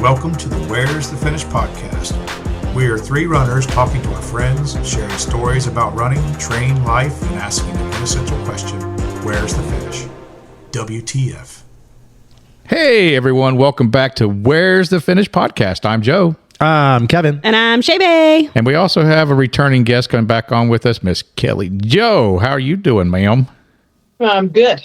Welcome to the Where's the Finish podcast. We are three runners talking to our friends, sharing stories about running, training, life, and asking the essential question, where's the finish? WTF. Hey everyone, welcome back to Where's the Finish podcast. I'm Joe. I'm Kevin. And I'm Shae. And we also have a returning guest coming back on with us, Miss Kellie Jo. How are you doing, ma'am? I'm good.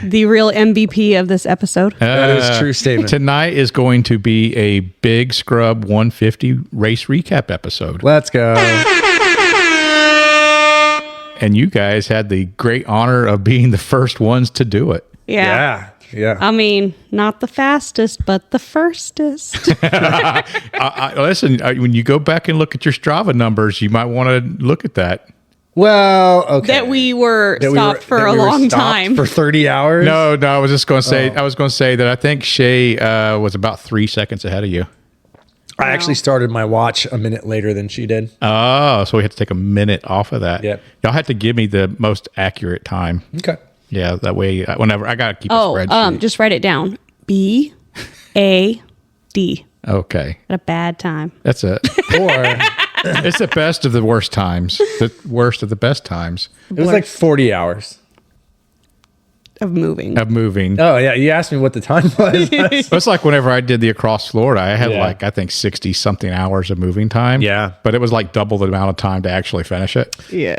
The real MVP of this episode. That is a true statement. Tonight is going to be a Big Scrub 150 race recap episode. Let's go. And you guys had the great honor of being the first ones to do it. Yeah. I mean, not the fastest, but the firstest. Listen, when you go back and look at your Strava numbers, you might want to look at that. Well, okay. That we were stopped for a long time. For 30 hours? No, I was just going to say, that I think Shae was about 3 seconds ahead of you. I actually started my watch a minute later than she did. Oh, so we had to take a minute off of that. Yep. Y'all had to give me the most accurate time. Okay. Yeah, that way, whenever I got to keep a spreadsheet. Just write it down. BAD. Okay. At a bad time. That's it. Or It's the best of the worst times. The worst of the best times it was like 40 hours. Of moving. of moving. Oh, yeah. You asked me what the time was. It's like whenever I did the Across Florida, I had Yeah. I think 60 something hours of moving time. Yeah. But it was like double the amount of time to actually finish it. Yeah.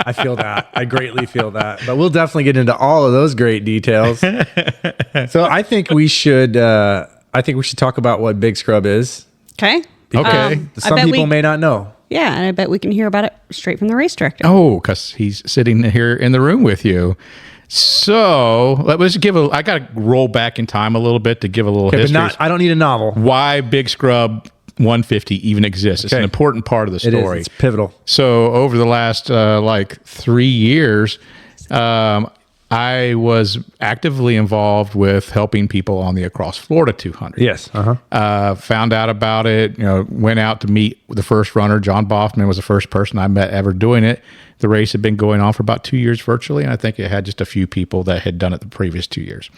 I feel that. I greatly feel that. But we'll definitely get into all of those great details. So I think we should talk about what Big Scrub is. Okay. Okay. Some bet people we- may not know. Yeah, and I bet we can hear about it straight from the race director. Oh, because he's sitting here in the room with you. So let's I got to roll back in time a little bit to give a little Okay, history. but I don't need a novel. Why Big Scrub 150 even exists. It's Okay. an important part of the It is. story. It's pivotal. So over the last 3 years, I was actively involved with helping people on the Across Florida 200. Yes. Found out about it, went out to meet the first runner. John Boffman was the first person I met ever doing it. The race had been going on for about 2 years virtually, and I think it had just a few people that had done it the previous 2 years.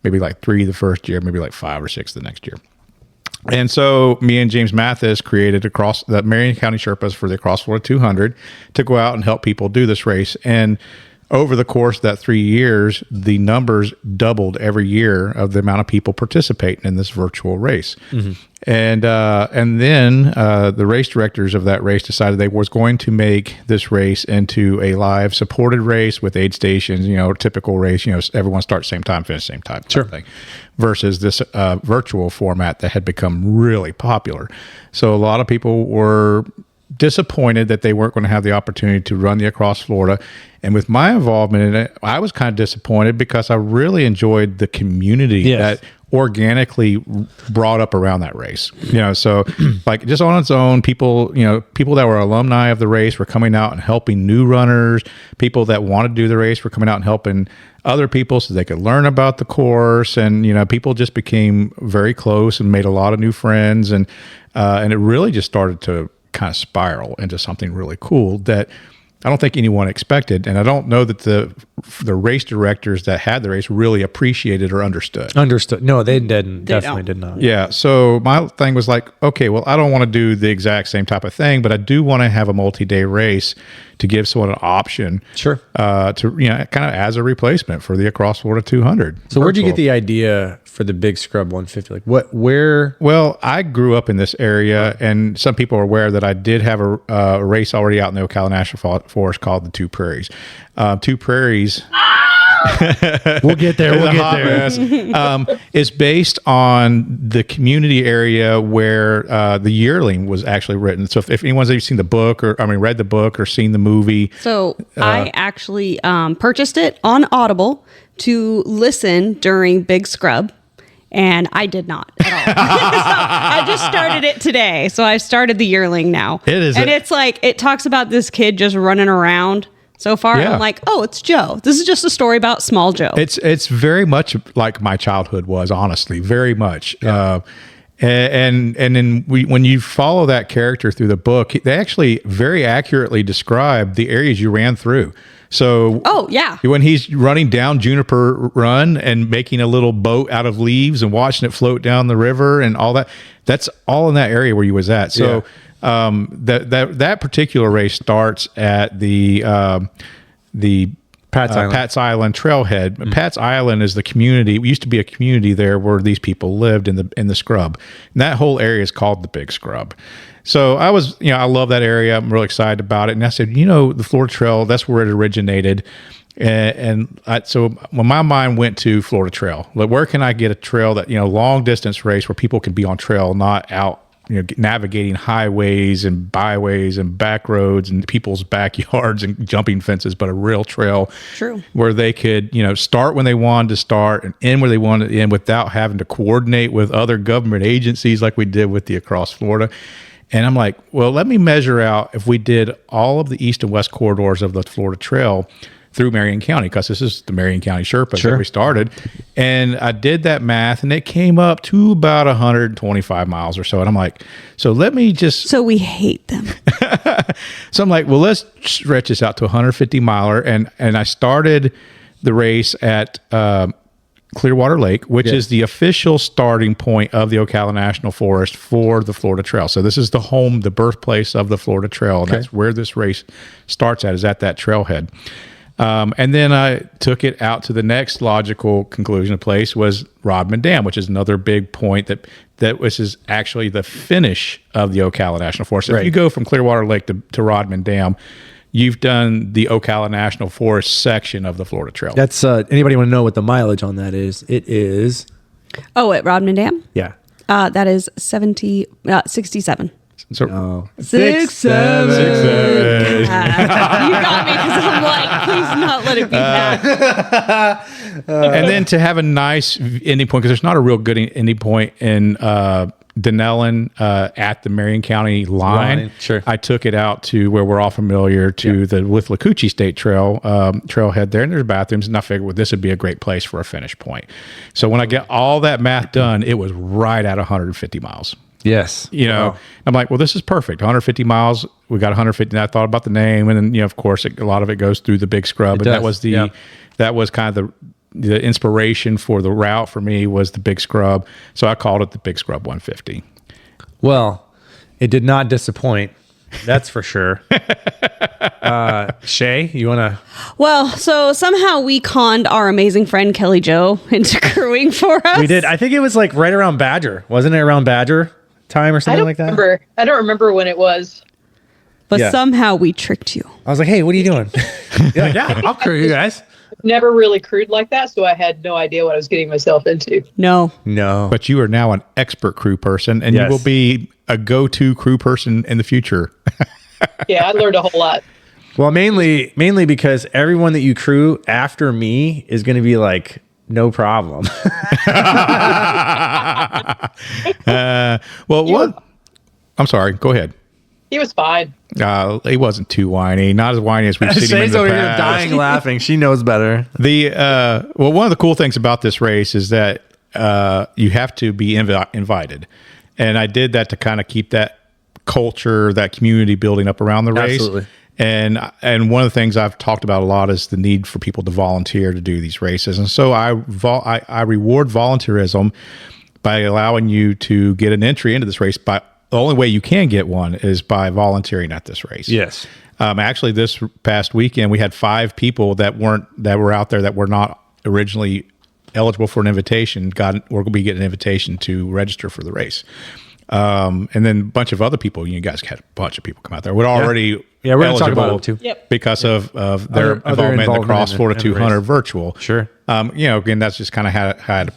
Maybe like 3 the first year, maybe like 5 or 6 the next year. And so me and James Mathis created the Marion County Sherpas for the Across Florida 200 to go out and help people do this race. And over the course of that 3 years, the numbers doubled every year of the amount of people participating in this virtual race. Mm-hmm. And then the race directors of that race decided they was going to make this race into a live supported race with aid stations, typical race, everyone starts same time, finish same time. Sure. Thing, versus this virtual format that had become really popular. So a lot of people were disappointed that they weren't going to have the opportunity to run the Across Florida. And with my involvement in it, I was kind of disappointed because I really enjoyed the community Yes. that organically brought up around that race. So like just on its own, people that were alumni of the race were coming out and helping new runners. People that wanted to do the race were coming out and helping other people so they could learn about the course. And, people just became very close and made a lot of new friends. And it really just started to kind of spiral into something really cool that I don't think anyone expected, and I don't know that the race directors that had the race really appreciated or understood. No, they didn't. Definitely did not. Yeah. So my thing was like, okay, well, I don't want to do the exact same type of thing, but I do want to have a multi-day race to give someone an option. Sure. To kind of as a replacement for the Across Florida 200. So where'd you virtual. get the idea for the Big Scrub 150? Like where? Well, I grew up in this area, and some people are aware that I did have a race already out in the Ocala National Forest called the Two Prairies. Two Prairies. We'll get there. We'll get there. Is based on the community area where the Yearling was actually written. So if anyone's ever seen the book read the book or seen the movie. So I actually purchased it on Audible to listen during Big Scrub. And I did not at all. So I just started it today. So I started the Yearling now. It's like, it talks about this kid just running around so far. Yeah. I'm like, oh, it's Joe. This is just a story about small Joe. It's very much like my childhood was, honestly, very much. And then when you follow that character through the book, they actually very accurately describe the areas you ran through. So, Oh, yeah. when he's running down Juniper Run and making a little boat out of leaves and watching it float down the river and all that, that's all in that area where you was at. So, that particular race starts at the Pat's Island trailhead. Pat's Island is the community. It used to be a community there where these people lived in the scrub. And that whole area is called the Big Scrub. So I love that area. I'm really excited about it. And I said, the Florida Trail, that's where it originated. So when my mind went to Florida Trail, like where can I get a trail that, long distance race where people can be on trail, not out, navigating highways and byways and back roads and people's backyards and jumping fences, but a real trail. True. Where they could, start when they wanted to start and end where they wanted to end without having to coordinate with other government agencies like we did with the Across Florida. And I'm like, well, let me measure out if we did all of the east and west corridors of the Florida Trail through Marion County, because this is the Marion County Sherpas that we started. And I did that math, and it came up to about 125 miles or so. And I'm like, so let me just... So we hate them. So I'm like, well, let's stretch this out to 150 miler. And I started the race at Clearwater Lake, which is the official starting point of the Ocala National Forest for the Florida Trail. So this is the birthplace of the Florida Trail. And that's where this race starts at, is at that trailhead. And then I took it out to the next logical conclusion of place was Rodman Dam, which is another big point that which is actually the finish of the Ocala National Forest. So if you go from Clearwater Lake to Rodman Dam, you've done the Ocala National Forest section of the Florida Trail. That's anybody want to know what the mileage on that is? It is. Oh, at Rodman Dam? Yeah. That is 67. So, 6, 7. You got me because I'm like, please not let it be that. and then to have a nice ending point, because there's not a real good ending point in Denellen at the Marion County line. Sure. I took it out to where we're all familiar to the Withlacoochee State Trail trailhead there, and there's bathrooms, and I figured, well, this would be a great place for a finish point. So when I get all that math done, it was right at 150 miles. Yes. I'm like, well, this is perfect. 150 miles. We got 150. And I thought about the name, and then of course, a lot of it goes through the Big Scrub, and that was that was kind of the inspiration for the route for me was the Big Scrub. So I called it the Big Scrub 150. Well, it did not disappoint. That's for sure. Shae, you want to? Well, so somehow we conned our amazing friend Kellie Jo into crewing for us. We did. I think it was like right around Badger. Wasn't it around Badger time or something like that? I don't remember when it was. But somehow we tricked you. I was like, hey, what are you doing? Yeah, I'll crew you guys. Never really crewed like that, so I had no idea what I was getting myself into. No. But you are now an expert crew person, and you will be a go-to crew person in the future. Yeah, I learned a whole lot. Well, mainly because everyone that you crew after me is going to be like, no problem. I'm sorry. Go ahead. He was fine. He wasn't too whiny. Not as whiny as we've seen him in the over past. here dying laughing. She knows better. One of the cool things about this race is that you have to be invited, and I did that to kind of keep that culture, that community building up around the race. Absolutely. And one of the things I've talked about a lot is the need for people to volunteer to do these races, and so I reward volunteerism by allowing you to get an entry into this race. The only way you can get one is by volunteering at this race. Yes. Actually, this past weekend we had 5 people that were out there that were not originally eligible for an invitation. We're going to be getting an invitation to register for the race. And then a bunch of other people. You guys had a bunch of people come out there. We're already we're going to talk about eligible them too. Yep. because of their involvement in the Cross Florida 200 virtual. Sure. Again, that's just kind of had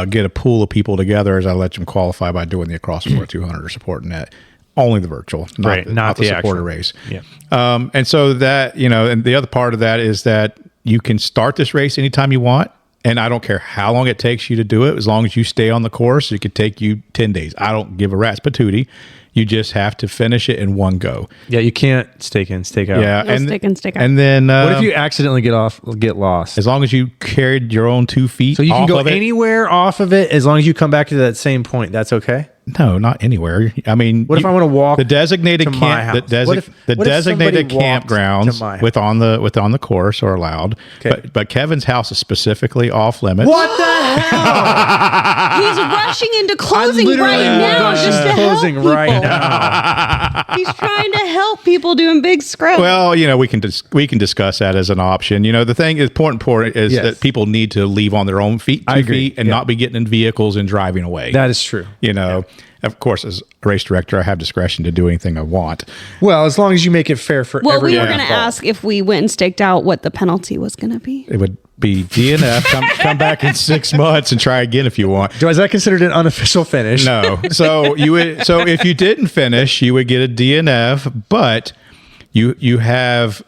get a pool of people together as I let them qualify by doing the Across Florida 200 or supporting that. Only the virtual, not the supporter race. Yeah. And so that, and the other part of that is that you can start this race anytime you want. And I don't care how long it takes you to do it, as long as you stay on the course. It could take you 10 days. I don't give a rat's patootie. You just have to finish it in one go. Yeah, you can't stake in, stake out. Yeah, No stick in, stick out. And then What if you accidentally get lost? as long as you carried your own 2 feet, So you can off go of it- anywhere off of it as long as you come back to that same point. That's okay. No, not anywhere. I mean, What if I wanna walk the designated to my camp? house? The, What if designated somebody walked campgrounds to my house? within the course are allowed. Okay. But Kevin's house is specifically off limits. What the hell? He's rushing into closing literally right now rushing just to closing help people. right now. He's trying to help people doing big scrub. Well, we can discuss that as an option. The thing is important is Yes. that people need to leave on their own feet, 2 I agree. feet, and Yeah. not be getting in vehicles and driving away. That is true. Of course, as a race director, I have discretion to do anything I want. Well, as long as you make it fair for well, we everyone. were going to ask if we went and staked out what the penalty was going to be. It would be DNF. Come back in 6 months and try again if you want. Is that considered an unofficial finish? No. So if you didn't finish, you would get a DNF, but you have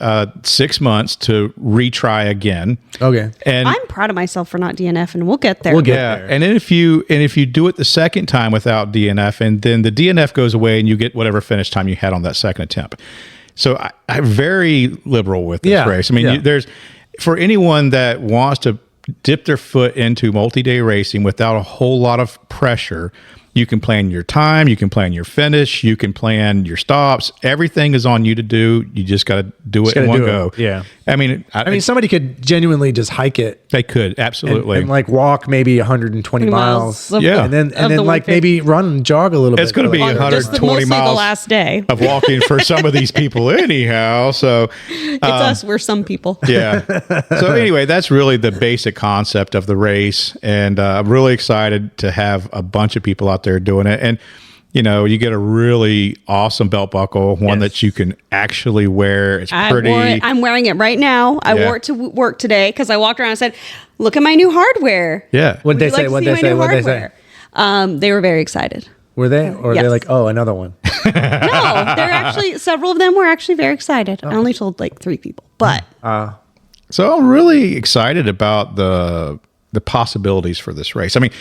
6 months to retry again. Okay. And I'm proud of myself for not DNF, and we'll get there. We'll get yeah, there. and then if you do it the second time without DNF, and then the DNF goes away, and you get whatever finish time you had on that second attempt. So I'm very liberal with this race. I mean, there's for anyone that wants to dip their foot into multi-day racing without a whole lot of pressure. You can plan your time, you can plan your finish, you can plan your stops. Everything is on you to do. You just got to do it in one go. Yeah. I mean, Somebody could genuinely just hike it they could absolutely. and like walk maybe 120 miles. of- Yeah. And then of the like 150. maybe run and jog a little bit. It's going to be for like 120 mostly miles the last day. of walking for some of these people anyhow. So It's us. We're some people. yeah. So anyway, that's really the basic concept of the race, and I'm really excited to have a bunch of people out there doing it. And you get a really awesome belt buckle, one that you can actually wear. It's pretty. I'm wearing it right now. I wore it to work today because I walked around and said, "Look at my new hardware." Yeah. What'd Would they you like say? to What'd see they my say? new What'd they say? hardware? They were very excited. Were they? Or Yes. they're like, oh, another one. No, they're actually several of them were actually very excited. I only told like 3 people, but So I'm really excited about the possibilities for this race. I mean,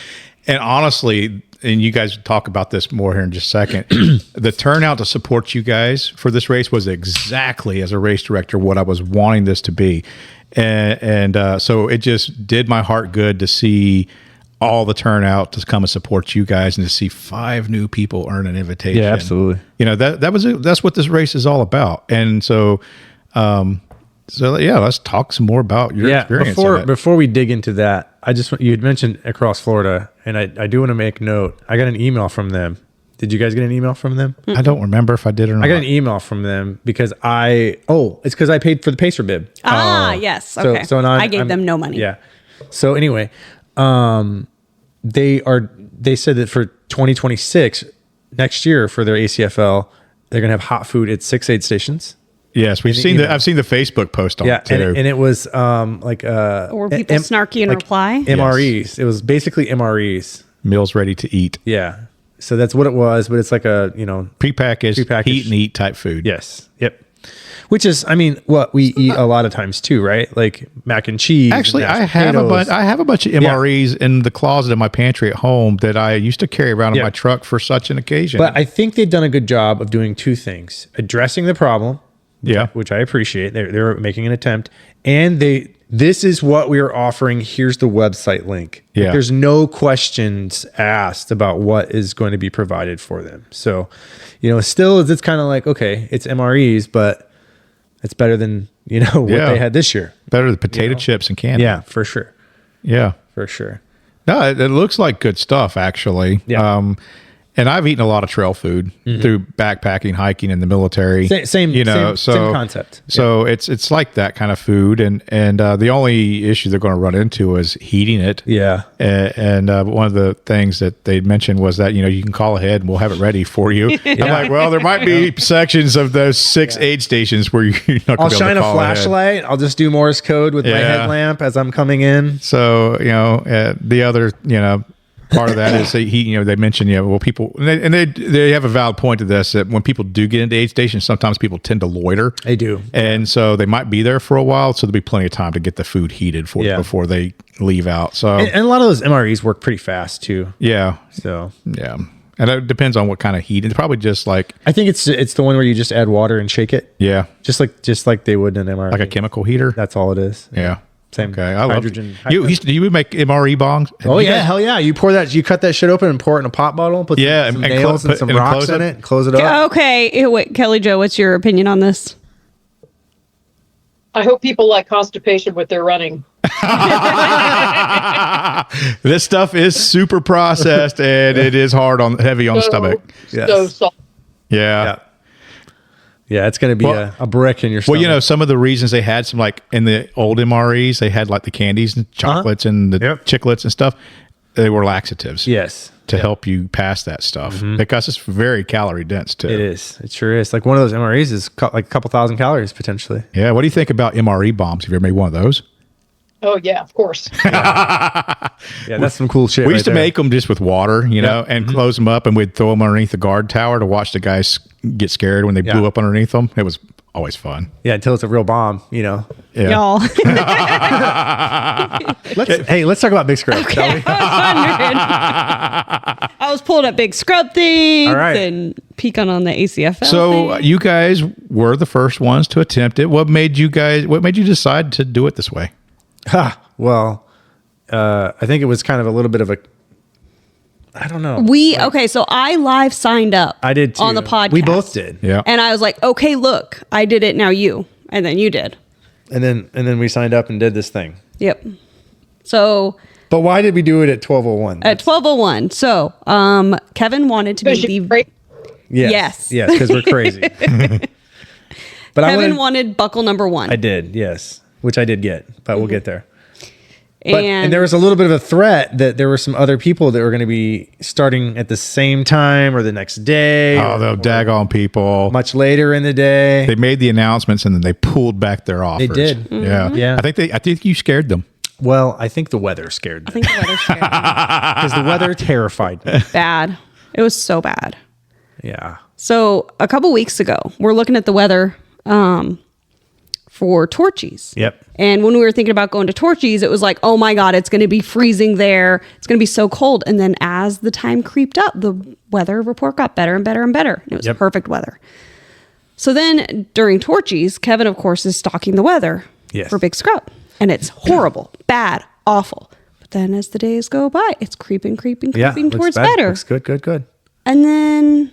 and honestly, and you guys talk about this more here in just a second, the turnout to support you guys for this race was exactly, as a race director, what I was wanting this to be. And so it just did my heart good to see all the turnout to come and support you guys, and to see 5 new people earn an invitation. Yeah, absolutely. That's what this race is all about. And so, let's talk some more about your experience. of it. Before we dig into that, you had mentioned Across Florida, and I do want to make note. I got an email from them. Did you guys get an email from them? I don't remember if I did or not. I got an email from them because it's because I paid for the Pacer bib. yes, okay. So now I gave them no money. Yeah. So anyway, they said that for 2026, next year for their ACFL, they're gonna have hot food at 6 aid stations. Yes, I've seen the Facebook post on it too. And it was like Were people snarky in reply? MREs. It was basically MREs. Meals ready to eat. Yeah. So that's what it was, but it's like a Prepackaged, heat and eat type food. Yes. Yep. Which is, I mean, what we eat a lot of times too, right? Like mac and cheese. Actually, and I mashed have potatoes. I have a bunch of MREs in the closet of my pantry at home that I used to carry around in Yeah. my truck for such an occasion. But I think they've done a good job of doing 2 things: addressing the problem, yeah, which I appreciate. They're making an attempt, and this is what we are offering. Here's the website link. Like, Yeah. there's no questions asked about what is going to be provided for them. So, still it's kind of like, okay, it's MREs, but it's better than what Yeah. they had this year. better than potato chips and candy. Yeah, for sure, yeah. for sure. No, it looks like good stuff actually. Yeah. And I've eaten a lot of trail food through backpacking, hiking, in the military. Same concept. So it's like that kind of food, and the only issue they're going to run into is heating it. Yeah. And one of the things that they mentioned was that you can call ahead and we'll have it ready for you. I'm like, well, there might be sections of those 6 aid stations where you're not going I'll to be able shine to a call ahead. flashlight. I'll just do Morse code with my Yeah. headlamp as I'm coming in. So the other part of that is they mentioned well, people and they have a valid point to this, that when people do get into aid stations, sometimes people tend to loiter. They do. And so they might be there for a while, so there'll be plenty of time to get the food heated before they leave out. So And a lot of those MREs work pretty fast too. yeah. So Yeah. And it depends on what kind of heat. It's probably just like, I think it's the one where you just add water and shake it, yeah, just like they would in an MRE. like a chemical heater. That's all it is. Yeah. Same. Okay. I love hydrogen. you would make MRE bongs? Oh You yeah, guys- hell yeah! You cut that shit open and pour it in a pop bottle. Put Yeah, some and nails put- and some and rocks close in it. it. And close it up. Okay, wait, Kellie Jo, what's your opinion on this? I hope people like constipation with their running. This stuff is super processed and it is heavy on the stomach. Yes. So soft. Yeah. Yeah, it's going to be Well- a brick in your stomach. Well, you know, some of the reasons they had some, like in the old MREs, they had like the candies and chocolates and the Yep. chiclets and stuff. They were laxatives. Yes, To help you pass that stuff because it's very calorie dense too. it is. It sure is. Like one of those MREs is like a couple thousand calories potentially. Yeah. What do you think about MRE bombs? Have you ever made one of those? Oh yeah, of course. Yeah, that's some cool shit. We used right to there. make them just with water, you know, and close them up, and we'd throw them underneath the guard tower to watch the guys get scared when they blew Yeah. up underneath them. It was always fun. Yeah, until it's a real bomb. You know. Yeah. Y'all. Let's talk about Big Scrub. shall we? I was pulling up big scrub things All right. and peeking on the ACFL. So thing. you guys were the first ones to attempt it. What made you decide to do it this way? Well, I think it was kind of a little bit of a. I don't know. So I live signed up. I did too. on the podcast. We both did. Yeah. And I was like, okay, look, I did it. Now you, and then you did. And then we signed up and did this thing. Yep. So But why did we do it at 12:01? at 12:01. So Kevin wanted to be Because the. you're great. Yes. Yes. Yes, because we're crazy. But Kevin wanted buckle number 1. I did, yes, which I did get, but we'll get there. But, and and there was a little bit of a threat that there were some other people that were going to be starting at the same time or the next day. Oh, or they'll daggone people. much later in the day. They made the announcements and then they pulled back their offers. did. Yeah. Yeah. I think you scared them. Well, I think the weather scared I them think the weather scared me. because the weather terrified me. Bad. It was so bad. Yeah. So a couple weeks ago, we're looking at the weather for Torchies. Yep. And when we were thinking about going to Torchies, it was like, oh my God, it's going to be freezing there. It's going to be so cold. And then as the time creeped up, the weather report got better and better and better. And it was Yep. perfect weather. So then during Torchies, Kevin, of course, is stalking the weather Yes. for Big Scrub. And it's horrible, bad, awful. But then as the days go by, it's creeping Yeah. looks towards bad. better. Looks good. And then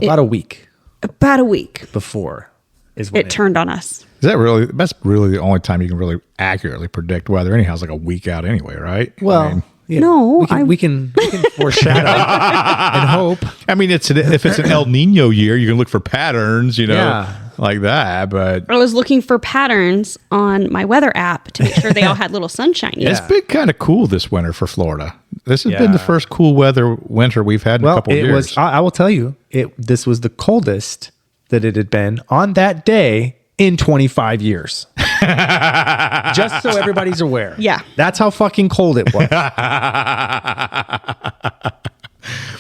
About a week about a week, before is when it turned on us. That's really the only time you can really accurately predict weather. Anyhow, it's like a week out anyway, right? Well, I mean, yeah, No, we can foreshadow and hope. I mean, if it's an El Nino year, you can look for patterns, Yeah. like that. But I was looking for patterns on my weather app to make sure they all had little sunshine. it's been kind of cool this winter for Florida. This has been the Yeah. first cool winter we've had in a Well, couple it years. was. I will tell you, this was the coldest that it had been on that day in 25 years. Just so everybody's aware. Yeah. That's how fucking cold it was.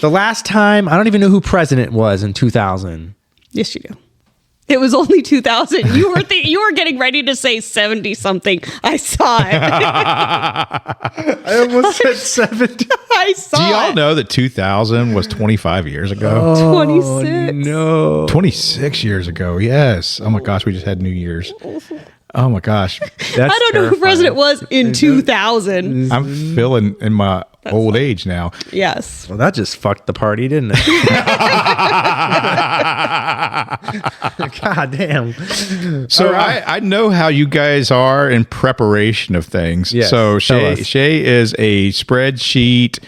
The last time, I don't even know who president was in 2000. Yes, you do. It was only 2000. You were getting ready to say 70 something. I saw it. I almost said 70. I saw Do y'all it. know that 2000 was 25 years ago? 26. No. 26 years ago, yes. Oh my gosh, we just had New Year's. Oh my gosh. That's I don't know who terrifying. president was in 2000. I'm feeling in my old age now. Yes. Well, that just fucked the party, didn't it? God damn. So All right. I know how you guys are in preparation of things. Yes, So tell us. Shae is a spreadsheet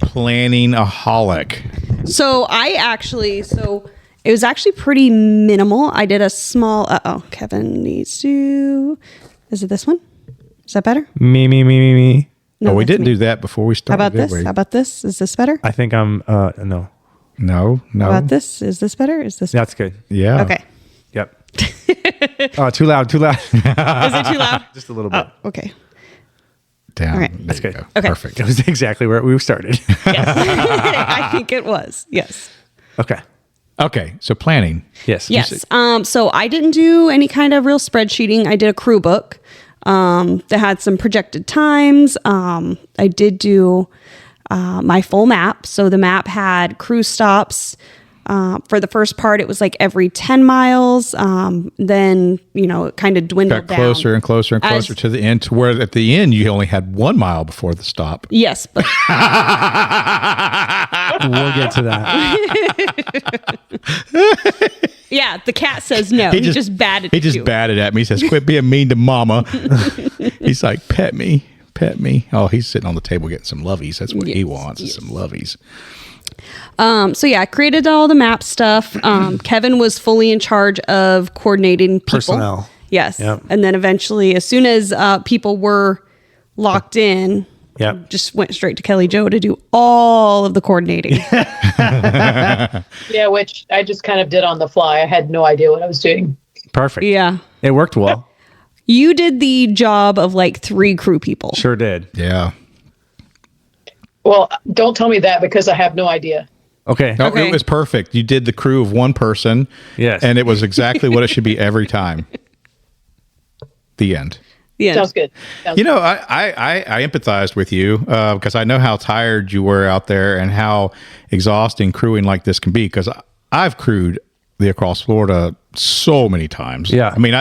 planning-aholic. So it was actually pretty minimal. I did a small, Kevin needs to, is it this one? Is that better? Me. No, Oh, we that's didn't me. do that before we How started. about did this? we? How about this? Is this better? I think I'm, no. No. How about this? Is this better? Is this That's good. Yeah. okay? Yep. Oh, too loud. Is it too loud? Just a little bit. Oh, okay. Down. All right. There That's you good. go. Okay. Perfect. That was exactly where we started. Yes. I think it was. Yes. Okay. Okay. So planning. Yes. Yes. So I didn't do any kind of real spreadsheeting. I did a crew book that had some projected times. I did do my full map. So the map had crew stops. For the first part, it was like every 10 miles. Then, it kind of dwindled Got closer down. and closer and closer to the end, to where at the end you only had 1 mile before the stop. Yes, but We'll get to that. yeah, the cat says no. He just batted. He just batted at me. He says, "Quit being mean to mama." He's like, "Pet me, pet me." Oh, he's sitting on the table getting some lovies. That's what he wants, is some lovies. So yeah, I created all the map stuff. Kevin was fully in charge of coordinating people. Personnel. Yes. Yep. And then eventually, as soon as people were locked in, just went straight to Kellie Jo to do all of the coordinating. Yeah, which I just kind of did on the fly. I had no idea what I was doing. Perfect. Yeah. It worked well. You did the job of like 3 crew people. Sure did. Yeah. Well, don't tell me that because I have no idea. Okay. No, Okay. it was perfect. You did the crew of 1 person. Yes. And it was exactly what it should be every time. The end. Yeah. Sounds good. Sounds I empathized with you because I know how tired you were out there and how exhausting crewing like this can be, because I've crewed the Across Florida so many times. Yeah. I mean,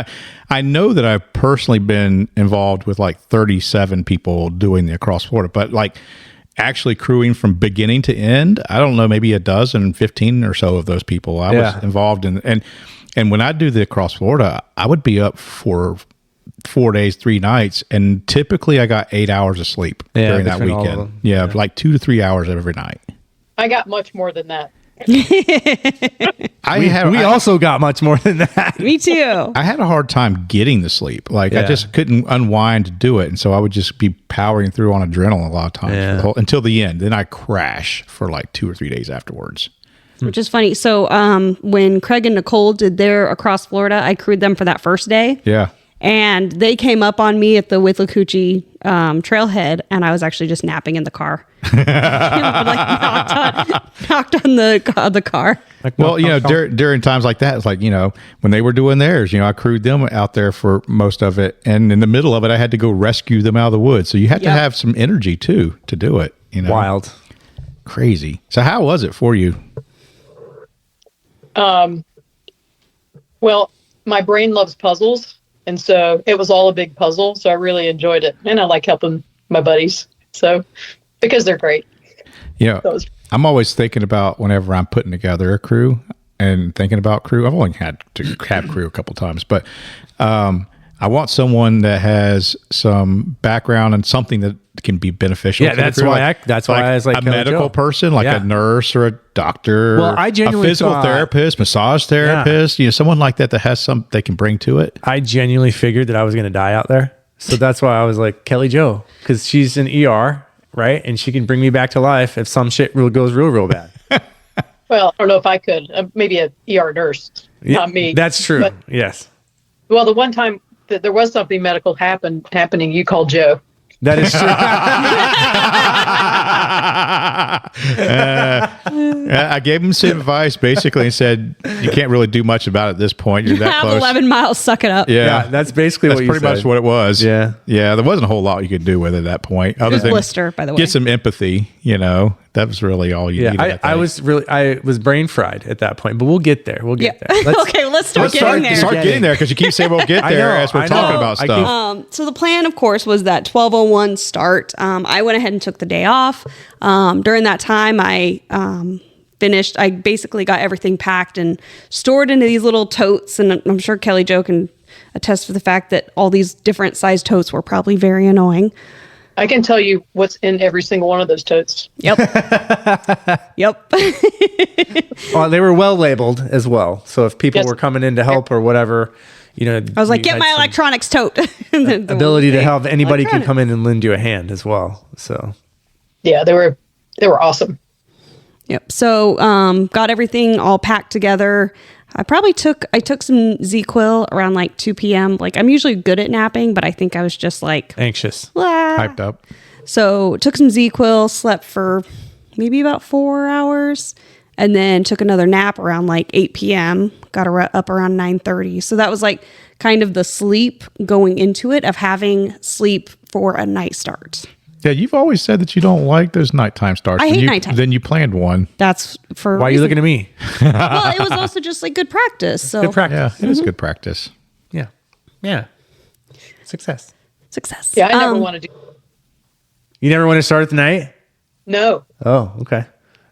I know that I've personally been involved with like 37 people doing the Across Florida, but like actually crewing from beginning to end, I don't know, maybe a dozen, 15 or so of those people I was involved in. And when I do the Across Florida, I would be up for 4 days, 3 nights, and typically I got 8 hours of sleep during that between all of weekend. them. Yeah, like 2 to 3 hours every night. I got much more than that. We also got much more than that. Me too. I had a hard time getting to sleep. Like I Yeah. just couldn't unwind to do it, and so I would just be powering through on adrenaline a lot of times for the until the end. Then I crash for like 2 or 3 days afterwards. Which is funny. So when Craig and Nicole did their Across Florida, I crewed them for that first day. Yeah. And they came up on me at the Withlacoochee trailhead, and I was actually just napping in the car. Like knocked on the car. Well, during times like that, it's like, when they were doing theirs, I crewed them out there for most of it. And in the middle of it, I had to go rescue them out of the woods. So you have to have some energy too to do it. Wild. Crazy. So how was it for you? Well, my brain loves puzzles. And so it was all a big puzzle. So I really enjoyed it. And I like helping my buddies. So, because they're great. I'm always thinking about whenever I'm putting together a crew and thinking about crew. I've only had to have crew a couple times, but I want someone that has some background and something that can be beneficial. Yeah, to the that's crew. why I was like a Kellie medical Jo. person, like a nurse or a doctor. Well, I genuinely a physical thought- therapist, massage therapist. Someone like that has some they can bring to it. I genuinely figured that I was going to die out there. So that's why I was like Kellie Jo, because she's an ER, right? And she can bring me back to life if some shit goes real bad. Well, I don't know if I could. Maybe a ER nurse, not me. That's true. But, yes. well, the one time that there was something medical happening, you called Joe. That is true. I gave him some advice basically and said, you can't really do much about it at this point. You're You that have close. 11 miles, suck it up. Yeah. That's basically That's what you pretty much said. what it was. Yeah. Yeah. There wasn't a whole lot you could do with it at that point. Other Just than blister, by the way. get some empathy, That was really all you needed. I was brain fried at that point, but we'll get there. We'll get there. Okay, well, let's start getting there. Start getting there because you keep saying we'll get I there know, as we're I talking know. about I stuff. So the plan, of course, was that 12:01 start. I went ahead and took the day off. During that time, I finished. I basically got everything packed and stored into these little totes. And I'm sure Kellie Jo can attest to the fact that all these different size totes were probably very annoying. I can tell you what's in every single one of those totes. Yep. Yep. They were well labeled as well. So if people Yes. were coming in to help or whatever, I was like, you get had my some electronics tote. ability to help. Anybody can come in and lend you a hand as well. So Yeah, they were awesome. Yep. So got everything all packed together. I took some ZQuil around like 2 p.m. Like I'm usually good at napping, but I think I was just like anxious. Hyped up. So took some ZQuil, slept for maybe about 4 hours, and then took another nap around like 8 p.m. Got up around 9:30. So that was like kind of the sleep going into it of having sleep for a night start. Yeah, you've always said that you don't like those nighttime starts. I hate you, nighttime. Then you planned one. That's for a Why are you reason. looking at me? Well, it was also just like good practice. So Good practice. Yeah, it is good practice. Yeah. Yeah. Success. success. Yeah, I never want to do. You never want to start at the night? No. Oh, okay.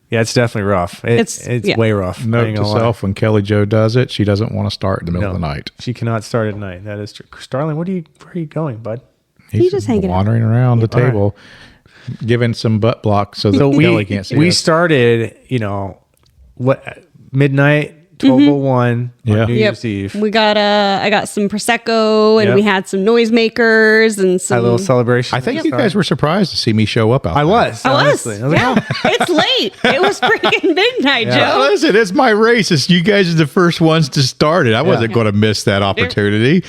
Yeah, it's definitely rough. It's yeah. way rough. I Note ain't to gonna lie. self: when Kellie Jo does it, she doesn't want to start in the middle of the night. She cannot start at night. That is true. Starling, where are you going, bud? He's just hanging out. wandering around the table, giving some butt blocks so that Kellie can't see we us. started, midnight, 12:01 Yeah. on New Year's Eve. We got I got some prosecco and Yep. we had some noisemakers and A some little celebration. I think you guys were surprised to see me show up out I there. was. I was. honestly. I was like, Yeah. It's late. It was freaking midnight, Joe. Listen, it's my race. It's you guys are the first ones to start it. I wasn't going to miss that opportunity.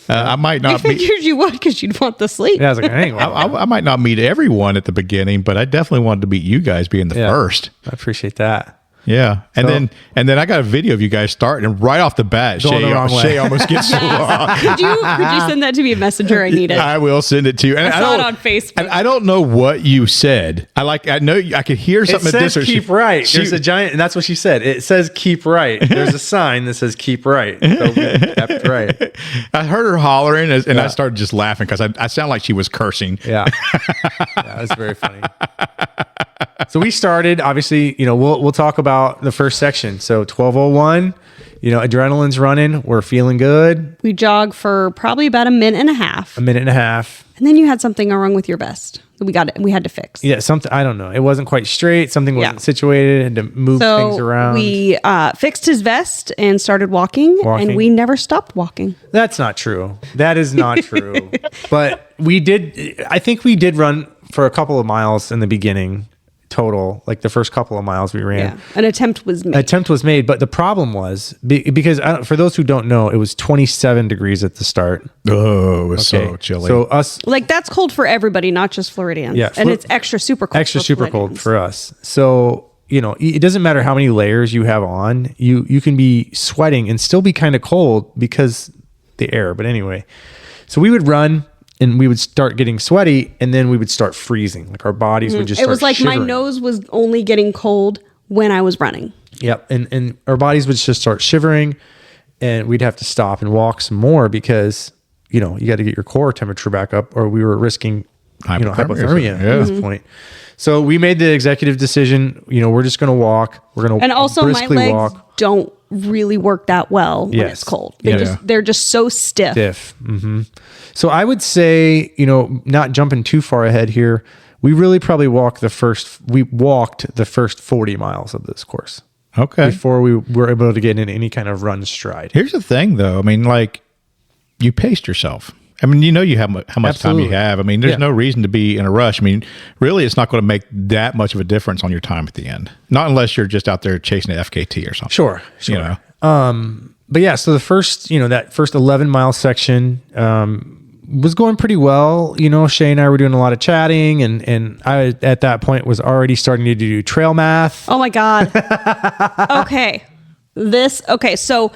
I might I not meet. figured you would because you'd want the sleep. yeah, I was like, hang on. I might not meet everyone at the beginning, but I definitely wanted to meet you guys being the Yeah. first. I appreciate that. Yeah, and So- then I got a video of you guys starting, and right off the bat, Going the wrong way. Shae almost gets Could you send that to me a messenger? I need it. I will send it to you. And I saw don't- it on Facebook. And I don't know what you said. I know I could hear It something. says keep right. She- There's a giant, and that's what she said. It says keep right. There's a sign that says keep right. So we kept right. I heard her hollering, and I started just laughing because I sound like she was cursing. Yeah. That was very funny. So we started, obviously, we'll talk about the first section. So 12:01, adrenaline's running. We're feeling good. We jogged for probably about a minute and a half. A minute and a half. And then you had something wrong with your vest. We had to fix. Yeah, something, I don't know. It wasn't quite straight. Something wasn't Yeah. situated. Had to move things So around. we fixed his vest and started walking, Walking. and we never stopped walking. That's not true. That is not true. But I think we did run for a couple of miles in the beginning total, like the first couple of miles we ran. Yeah, an attempt was made. Attempt was made, but the problem was because for those who don't know, it was 27 degrees at the start. Oh, it was so Okay. chilly. So us Like that's cold for everybody, not just Floridians. Yeah, and it's extra super cold. extra for super cold Floridians. for us. So, it doesn't matter how many layers you have on, you can be sweating and still be kind of cold because the air. But anyway, so we would run and we would start getting sweaty and then we would start freezing. Like our bodies would just It start was like my shivering. nose was only getting cold when I was running. Yep. And our bodies would just start shivering and we'd have to stop and walk some more because, you got to get your core temperature back up or we were risking, hypothermia Yeah. at this point. So we made the executive decision, we're just going to walk. We're going to And also my briskly legs walk. don't really work that well when Yes. it's cold. Yeah. They're just so stiff. Stiff. So I would say, not jumping too far ahead here, we really probably walked the first 40 miles of this course okay. before we were able to get in any kind of run stride. Here's the thing, though. I mean, like, you paced yourself. I mean, you have how much time you Absolutely. have. I mean, there's Yeah. no reason to be in a rush. I mean, really, it's not going to make that much of a difference on your time at the end. Not unless you're just out there chasing an FKT or something. Sure. You know? But yeah, so the first, that first 11-mile section was going pretty well. Shae and I were doing a lot of chatting and I, at that point, was already starting to do trail math. Oh my God. Okay. So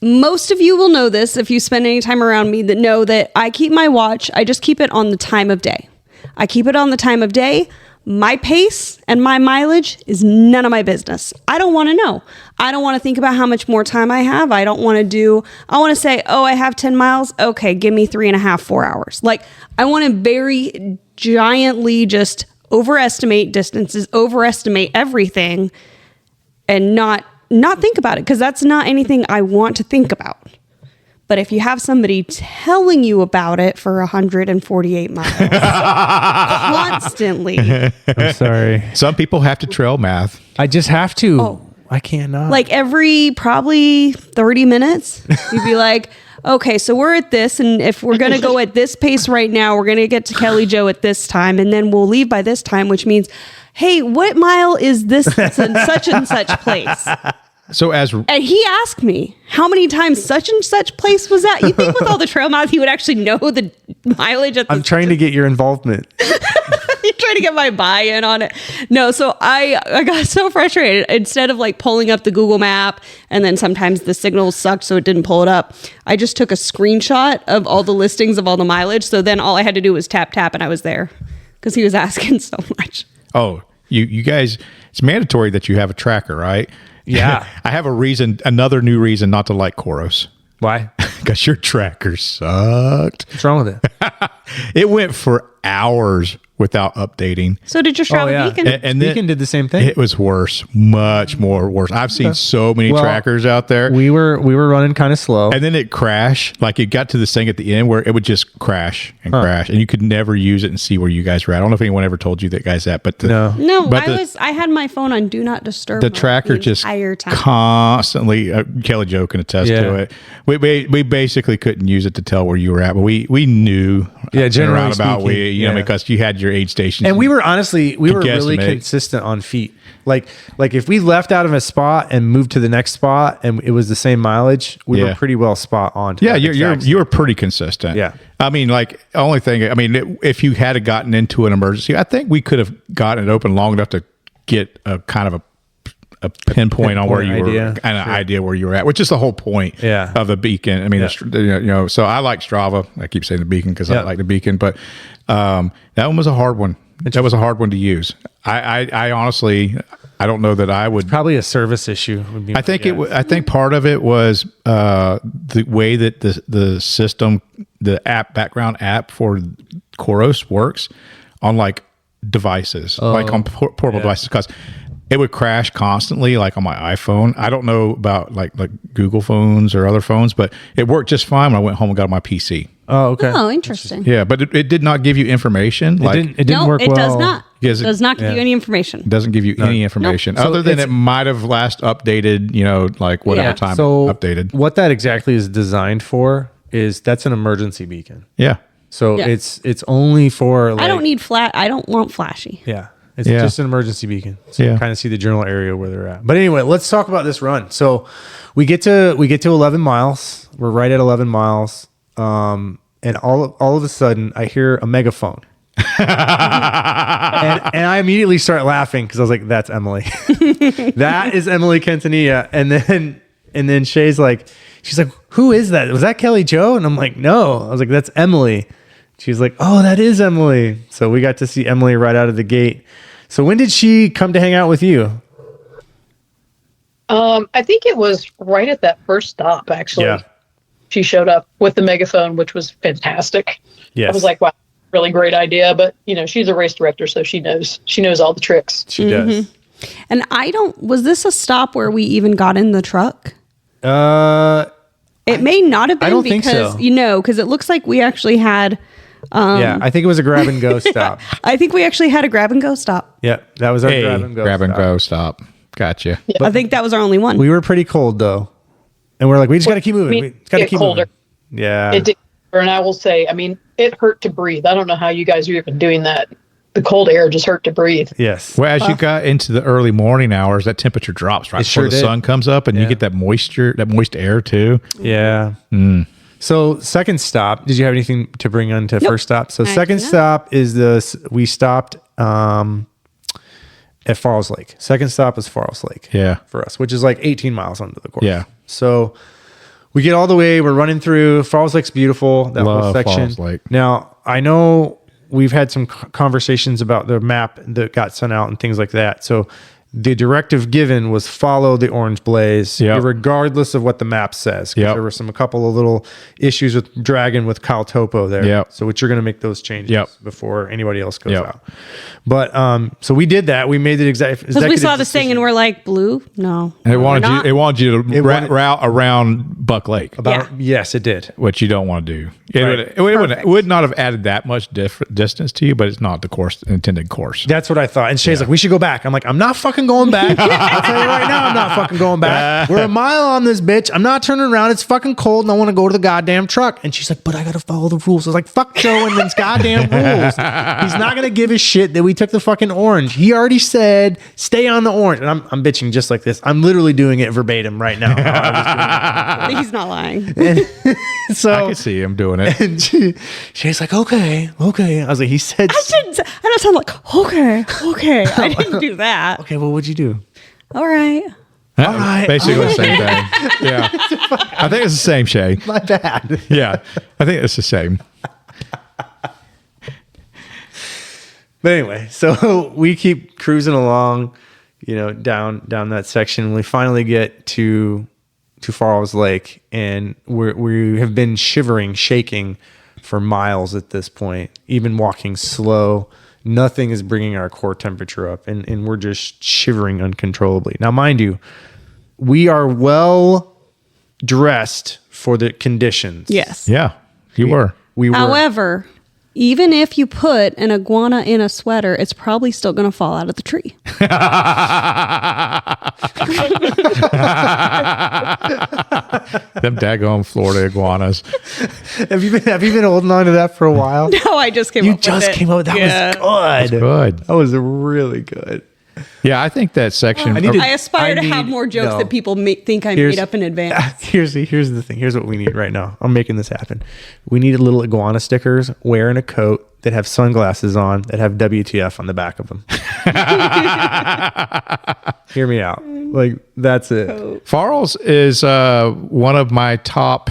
most of you will know this if you spend any time around me that know that I keep my watch. I just keep it on the time of day. I keep it on the time of day. My pace and my mileage is none of my business. I don't want to know. I don't want to think about how much more time I have. I want to say, oh, I have 10 miles. Okay, give me 3.5, 4 hours. Like I want to very giantly just overestimate distances, overestimate everything and not think about it because that's not anything I want to think about. But if you have somebody telling you about it for 148 miles constantly, I'm sorry. Some people have to trail math. I just have to. Oh. I cannot. like every probably 30 minutes, you'd be like, okay, so we're at this. And if we're going to go at this pace right now, we're going to get to Kellie Jo at this time. And then we'll leave by this time, which means, hey, what mile is this in such and such place? So And he asked me how many times such and such place was at. You think with all the trail math, he would actually know the mileage at the I'm trying to get your involvement. You're trying to get my buy-in on it. No, so I got so frustrated. Instead of like pulling up the Google map and then sometimes the signal sucked so it didn't pull it up, I just took a screenshot of all the listings of all the mileage. So then all I had to do was tap and I was there. because he was asking so much. Oh, you guys, it's mandatory that you have a tracker, right? Yeah. I have another new reason not to like Koros. Why? Because your tracker sucked. What's wrong with it? It went for hours without updating. So did your Strava Beacon? And Beacon did the same thing. It was worse, much more worse. I've seen so many trackers out there. We were running kind of slow. And then it crashed. Like it got to this thing at the end where it would just crash and crash, and you could never use it and see where you guys were at. I don't know if anyone ever told you that, guys, that, but No. I had my phone on Do Not Disturb. the tracker just entire time. constantly. Kellie Jo can attest to it. We basically couldn't use it to tell where you were at, but we knew. Generally about speaking, because you had your aid stations, and we were really guesstimate. consistent on feet. Like if we left out of a spot and moved to the next spot and it was the same mileage, we were pretty well spot on. Yeah, you were pretty consistent. Yeah. I mean, like only thing. I mean, if you had gotten into an emergency, I think we could have gotten it open long enough to get a kind of a pinpoint on where you were, and an idea where you were at, which is the whole point of the beacon. I mean, so I like Strava. I keep saying the beacon because I like the beacon, but that one was a hard one. That was a hard one to use. I honestly, I don't know that I would. It's probably a service issue. I think I think part of it was the way that the system, the background app for Koros works on like devices, like on portable devices, because it would crash constantly, like on my iPhone. I don't know about like Google phones or other phones, but it worked just fine when I went home and got on my PC. Oh, okay. Oh, interesting. Yeah, but it did not give you information. It didn't work well. It does not. Yes, It does not give you any information. It doesn't give you any information other than it might have last updated, like whatever time it updated. What that exactly is designed for is that's an emergency beacon. Yeah. So it's only for like, I don't need I don't want flashy. Yeah. It's just an emergency beacon. So you kind of see the general area where they're at. But anyway, let's talk about this run. So we get to 11 miles. We're right at 11 miles. And all of a sudden I hear a megaphone. and I immediately start laughing because I was like, that's Emily. That is Emily Quintanilla. And then she's like, who is that? Was that Kellie Jo? And I'm like, no. I was like, that's Emily. She's like, oh, that is Emily. So we got to see Emily right out of the gate. So when did she come to hang out with you? I think it was right at that first stop, actually. Yeah. She showed up with the megaphone, which was fantastic. Yes. I was like, wow, really great idea. But, she's a race director, so she knows all the tricks. She does. And was this a stop where we even got in the truck? It may not have been. I don't because, think so. Because it looks like we actually had... I think it was a grab and go stop. I think we actually had a grab and go stop. Yeah, that was our grab and go stop. Gotcha. Yeah. I think that was our only one. We were pretty cold though. And we're like, we just got to keep moving. We got to keep colder. Moving. Yeah. It did. And I will say, it hurt to breathe. I don't know how you guys are even doing that. The cold air just hurt to breathe. Yes. Well, as you got into the early morning hours, that temperature drops right before the sun comes up, and you get that moist air too. Yeah. So second stop, did you have anything to bring on to first stop? So second stop is we stopped at Falls Lake. Second stop is Falls Lake. Yeah. For us, which is like 18 miles under the course. Yeah. So we get all the way, we're running through. Falls Lake's beautiful, that whole section. Falls Lake. Now, I know we've had some conversations about the map that got sent out and things like that. So the directive given was follow the orange blaze, regardless of what the map says. Because there were a couple of little issues with Dragon with Kyle Topo there. Yep. So which you're going to make those changes before anybody else goes out. But so we did that. We made the exact because we saw this thing and we're like, blue? No. And it wanted you to route around Buck Lake. Yes, it did. Which you don't want to do. It would not have added that much distance to you, but it's not the intended course. That's what I thought. And Shae's like, we should go back. I'm like, I'm not fucking going back. I'll tell you right now, I'm not fucking going back. We're a mile on this bitch. I'm not turning around. It's fucking cold and I want to go to the goddamn truck. And she's like, but I got to follow the rules. I was like, fuck Joe and these goddamn rules. He's not going to give a shit that we took the fucking orange. He already said, stay on the orange. And I'm bitching just like this. I'm literally doing it verbatim right now. He's not lying. So I can see him doing it. And she's like, okay. I was like, he said, I don't sound like, okay. I didn't do that. Okay, well, what'd you do? All right. All right. Basically the same thing. Yeah. I think it's the same, Shae. My bad. Yeah. I think it's the same. But anyway, so we keep cruising along, down that section. We finally get to Farrell's Lake, and we have been shivering, shaking for miles at this point, even walking slow. Nothing is bringing our core temperature up, and we're just shivering uncontrollably. Now, mind you, we are well dressed for the conditions. Yes. Yeah, you were. We were. However, even if you put an iguana in a sweater, it's probably still going to fall out of the tree. Them daggone Florida iguanas. Have you been holding on to that for a while? No, I just came up with it. You just came up with that. Was good. Good. That was really good. Yeah, I think that section. I aspire to have more jokes that people think I made up in advance. Here's the thing. Here's what we need right now. I'm making this happen. We need little iguana stickers wearing a coat that have sunglasses on that have WTF on the back of them. Hear me out. Like, that's it. Farrell's is one of my top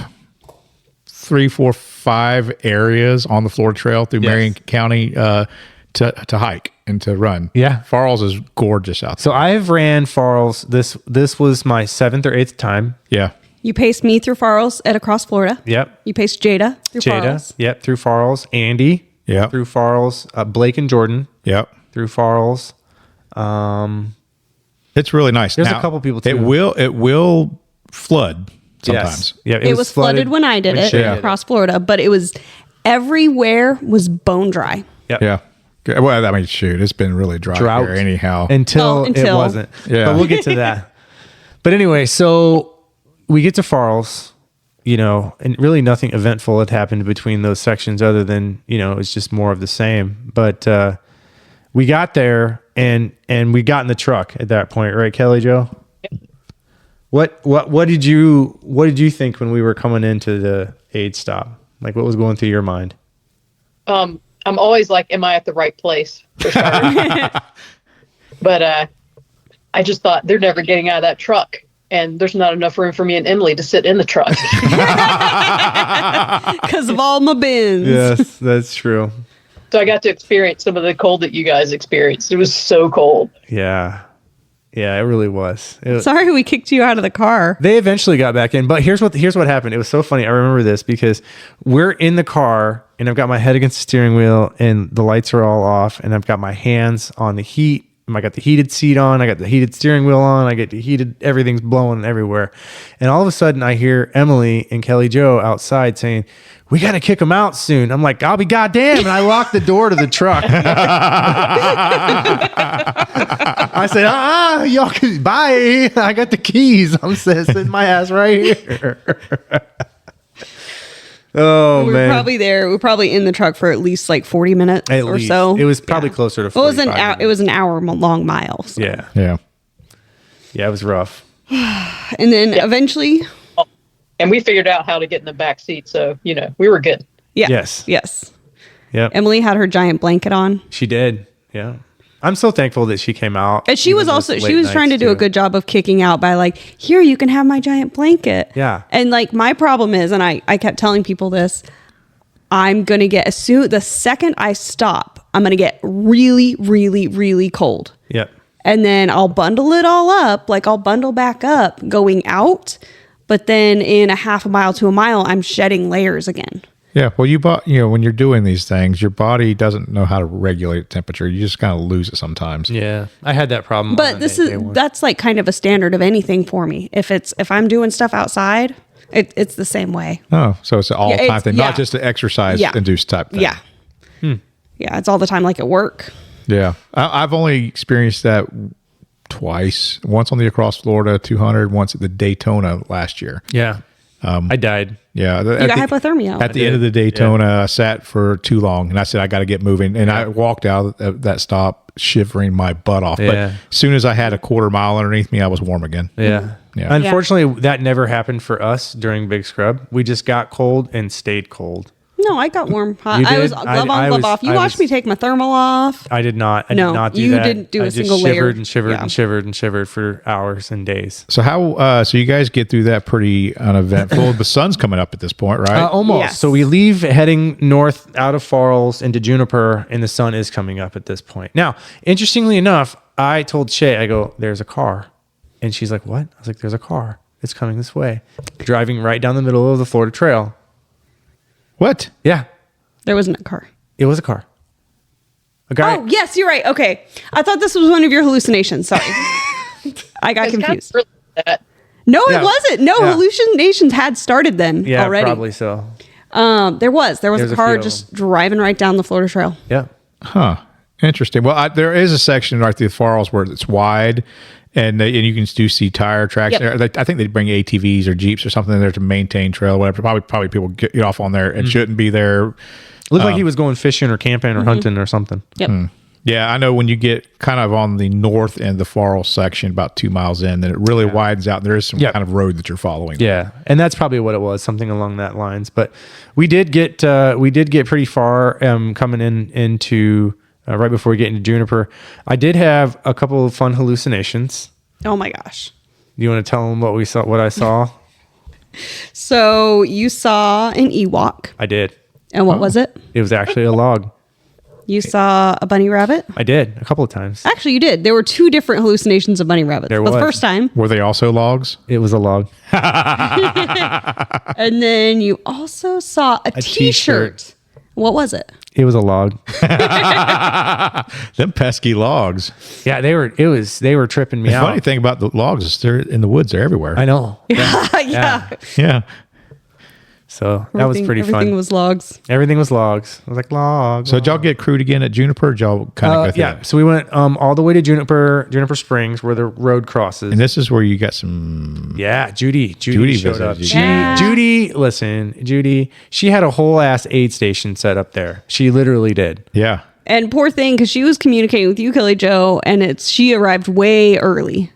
3, 4, 5 areas on the Florida Trail through Marion County to hike and to run. Yeah. Farrell's is gorgeous out there. So I've ran Farrell's. This was my 7th or 8th time. Yeah. You paced me through Farrell's at Across Florida. Yep. You paced Jada through Farrell's. Yep. Through Farrell's. Andy. Yep. Through Farrell's. Blake and Jordan. Yep. Through Farrell's. It's really nice. There's a couple people too. It will flood sometimes. Yes. Yeah. It was flooded when I did it across Florida, but it was everywhere was bone dry. Yep. Yeah. Well, I mean, shoot, it's been really dry here anyhow. Until it wasn't. Yeah. But we'll get to that. But anyway, so we get to Farrell's, and really nothing eventful had happened between those sections other than, it's just more of the same. But we got there and we got in the truck at that point, right, Kellie Jo? What did you think when we were coming into the aid stop? Like, what was going through your mind? I'm always like, am I at the right place? For starters? But I just thought they're never getting out of that truck. And there's not enough room for me and Emily to sit in the truck. Because of all my bins. Yes, that's true. So I got to experience some of the cold that you guys experienced. It was so cold. Yeah. Yeah, it really was. Sorry we kicked you out of the car. They eventually got back in, but here's what happened. It was so funny. I remember this because we're in the car and I've got my head against the steering wheel and the lights are all off and I've got my hands on the heat. I got the heated seat on. I got the heated steering wheel on. I get the heated, everything's blowing everywhere. And all of a sudden I hear Emily and Kellie Jo outside saying, "We got to kick them out soon." I'm like, "I'll be goddamn." And I locked the door to the truck. I said, y'all can bye. I got the keys. I'm sitting my ass right here. Oh, we were man. probably there. We were probably in the truck for at least like 40 minutes or so. It was probably closer to 45 minutes. It was an hour long mile. So. Yeah. Yeah. Yeah, it was rough. And then eventually. And we figured out how to get in the back seat. So, we were good. Yeah. Yes. Yep. Emily had her giant blanket on. She did. Yeah. I'm so thankful that she came out. And she was trying to do a good job of kicking out by like, "Here, you can have my giant blanket." Yeah. And like my problem is, and I kept telling people this, I'm going to get the second I stop, I'm going to get really, really, really cold. Yep. And then I'll bundle it all up. Like I'll bundle back up going out. But then in a half a mile to a mile, I'm shedding layers again. Yeah. Well, when you're doing these things, your body doesn't know how to regulate temperature. You just kind of lose it sometimes. Yeah. I had that problem. But that's like kind of a standard of anything for me. If I'm doing stuff outside, it's the same way. Oh, so it's an all time thing, not yeah. just an exercise induced type thing. Yeah. Yeah. It's all the time, like at work. Yeah. I've only experienced that twice. Once on the Across Florida 200, once at the Daytona last year. Yeah. I died. Yeah. You got hypothermia. At the end of the Daytona, I sat for too long and I said, I got to get moving. And I walked out of that stop shivering my butt off. But as soon as I had a quarter mile underneath me, I was warm again. Yeah. Yeah. Unfortunately, that never happened for us during Big Scrub. We just got cold and stayed cold. No, I got warm. Hot. You I was did? glove on, I glove was- off. You I watched was- me take my thermal off. I did not. I No, did not do you that. didn't do I a just single layer. shivered and shivered Yeah. and shivered and shivered for hours and days. So so you guys get through that pretty uneventful. The sun's coming up at this point, right? Almost. Yes. So we leave heading north out of Falls into Juniper, and the sun is coming up at this point. Now, interestingly enough, I told Shae, I go, there's a car. And she's like, what? I was like, there's a car. It's coming this way. Driving right down the middle of the Florida Trail. What? Yeah, There wasn't a car. it was a car. A guy. Oh, yes, you're right. Okay. I thought this was one of your hallucinations. Sorry. I got It's kind of confused. really that. No, Yeah. it wasn't. No, Yeah. hallucinations had started then Yeah, already. probably so. There was There's a a car few of just driving right down the Florida Trail. Yeah. Huh. Interesting. Well, there is a section right through the Falls where it's wide, and you can do see tire tracks Yep. there. I think they bring ATVs or Jeeps or something there to maintain trail, or whatever. Probably people get off on there and shouldn't be there. Looked like he was going fishing or camping or hunting or something. Yep. Yeah, I know when you get kind of on the north end of the Falls section, about 2 miles in, then it really widens out. There is some Yeah. kind of road that you're following. Yeah, and that's probably what it was, something along that lines. But we did get pretty far coming into right before we get into Juniper. I did have a couple of fun hallucinations. Oh my gosh. Do you want to tell them what we saw? What I saw? So you saw an Ewok. I did. And what was it? It was actually a log. You saw a bunny rabbit? I did a couple of times. Actually, you did. There were 2 different hallucinations of bunny rabbits. There But the was. first time. Were they also logs? It was a log. And then you also saw a t-shirt. t-shirt. What was it? It was a log. Them pesky logs. Yeah, they were tripping me The out. funny thing about the logs is they're in the woods. They're everywhere. I know. Yeah. Yeah. So that was pretty Everything fun. was logs. Everything was logs. I was like, logs. So did y'all get crewed again at Juniper? Or did y'all kind of go through yeah. that? So we went all the way to Juniper Springs, where the road crosses. And this is where you got some. Yeah, Judy Judy showed up. visited you. Yeah. Judy, she had a whole ass aid station set up there. She literally did. Yeah. And poor thing, because she was communicating with you, Kellie Jo, and she arrived way early.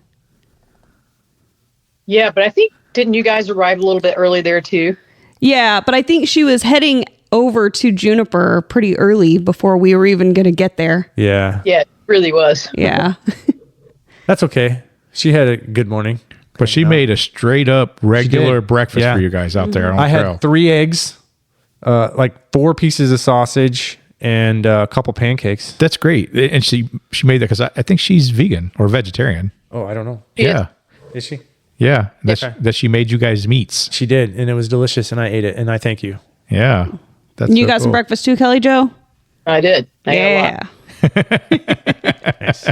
Yeah, but I think, didn't you guys arrive a little bit early there too? Yeah, but I think she was heading over to Juniper pretty early before we were even going to get there. Yeah. Yeah, it really was. Yeah. That's okay. She had a good morning. But she made a straight up regular did. breakfast Yeah. for you guys out there on I the trail. had 3 eggs, like 4 pieces of sausage, and a couple pancakes. That's great. And she made that because I think she's vegan or vegetarian. Oh, I don't know. Yeah. Is she? Yeah. Okay. That she made you guys meats. She did, and it was delicious, and I ate it, and I thank you. Yeah. That's You so got some cool. breakfast too, Kellie Jo? I did. I got a lot. Yeah. Nice.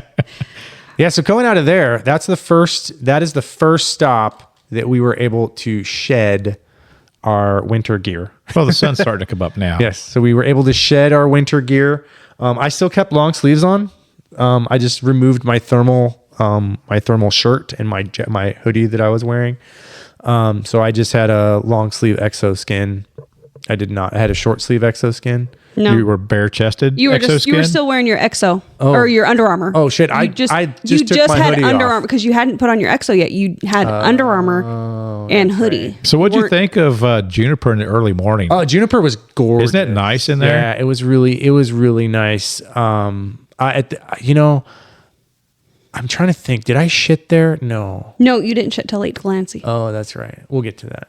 Yeah, so going out of there, that is the first stop that we were able to shed our winter gear. Well, the sun's starting to come up now. Yes, so we were able to shed our winter gear. I still kept long sleeves on. I just removed my thermal shirt and my hoodie that I was wearing. So I just had a long sleeve exoskin. I had a short sleeve exoskin. No. You were bare chested. You were still wearing your EXO or your Under Armour. Oh, shit. I You just took just my had hoodie Under off. Armour because you hadn't put on your EXO yet. You had Under Armour and hoodie. So what'd you Weren't- think of Juniper in the early morning? Oh, Juniper was gorgeous. Isn't that nice in there? Yeah, it was really nice. I'm trying to think. Did I shit there? No. No, you didn't shit till Lake Delancey. Oh, that's right. We'll get to that.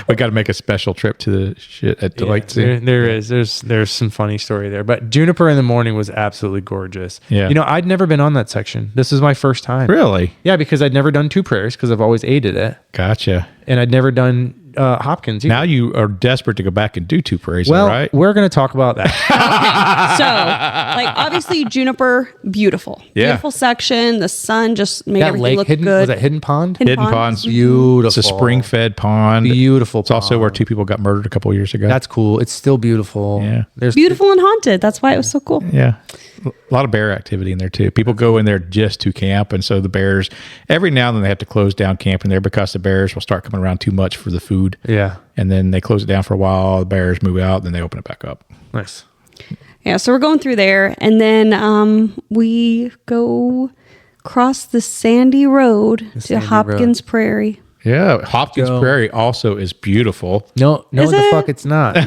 We got to make a special trip to the shit at the lake. There's some funny story there, but Juniper in the morning was absolutely gorgeous. Yeah. I'd never been on that section. This is my first time. Really? Yeah, because I'd never done Two Prairies because I've always aided it, Gotcha. and I'd never done Hopkins either. Now you are desperate to go back and do Two Prairies, well, right? we're going to talk about that. So, like, obviously, Juniper, beautiful. Yeah. Beautiful section. The sun just made That everything lake look hidden good. was that Hidden Pond? Hidden Hidden Pond. Pond's Beautiful. It's a spring-fed pond. Beautiful. It's also where 2 people got murdered a couple years ago. That's cool. It's still beautiful. Yeah. There's Beautiful and haunted. That's why it was so cool. Yeah. A lot of bear activity in there too. People go in there just to camp. And so the bears, every now and then they have to close down camping there because the bears will start coming around too much for the food. Yeah. And then they close it down for a while. The bears move out, then they open it back up. Nice. Yeah, so we're going through there, and then we go cross the sandy road to sandy Hopkins Prairie. Yeah, Hopkins Go. Prairie also is beautiful. No, Is the it? fuck it's not. No.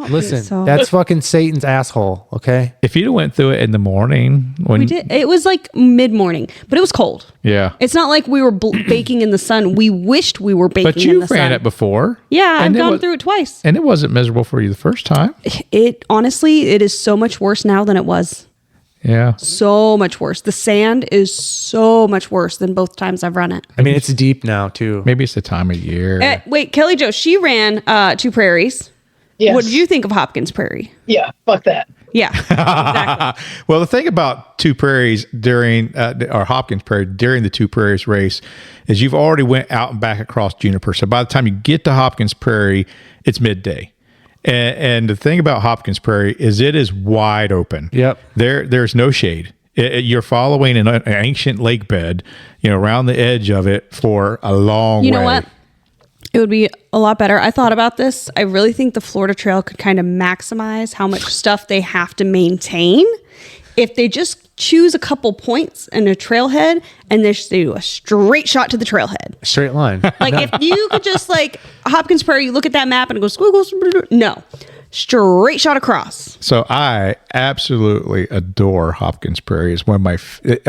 Listen, so. that's fucking Satan's asshole. Okay. If you'd have went through it in the morning, when We did. It was like mid-morning, but it was cold. yeah, It's not like we were baking in the sun. We wished we were baking but in you the sun. ran it before. Yeah, I've and gone through it twice. and it wasn't miserable for you the first time. It honestly, it is so much worse now than it was. Yeah, So much worse. The sand is so much worse than both times I've run it. I mean, it's deep now too. maybe it's the time of year. Wait, Kellie Jo, she ran Two Prairies. Yes. What did you think of Hopkins Prairie? Yeah, fuck that. Yeah, exactly. Well, the thing about Two Prairies during or Hopkins Prairie during the Two Prairies race is you've already went out and back across Juniper. So by the time you get to Hopkins Prairie, it's midday. And the thing about Hopkins Prairie is it is wide open. Yep. There's no shade. You're following an ancient lake bed, around the edge of it for a long way. You know what? It would be a lot better. I thought about this. I really think the Florida Trail could kind of maximize how much stuff they have to maintain if they just choose a couple points in a trailhead and they just do a straight shot to the trailhead. Straight line. Like if you could just like Hopkins Prairie, you look at that map and it goes squiggle. No, straight shot across. So I absolutely adore Hopkins Prairie. It's one of my.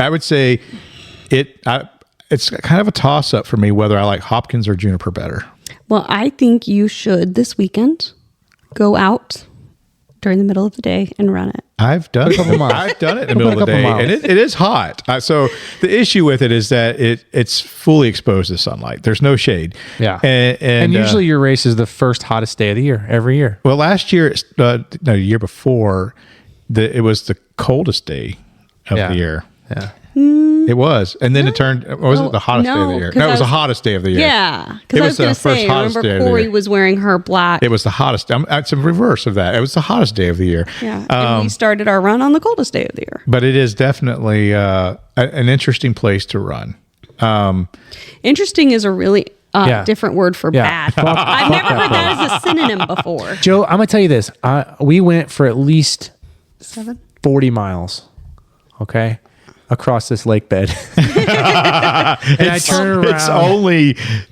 I would say it's kind of a toss up for me whether I like Hopkins or Juniper better. Well, I think you should this weekend go out during the middle of the day and run it. I've done it. I've done it in the middle of the day, and it is hot. So the issue with it is that it's fully exposed to sunlight. There's no shade. Yeah. And usually your race is the first hottest day of the year every year. well, last year, the year before, it was the coldest day of Yeah. the year. Yeah. It was, and then it turned. Was it the hottest day of the year? 'cause No, it I was the was- hottest day of the year. Yeah, because It I was was the going to first say, hottest remember day of the Corey year. was wearing her black. It was the hottest. It's a reverse of that. It was the hottest day of the year. Yeah, and we started our run on the coldest day of the year. But it is definitely an interesting place to run. Interesting is a really Yeah. different word for Yeah. bad. I've never heard that as a synonym before. Joe, I'm gonna tell you this. We went for at least 7. 40 miles. Okay. Across this lake bed. And I turn around.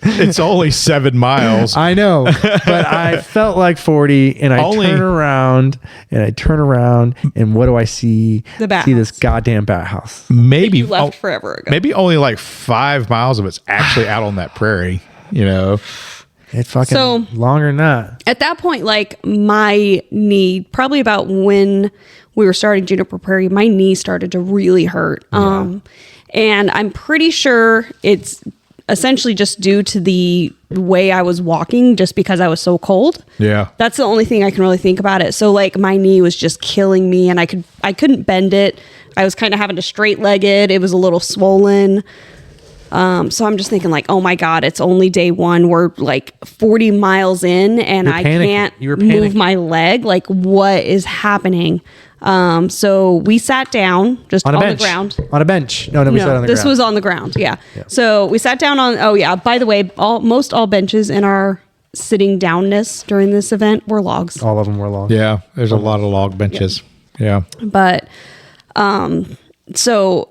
It's only 7 miles. I know, but I felt like 40, and I turn around, and what do I see? The bat See this house. goddamn bat house. Maybe You left forever ago. Maybe only like 5 miles of it's actually out on that prairie. It's fucking So- longer than that. At that point, like my knee, probably about when we were starting Juniper Prairie, my knee started to really hurt. And I'm pretty sure it's essentially just due to the way I was walking, just because I was so cold. Yeah. That's the only thing I can really think about it. So like my knee was just killing me, and I couldn't bend it. I was kind of having to straight leg it. It was a little swollen. So I'm just thinking like, oh my God, it's only day one. We're like 40 miles in and You're I panicking. can't You were move panicking. my leg. Like what is happening? So we sat down just On on, a bench. the ground. On a bench. No, we sat on the This ground. was on the ground. Yeah. So we sat down on, by the way, most all benches in our sitting downness during this event were logs. All of them were long. Yeah. There's a lot of log benches. Yeah. But so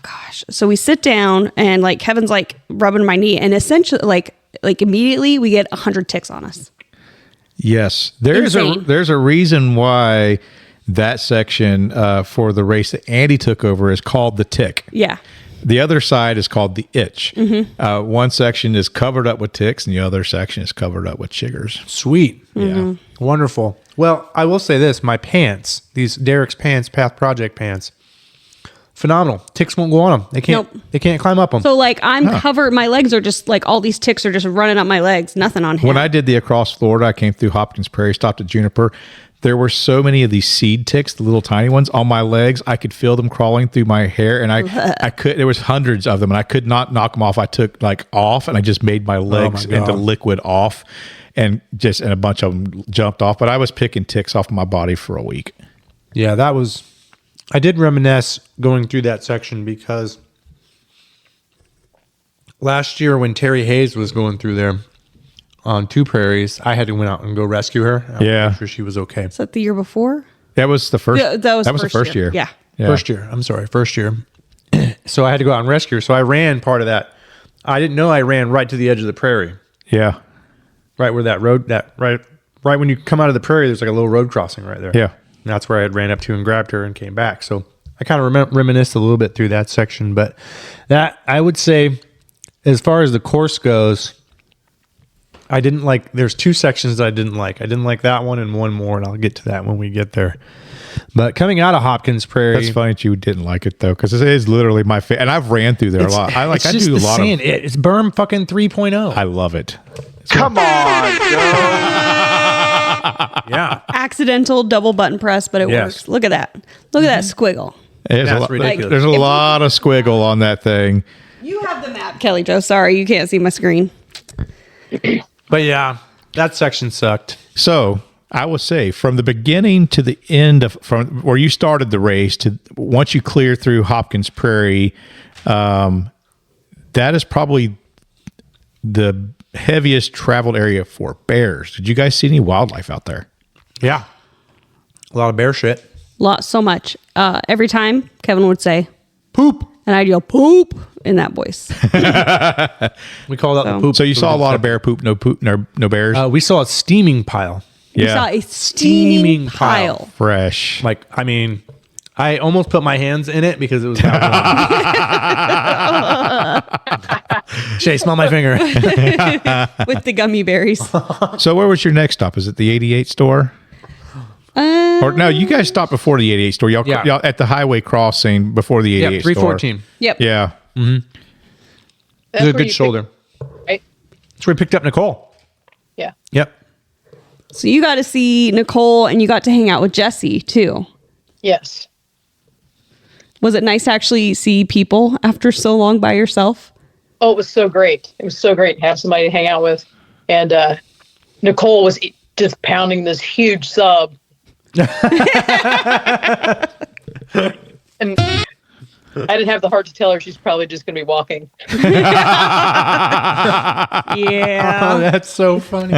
gosh, so we sit down and like Kevin's like rubbing my knee, and essentially like immediately we get 100 ticks on us. Yes. There's Insane. a reason why that section for the race that Andy took over is called the tick. Yeah. The other side is called the itch. Mm-hmm. One section is covered up with ticks, and the other section is covered up with chiggers. Sweet. Mm-hmm. Yeah. Wonderful. Well, I will say this: my pants, these Derek's pants, Path Project pants, phenomenal. Ticks won't go on them. They can't. Nope. They can't climb up them. So like I'm covered, my legs are just like all these ticks are just running up my legs. Nothing on him. When I did the Across Florida, I came through Hopkins Prairie, stopped at Juniper. There were so many of these seed ticks, the little tiny ones, on my legs. I could feel them crawling through my hair, and I could. There was hundreds of them, and I could not knock them off. I took like off, and I just made my legs God. into liquid off, and a bunch of them jumped off. But I was picking ticks off my body for a week. Yeah, that was. I did reminisce going through that section because last year when Terry Hayes was going through there on Two Prairies, I had to went out and go rescue her. I Yeah. make sure she was okay. Is that the year before? That was the first. Yeah, that was the first year. Yeah. First year. I'm sorry, first year. So I had to go out and rescue her. So I ran part of that I didn't know I ran right to the edge of the prairie. Yeah. Right where that road, right when you come out of the prairie, there's like a little road crossing right there. Yeah. And that's where I had ran up to and grabbed her and came back. So I kind of reminisced a little bit through that section. But that, I would say, as far as the course goes, I didn't like, there's two sections that I didn't like. I didn't like that one and one more, and I'll get to that when we get there. But coming out of Hopkins Prairie. That's funny that you didn't like it though, because it is literally my favorite. And I've ran through there a lot. I just do a the lot sand. of It's berm fucking 3.0. I love it. Come on, Joe. Yeah. Accidental double button press, but it Yes. works. Look at that. Look at that squiggle. That's ridiculous. There's a lot of squiggle on that thing. You have the map, Kelly Jo. Sorry, you can't see my screen. But yeah, that section sucked. So I will say, from the beginning to the end of from where you started the race to once you clear through Hopkins Prairie, that is probably the heaviest traveled area for bears. Did you guys see any wildlife out there? Yeah. A lot of bear shit. So much. Every time Kevin would say Poop. and I'd yell poop in that voice. We call that the poop. So you saw a lot of bear poop, no bears. We saw a steaming pile. We saw a steaming pile. Fresh. Like, I mean, I almost put my hands in it because it was that warm. Shae, smell my finger. With the gummy berries. So where was your next stop? Is it the 88 store? Or no, you guys stopped before the 88 store. Y'all at the highway crossing before the 88 Yeah, store. 314. Yep. Yeah. It was a where good you shoulder. Right? That's where we picked up Nicole. Yeah. Yep. So you got to see Nicole and you got to hang out with Jesse too. Yes. Was it nice to actually see people after so long by yourself? Oh, it was so great. It was so great to have somebody to hang out with. And Nicole was just pounding this huge sub. And I didn't have the heart to tell her she's probably just going to be walking. Yeah. Oh, that's so funny.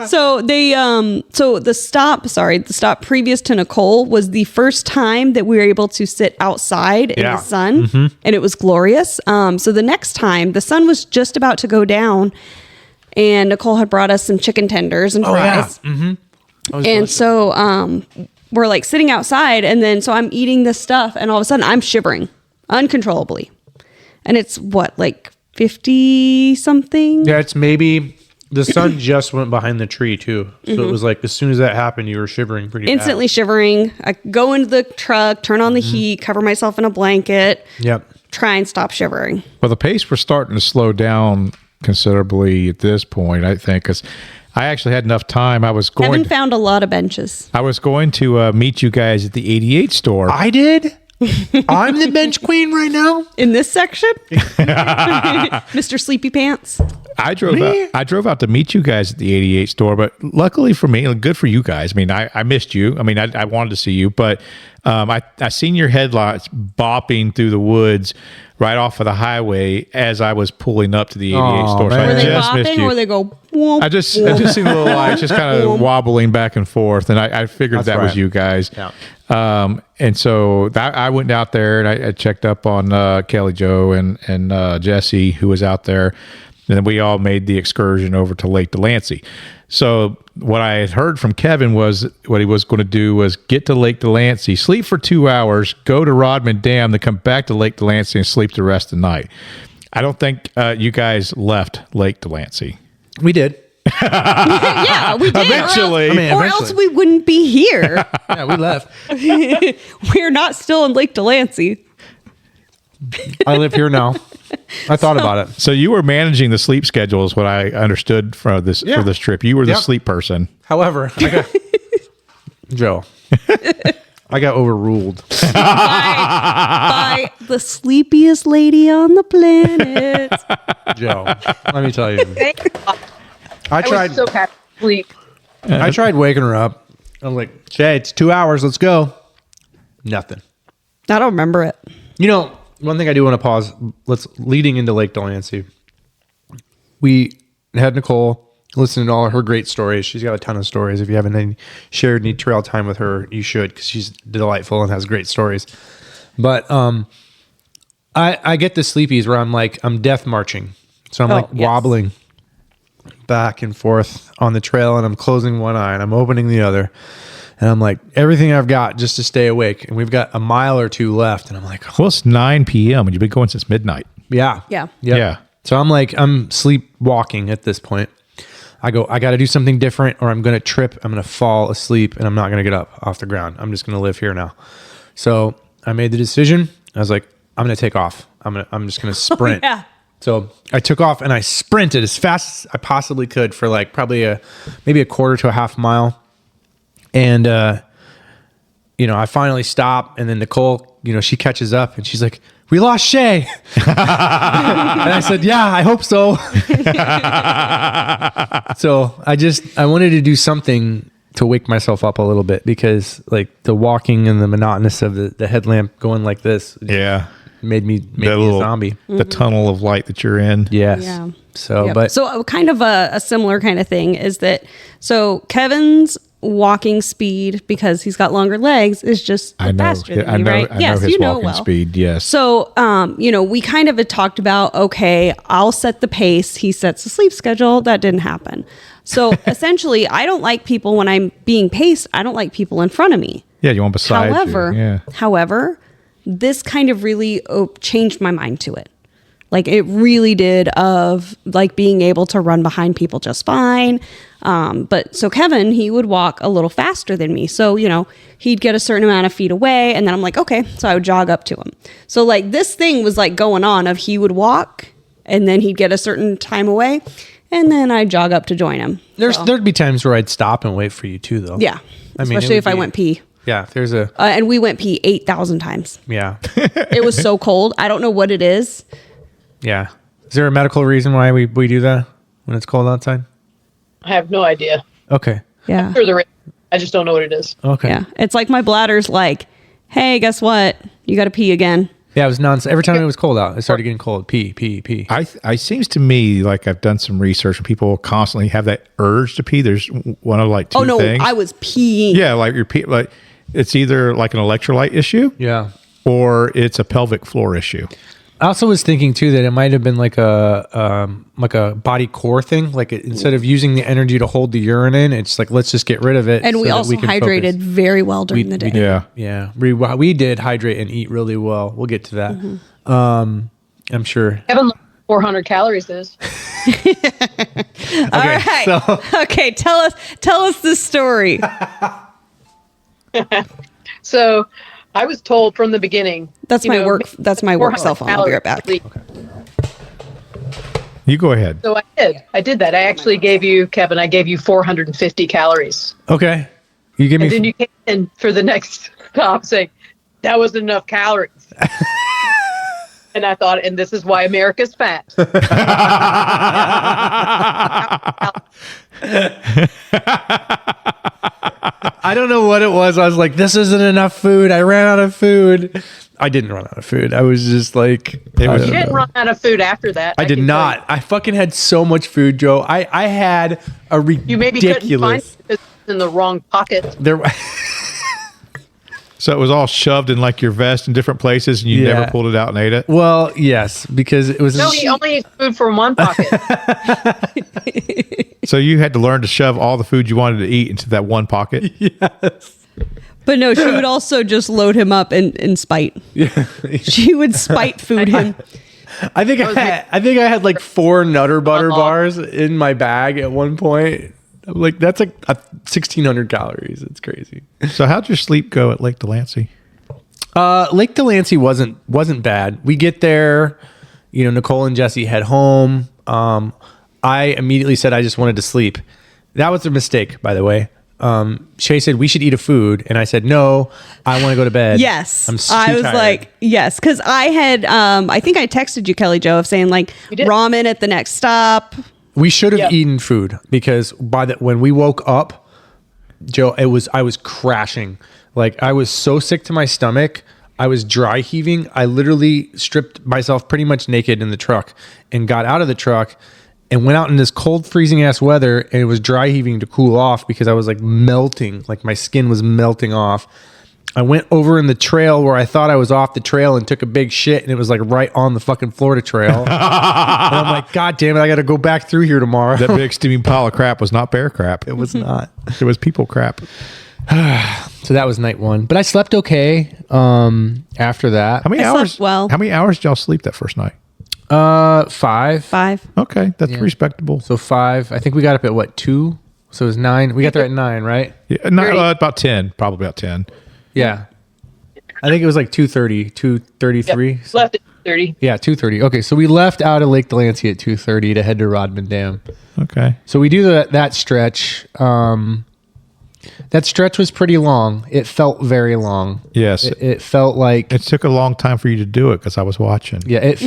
So they the stop previous to Nicole was the first time that we were able to sit outside in the sun, and it was glorious. So the next time the sun was just about to go down, and Nicole had brought us some chicken tenders and fries. And so we're like sitting outside, and then so I'm eating this stuff, and all of a sudden I'm shivering uncontrollably. And it's what, like 50 something? Yeah, it's maybe the sun just went behind the tree too. So it was like as soon as that happened, you were shivering pretty Instantly bad. shivering. I go into the truck, turn on the heat, cover myself in a blanket, Yep. try and stop shivering. Well, the pace was starting to slow down considerably at this point, I think, because I actually had enough time. Kevin found a lot of benches. I was going to meet you guys at the 88 store. I did? I'm the bench queen right now? In this section? Mr. Sleepy Pants. I drove out to meet you guys at the 88 store, but luckily for me, good for you guys. I mean, I missed you. I mean, I wanted to see you, but I seen your headlights bopping through the woods right off of the highway as I was pulling up to the 88 store. So man. Were I they just missed bopping you. or they go whoomp, I just seen the little lights just kind of wobbling back and forth, and I figured That's that was right. you guys. Yeah. And so I went out there and I checked up on Kellie Jo and Jesse, who was out there, and then we all made the excursion over to Lake Delancey. So what I had heard from Kevin was what he was going to do was get to Lake Delancey, sleep for 2 hours, go to Rodman Dam, then come back to Lake Delancey and sleep the rest of the night. I don't think you guys left Lake Delancey. We did. Yeah, we did. Eventually. Or else we wouldn't be here. Yeah, we left. We're not still in Lake Delancey. I live here now. I thought about it. So you were managing the sleep schedule is what I understood for this trip. You were the Yep. sleep person. However, Joe, I got overruled. By the sleepiest lady on the planet. Joe, let me tell you. I I tried was so happy to sleep. I tried waking her up. I was like, Shae, it's 2 hours. Let's go. Nothing. I don't remember it. You know, one thing I do want to pause. Leading into Lake Delancey. We had Nicole listen to all her great stories. She's got a ton of stories. If you haven't shared any trail time with her, you should, because she's delightful and has great stories. But I get the sleepies where I'm death marching. So I'm like wobbling back and forth on the trail, and I'm closing one eye and I'm opening the other. And I'm like, everything I've got just to stay awake. And we've got a mile or two left. And I'm like, Well, it's 9 p.m. and you've been going since midnight. yeah. Yeah. Yep. Yeah. So I'm sleepwalking at this point. I go, I got to do something different or I'm going to trip. I'm going to fall asleep and I'm not going to get up off the ground. I'm just going to live here now. So I made the decision. I was like, I'm going to take off. I'm just going to sprint. Yeah. So I took off and I sprinted as fast as I possibly could for like probably maybe a quarter to a half mile. And, I finally stop, and then Nicole, she catches up and she's like, "We lost Shae." And I said, "Yeah, I hope so." So I wanted to do something to wake myself up a little bit because like the walking and the monotonous of the headlamp going like this Yeah. made me a zombie. The tunnel of light that you're in. Yes. Yeah. So, Yep. but so kind of a similar kind of thing is that so Kevin's walking speed because he's got longer legs is just I know. faster than I me, know. right? I know Yes, his you know walking well. speed. Yes. So, we kind of had talked about, okay, I'll set the pace. He sets the sleep schedule. That didn't happen. So essentially, I don't like people when I'm being paced. I don't like people in front of me. Yeah, you want beside However, you. Yeah. however, this kind of really changed my mind to it. Like it really did of like being able to run behind people just fine. But so Kevin, he would walk a little faster than me. So, he'd get a certain amount of feet away and then I'm like, okay, so I would jog up to him. So like this thing was like going on of he would walk and then he'd get a certain time away and then I'd jog up to join him. there'd be times where I'd stop and wait for you too, though. Yeah. I mean, Especially it if would I be- went pee. Yeah. If there's a, And we went pee 8,000 times. yeah. It was so cold. I don't know what it is. Yeah. Is there a medical reason why we do that when it's cold outside? I have no idea. Okay. Yeah. Sure, there is. I just don't know what it is. Okay. Yeah. It's like my bladder's like, hey, guess what? You got to pee again. Yeah, it was nonsense. Every time it was cold out, it started getting cold. Pee. I seems to me like I've done some research and people constantly have that urge to pee. There's one of like two Oh, no. things. I was peeing. Yeah, like you're like it's either like an electrolyte issue Yeah. or it's a pelvic floor issue. I also was thinking too that it might have been like a body core thing. Like instead of using the energy to hold the urine in, it's like let's just get rid of it. And so we that also can hydrated focus. very well during the day. Yeah. Yeah, we did hydrate and eat really well. We'll get to that. Mm-hmm. I'm sure. Kevin, 400 calories is. All right. so- Okay. Tell us this story. So I was told from the beginning. That's my work. That's my work 400 cell phone. I'll be right back. calories. You go ahead. So I did that. I actually gave you, Kevin, I gave you 450 calories. Okay, you give And me. then you came in for the next stop saying, that wasn't enough calories. And I thought, and this is why America's fat. I don't know what it was. I was like, this isn't enough food. I ran out of food. I didn't run out of food. I was just like, It was- You didn't run out of food after that. I did can tell not. I fucking had so much food, Joe. I had a You, you maybe couldn't find ridiculous. it because it's in the wrong pocket. There, So it was all shoved in like your vest in different places and you Yeah. never pulled it out and ate it? well, yes, because it was. No, he only eats food from one pocket. So you had to learn to shove all the food you wanted to eat into that one pocket? But no, she would also just load him up in spite. She would spite food him. I think I had like 4 Nutter Butter bars in my bag at one point. I'm like, that's like 1,600 calories. It's crazy. So how'd your sleep go at Lake Delancey? Lake Delancey wasn't bad. We get there, Nicole and Jesse head home. I immediately said I just wanted to sleep. That was a mistake, by the way. Shae said we should eat a food, and I said no. I want to go to bed. Yes. I'm too I was tired. like, yes. Because I had, I think I texted you, Kellie Jo, of saying like did. ramen at the next stop. we should have Yep. eaten food because when we woke up, Joe, I was crashing. Like I was so sick to my stomach. I was dry heaving. I literally stripped myself pretty much naked in the truck and got out of the truck and went out in this cold, freezing ass weather, and it was dry heaving to cool off because I was like melting, like my skin was melting off. I went over in the trail where I thought I was off the trail and took a big shit, and it was like right on the fucking Florida trail. And I'm like, God damn it, I got to go back through here tomorrow. That big steaming pile of crap was not bear crap. It was not. It was people crap. So that was night one, but I slept okay. After that, How many I slept hours? well. How many hours did y'all sleep that first night? 5. 5. Okay, that's respectable. So 5. I think we got up at what, 2? So it was 9. We got there at 9, right? Yeah, no, about 10, probably about 10. Yeah. I think it was like 2:30, 2:33. Yep. Left at 30. Yeah, 2:30. Okay, so we left out of Lake Delancey at 2:30 to head to Rodman Dam. Okay. So we do that stretch. That stretch was pretty long. It felt very long. Yes. It felt like It took a long time for you to do it because I was watching. yeah, it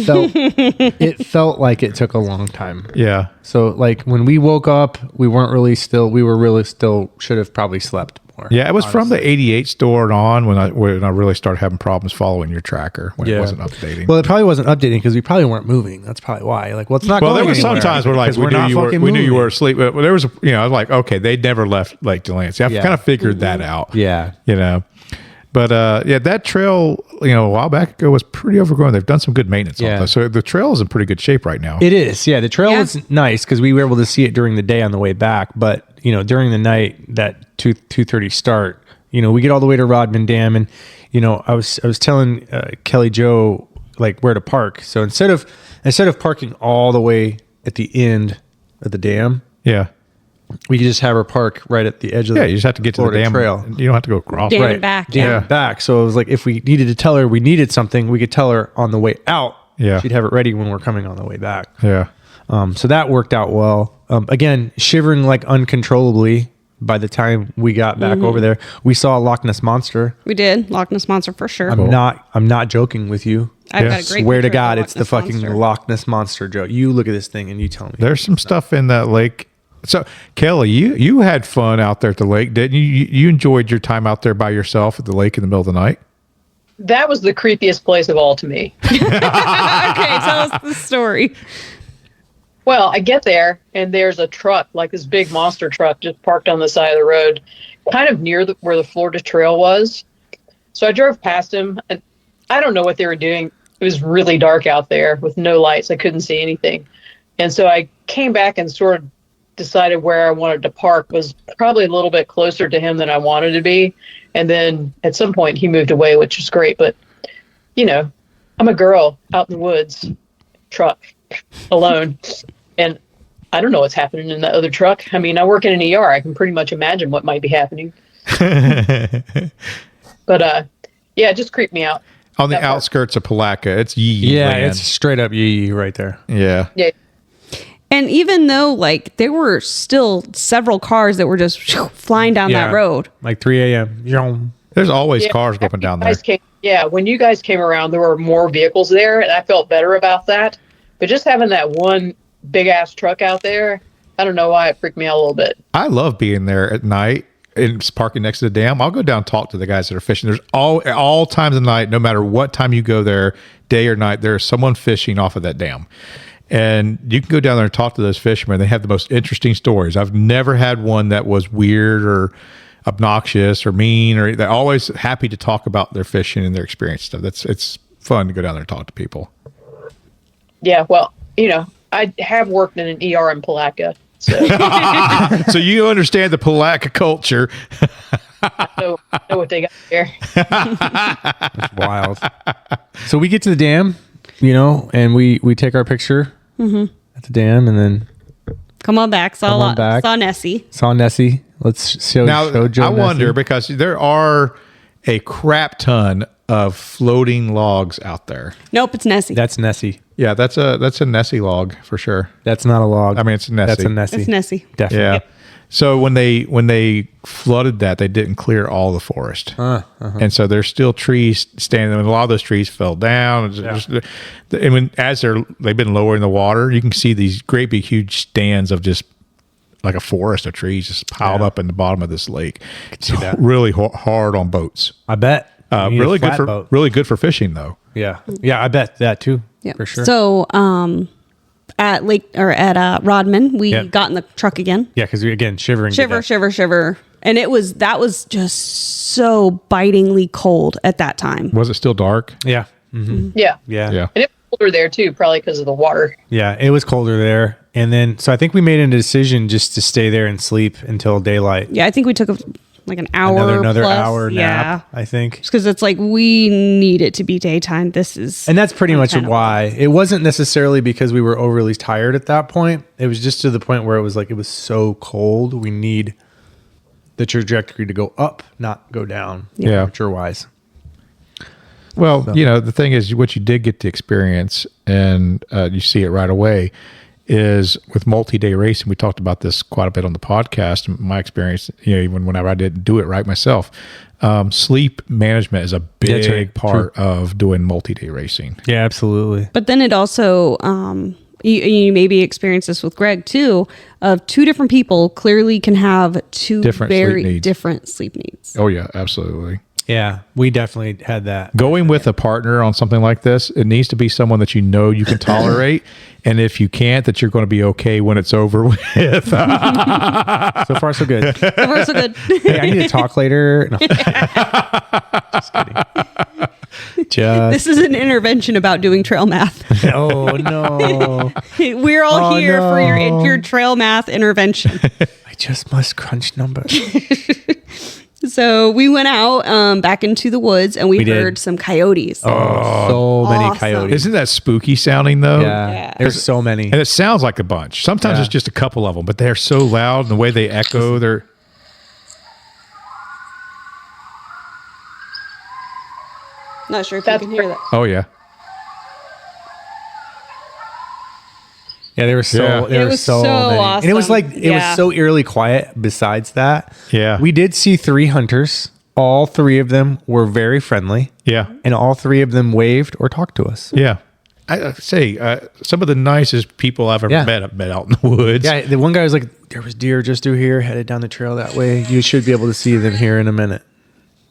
felt like it took a long time. Yeah. So like when we woke up, we were really still should have probably slept more. Yeah, it was from the 88 store and on when I really started having problems following your tracker when it wasn't updating. Well, it probably wasn't updating because we probably weren't moving. That's probably why. Like, well, it's not. Well, going there was anywhere. sometimes where like Because we knew you were moving. asleep, but there was I was like, okay, they never left Lake Delancey. I've Yeah. kind of figured that out. Yeah. But that trail, a while back ago was pretty overgrown. They've done some good maintenance on that. So the trail is in pretty good shape right now. It is. Yeah. The trail Yeah. was nice because we were able to see it during the day on the way back. But, during the night, that 2:30 start, we get all the way to Rodman Dam. And, I was telling Kellie Jo, like, where to park. So instead of parking all the way at the end of the dam, Yeah. we could just have her park right at the edge of Yeah, the you just have to get to the Florida dam. trail. You don't have to go across. Dam Right. and back. Dam Yeah. back. So it was like if we needed to tell her we needed something, we could tell her on the way out. Yeah. She'd have it ready when we're coming on the way back. Yeah. So that worked out well. Again, shivering like uncontrollably by the time we got back over there. We saw a Loch Ness Monster. We did. Loch Ness Monster for sure. I'm not joking with you. I've Yeah. got a great Swear to picture of God, Loch it's the Ness fucking Monster. Loch Ness Monster, Joe. You look at this thing and you tell me. There's some stuff in that lake. So, Kelly, you had fun out there at the lake, didn't you? You enjoyed your time out there by yourself at the lake in the middle of the night? That was the creepiest place of all to me. Okay, tell us the story. Well, I get there and there's a truck, like this big monster truck, just parked on the side of the road, kind of near where the Florida Trail was. So I drove past him, and I don't know what they were doing. It was really dark out there with no lights. I couldn't see anything. And so I came back and sort of decided where I wanted to park was probably a little bit closer to him than I wanted to be. And then at some point he moved away, which was great. But, I'm a girl out in the woods, truck, alone. And I don't know what's happening in that other truck. I mean, I work in an ER. I can pretty much imagine what might be happening. But, yeah, it just creeped me out. On the That part. outskirts of Palatka, it's Yee Yeah, land. it's straight up yee right there. Yeah. Yeah. And even though there were still several cars that were just flying down that road. Like 3 a.m. Yum. There's always Yeah, cars going down there. When you guys came around, there were more vehicles there, and I felt better about that. But just having that one big ass truck out there, I don't know why it freaked me out a little bit. I love being there at night and just parking next to the dam. I'll go down and talk to the guys that are fishing. There's all times of night, no matter what time you go there, day or night, there's someone fishing off of that dam. And you can go down there and talk to those fishermen. They have the most interesting stories. I've never had one that was weird or obnoxious or mean, or they're always happy to talk about their fishing and their experience stuff. It's fun to go down there and talk to people. Yeah, well, I have worked in an ER in Palatka, so So you understand the Palatka culture. I know what they got there. Wild. So we get to the dam, and we take our picture at the dam, and then Come on back. Come on back. Saw Nessie. saw Nessie. Let's show Joe I wonder Nessie. because there are a crap ton of floating logs out there. Nope, it's Nessie. That's Nessie. Yeah, that's a Nessie log for sure. That's not a log. I mean, it's a Nessie. That's a Nessie. It's Nessie. Definitely. Yeah. So when they flooded that, they didn't clear all the forest, and so there's still trees standing. And a lot of those trees fell down. And as they've been lowering the water, you can see these great big huge stands of just like a forest of trees just piled up in the bottom of this lake. It's see that. really hard on boats. I bet. You need a Really good flat boat. really good for fishing though. Yeah. Yeah, I bet that too. Yep. For sure. So, at Rodman, we got in the truck again. yeah, because we again shivering. to death. Shiver. And that was just so bitingly cold at that time. Was it still dark? Yeah. Mm-hmm. Yeah. Yeah. Yeah. And it was colder there too, probably because of the water. Yeah. It was colder there. And then, so I think we made a decision just to stay there and sleep until daylight. Yeah, I think we took an hour. Another plus. hour nap, Yeah. I think. Just because it's like, we need it to be daytime. And that's pretty much why. It wasn't necessarily because we were overly tired at that point. It was just to the point where it was like, it was so cold. We need the trajectory to go up, not go down. Yeah. Temperature wise. Well, the thing is, what you did get to experience, and you see it right away, is with multi-day racing. We talked about this quite a bit on the podcast. My experience, even whenever I didn't do it right myself, sleep management is a big part of doing multi-day racing. Yeah, absolutely. But then it also, you maybe experience this with Greg too, of two different people clearly can have two very different sleep needs. Oh yeah, absolutely. Yeah, we definitely had that. Going with a partner on something like this, it needs to be someone that you can tolerate. And if you can't, that you're going to be okay when it's over with. So far, so good. So far, so good. Hey, I need to talk later. No. Just kidding. This is an intervention about doing trail math. Oh, no. We're all here for your trail math intervention. I just must crunch numbers. So we went out back into the woods and we heard some coyotes. Oh, so many awesome. coyotes. Isn't that spooky sounding though? Yeah. There's so many. And it sounds like a bunch. Sometimes it's just a couple of them, but they're so loud and the way they echo, they're... Not sure if you can hear that. Oh, yeah. Yeah, they were so Yeah. there It were was so so many. awesome. And it was like it was Yeah. so eerily quiet besides that. Yeah. We did see 3 hunters. All 3 of them were very friendly. Yeah. And all 3 of them waved or talked to us. Yeah. I say some of the nicest people I've ever met I've met out in the woods. Yeah, the one guy was like, there was deer just through here, headed down the trail that way. You should be able to see them here in a minute.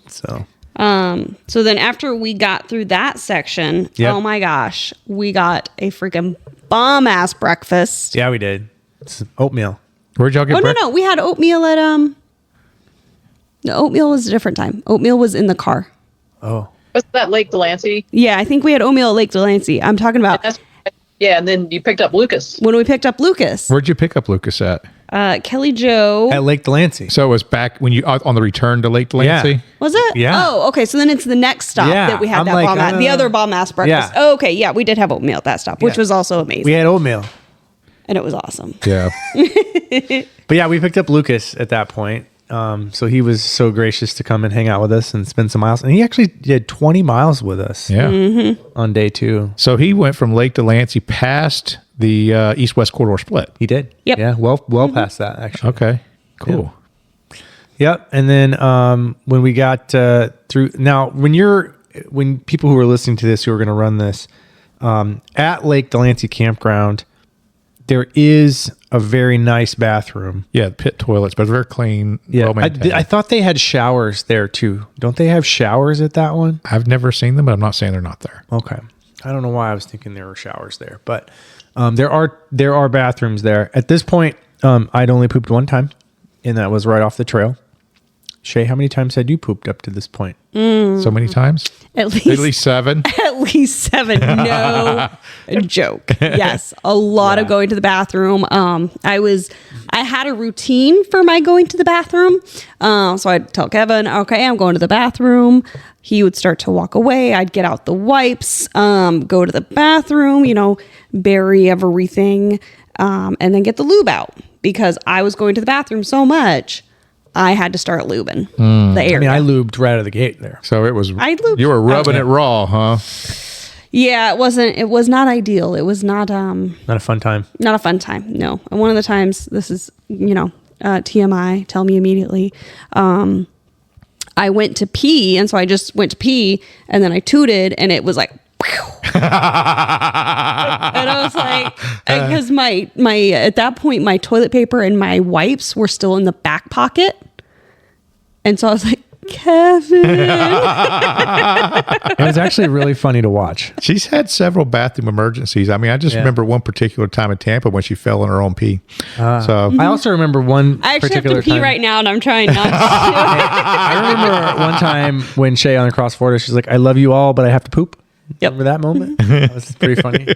So then after we got through that section, Yep. oh my gosh, we got a freaking bomb ass breakfast. Yeah, we did. It's oatmeal. Where'd y'all get Oh breakfast? no, we had oatmeal at the oatmeal was a different time. Oatmeal was in the car. Oh. Was that Lake Delancey? Yeah, I think we had oatmeal at Lake Delancey. I'm talking about Yeah, and then you picked up Lucas. when we picked up Lucas. Where'd you pick up Lucas at? Kellie Jo. At Lake Delancey. So it was back when you on the return to Lake Delancey? Yeah. Was it? Yeah. Oh, okay. So then it's the next stop Yeah, that we had I'm that like, bomb ass, the other bomb ass breakfast. yeah. Oh, okay. Yeah, we did have oatmeal at that stop, which Yeah. was also amazing. We had oatmeal. And it was awesome. Yeah. But yeah, we picked up Lucas at that point. So he was so gracious to come and hang out with us and spend some miles. And he actually did 20 miles with us Yeah. on day 2. So he went from Lake Delancey past the east-west corridor split. He did. Yep. Yeah, well past that, actually. Okay. Cool. Yep. And then when we got through, now when people who are listening to this who are going to run this at Lake Delancey Campground, there is a very nice bathroom. Yeah, pit toilets, but very clean. Yeah, well-maintained. I thought they had showers there too. Don't they have showers at that one? I've never seen them, but I'm not saying they're not there. Okay. I don't know why I was thinking there were showers there, but there are bathrooms there. At this point, I'd only pooped one time, and that was right off the trail. Shae, how many times had you pooped up to this point? So many times? At At least 7. At least 7. No joke. Yes. A lot of going to the bathroom. I had a routine for my going to the bathroom. So I'd tell Kevin, okay, I'm going to the bathroom. He would start to walk away. I'd get out the wipes, go to the bathroom, bury everything, and then get the lube out because I was going to the bathroom so much. I had to start lubing the area. I mean, I lubed right out of the gate there. So it was, I lubed- you were rubbing it raw, huh? Yeah, it was not ideal. It was not Not a fun time. not a fun time. No. And one of the times, this is, TMI, tell me immediately. I went to pee, and so I just went to pee, and then I tooted, and it was like, and I was like, because my at that point my toilet paper and my wipes were still in the back pocket, and so I was like, Kevin. It was actually really funny to watch. She's had several bathroom emergencies. I mean, I just remember one particular time in Tampa when she fell in her own pee. So I also remember one I actually have particular to pee time. right now, and I'm trying not to. I remember one time when Shae on the cross-border, she's like, I love you all, but I have to poop. Yep. Remember that moment? That was pretty funny.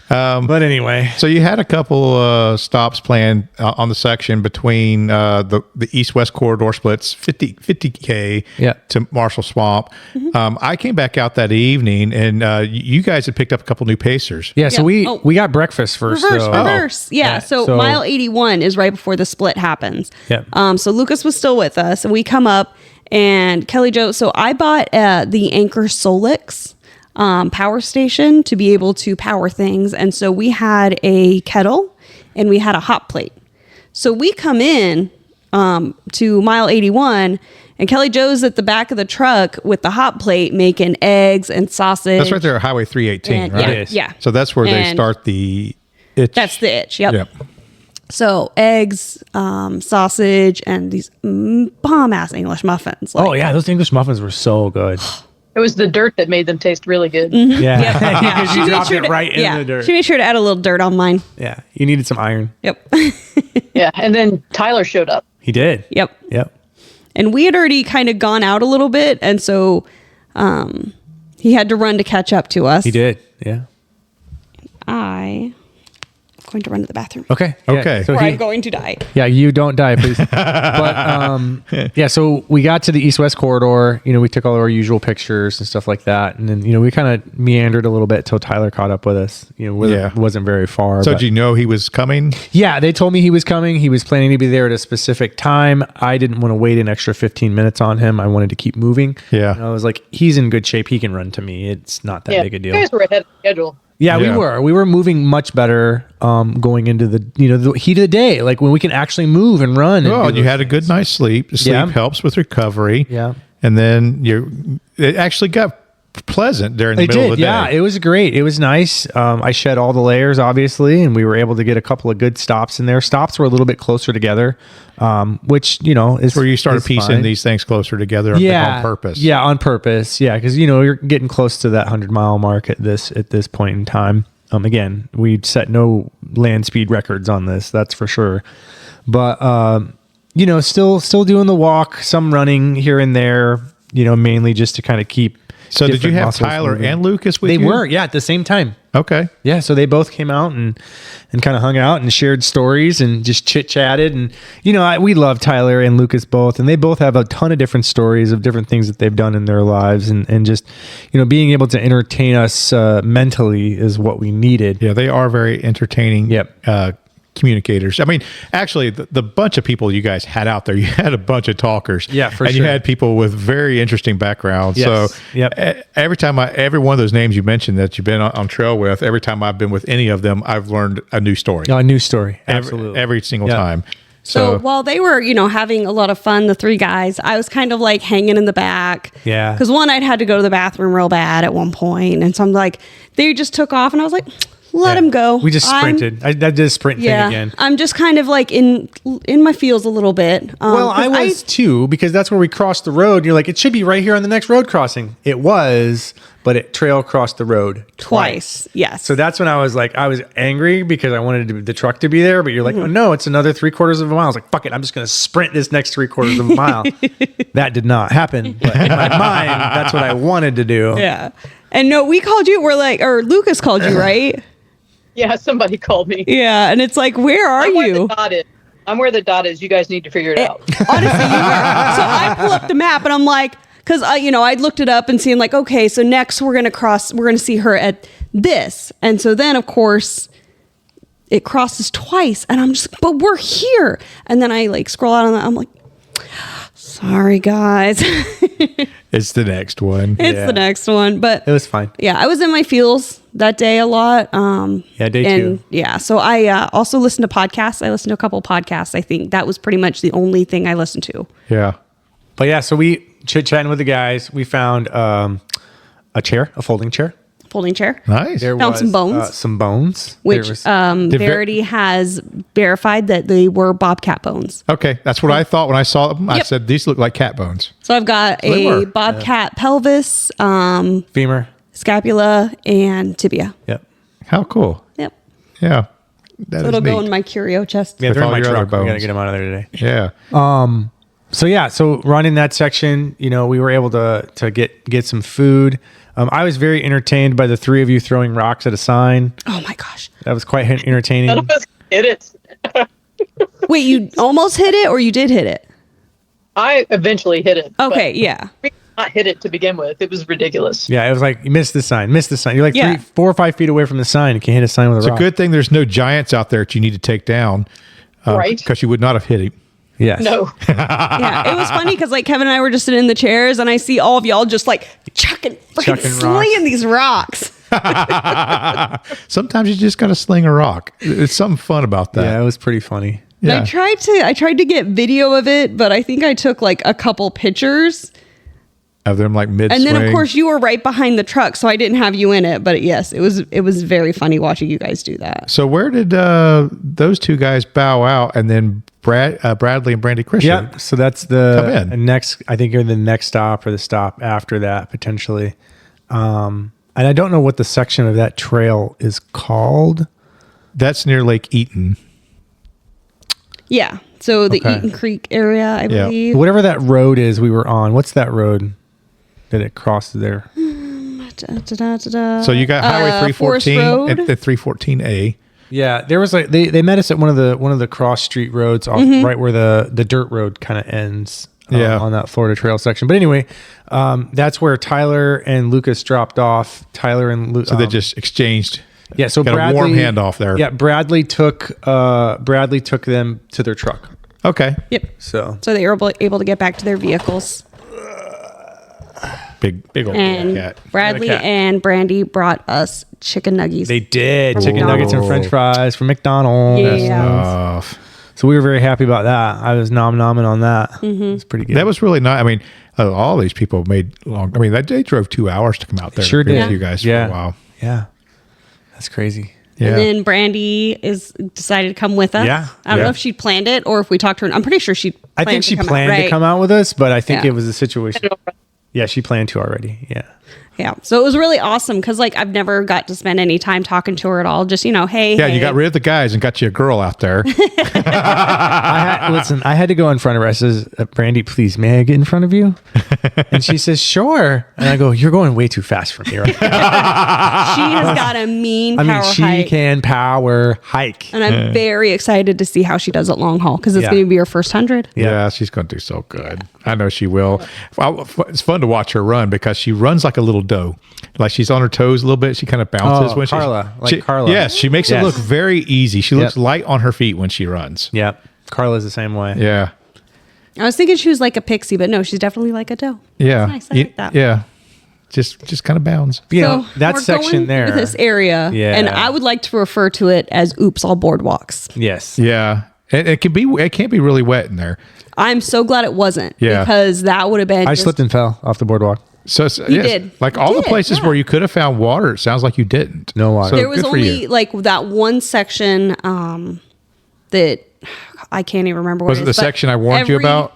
But anyway. So you had a couple stops planned on the section between the east-west corridor splits, 50K to Marshall Swamp. I came back out that evening, and you guys had picked up a couple new pacers. Yeah, so we got breakfast first. Reverse. Yeah. So mile 81 is right before the split happens. Yeah. So Lucas was still with us, and we come up, and Kellie Jo. So I bought the Anchor Solix power station to be able to power things, and so we had a kettle and we had a hot plate. So we come in to mile 81, and Kellie Jo's at the back of the truck with the hot plate making eggs and sausage. That's right there at Highway 318, And- right? yeah. So that's where they And start the itch. That's the itch. Yep. So eggs, sausage, and these bomb ass English muffins. Oh yeah, those English muffins were so good. It was the dirt that made them taste really good. Yeah, Yeah. she made dropped sure it to- right in the dirt. She made sure to add a little dirt on mine. Yeah, you needed some iron. Yep. Yeah. And then Tyler showed up. He did. Yep. Yep. And we had already kind of gone out a little bit, and so he had to run to catch up to us. He did. Yeah. I'm going to run to the bathroom. Okay. Okay. So Or I'm going to die. yeah, you don't die, please. But yeah, so we got to the east-west corridor. You know, we took all of our usual pictures and stuff like that, and then we kind of meandered a little bit till Tyler caught up with us. It wasn't very far. So but did you know he was coming? yeah, they told me he was coming. He was planning to be there at a specific time. I didn't want to wait an extra 15 minutes on him. I wanted to keep moving. Yeah. And I was like, he's in good shape. He can run to me. It's not that big a deal. You guys were ahead of schedule. Yeah, Yeah. we were moving much better going into the heat of the day, like when we can actually move and run. Well, and do you those had a good things. night's sleep. The sleep Yeah. helps with recovery. Yeah. And then it actually got pleasant during the It middle did, of the day. yeah. It was great. It was nice. I shed all the layers, obviously, and we were able to get a couple of good stops in there. Stops were a little bit closer together, which is Where you started is piecing fine. these things closer together on purpose. Yeah, on purpose. Yeah, because you're getting close to that 100-mile mark at this point in time. Again, we set no land speed records on this, that's for sure. But still doing the walk, some running here and there. Mainly just to kind of keep. So did you different have muscles Tyler moving. and Lucas with They you? were, yeah, at the same time. Okay. Yeah, so they both came out and kind of hung out and shared stories and just chit chatted. And we love Tyler and Lucas both, and they both have a ton of different stories of different things that they've done in their lives, and just being able to entertain us mentally is what we needed. Yeah, they are very entertaining. Yep. Communicators. I mean, actually, the bunch of people you guys had out there, you had a bunch of talkers. Yeah, for and sure. you had people with very interesting backgrounds. Yes. So Yep. every one of those names you mentioned that you've been on trail with, every time I've been with any of them, I've learned a new story. A new story, absolutely. Every single Yeah. time. So while they were, having a lot of fun, the three guys, I was kind of like hanging in the back. Yeah. Because I'd had to go to the bathroom real bad at one point, and so I'm like, they just took off, and I was like, let them go. We just sprinted. I did a sprint thing again. I'm just kind of like in my feels a little bit. Well, I was too, because that's where we crossed the road. You're like, it should be right here on the next road crossing. It was, but it trail crossed the road twice. Yes. So that's when I was angry because I wanted the truck to be there, but you're like, oh no, it's another 3/4 of a mile. I was like, fuck it, I'm just going to sprint this next 3/4 of a mile. That did not happen, but in my mind, that's what I wanted to do. Yeah. And no, we called you. We're like, or Lucas called you, right? Yeah, somebody called me. Yeah. And it's like, where are I'm where you? the dot is. I'm where the dot is. You guys need to figure it out. Honestly, you are. So I pull up the map and I'm like, because I looked it up and seen like, okay, so next we're gonna see her at this, and so then of course it crosses twice, and I'm just, but we're here, and then I like scroll out on that, I'm like, sorry guys, It's the next one. it's the next one, but It was fine. yeah, I was in my feels that day a lot. Yeah, day and two. yeah, so I also listened to podcasts. I listened to a couple podcasts. I think that was pretty much the only thing I listened to. Yeah. But yeah, so we chit-chatting with the guys. We found a chair, a folding chair. folding chair, Nice. There Found was some bones. Some bones. which There was- Verity has verified that they were bobcat bones. Okay, that's what I thought when I saw them. I Yep. said these look like cat bones. So I've got they a were. bobcat pelvis, femur. scapula, and tibia. Yep. How cool. Yep. Yeah. That So is it'll go neat. in my curio chest. Yeah, With they're in all my your other truck. We got to bones. get them out of there today. Yeah. So yeah, so running that section, we were able to get some food. I was very entertained by the three of you throwing rocks at a sign. Oh my gosh. That was quite entertaining. None of us hit it. Wait, you almost hit it or you did hit it? I eventually hit it. but Okay, yeah. we did not hit it to begin with. It was ridiculous. Yeah, it was like you missed the sign. You're like Yeah. 4 or 5 feet away from the sign. You can't hit a sign with a It's a rock. good thing there's no giants out there that you need to take down. Right? Because you would not have hit him. Yes. No. Yeah, it was funny because like Kevin and I were just sitting in the chairs and I see all of y'all just like chucking Chucking slinging these rocks. Sometimes you just got to sling a rock. It's something fun about that. Yeah, it was pretty funny. And Yeah. I tried to get video of it, but I think I took like a couple pictures. Of them like mid And then of course you were right behind the truck, so I didn't have you in it. But yes, it was very funny watching you guys do that. So where did those two guys bow out, and then Bradley and Brandy Christian? Yep. So that's Come the in. next. I think you're the next stop or the stop after that potentially. And I don't know what the section of that trail is called. That's near Lake Eaton. Yeah. So the Okay. Eaton Creek area, I Yeah. believe. Whatever that road is we were on. What's that road that it crosses there? So you got Highway Forest 314 Road. and the 314A. Yeah, there was like they met us at one of the cross street roads off right where the dirt road kind of ends. Yeah. On that Florida Trail section. But anyway, that's where Tyler and Lucas dropped off. Tyler and Lucas. So they just exchanged. yeah. So got Bradley, a warm handoff there. Yeah, Bradley took them to their truck. Okay. Yep. So So they were able to get back to their vehicles. Big old And cat. Bradley cat. and Brandy brought us chicken nuggies. they did From chicken nuggets and French fries from McDonald's. Yeah. So we were very happy about that. I was nomming on that. It was pretty good. That was really nice. I mean, all these people made long. I mean, they drove 2 hours to come out there. Sure to be did. with you guys Yeah. for a while. Yeah, that's crazy. Yeah. And then Brandy decided to come with us. Yeah. I don't Yeah. know if she planned it or if we talked to her. I'm pretty sure she I think she planned out, to right? come out with us, but I think Yeah. it was a situation. Yeah, she planned to already. Yeah. Yeah. So it was really awesome because like I've never got to spend any time talking to her at all. Just, hey. Yeah, hey. you got rid of the guys and got you a girl out there. I had to go in front of her. I says, Brandy, please, may I get in front of you? And she says, sure. And I go, you're going way too fast for me. Right? She has got a mean I power mean, she hike. can power hike. And I'm very excited to see how she does it long haul because it's Yeah. going to be her first 100. Yeah, she's going to do so good. I know she will. It's fun to watch her run because she runs like a little doe. Like she's on her toes a little bit. She kind of bounces Oh, when Carla, like she, Carla. Yes, she makes Yes. it look very easy. She looks Yep. light on her feet when she runs. Yep. Carla's the same way. Yeah. I was thinking she was like a pixie, but no, she's definitely like a doe. Yeah. Nice. I like that. Yeah. Just kind of bounds. You know, that we're section going there. through this area, Yeah. and I would like to refer to it as "Oops, all boardwalks." Yes. Yeah. It can't be really wet in there. I'm so glad it wasn't, Yeah. because that would have been. I just- slipped and fell off the boardwalk. So You did. Like You all the did, places yeah. where you could have found water, it sounds like you didn't. No water. So There was good for only you. like that one section that I can't even remember. What Was it the is, but section I warned you every- about?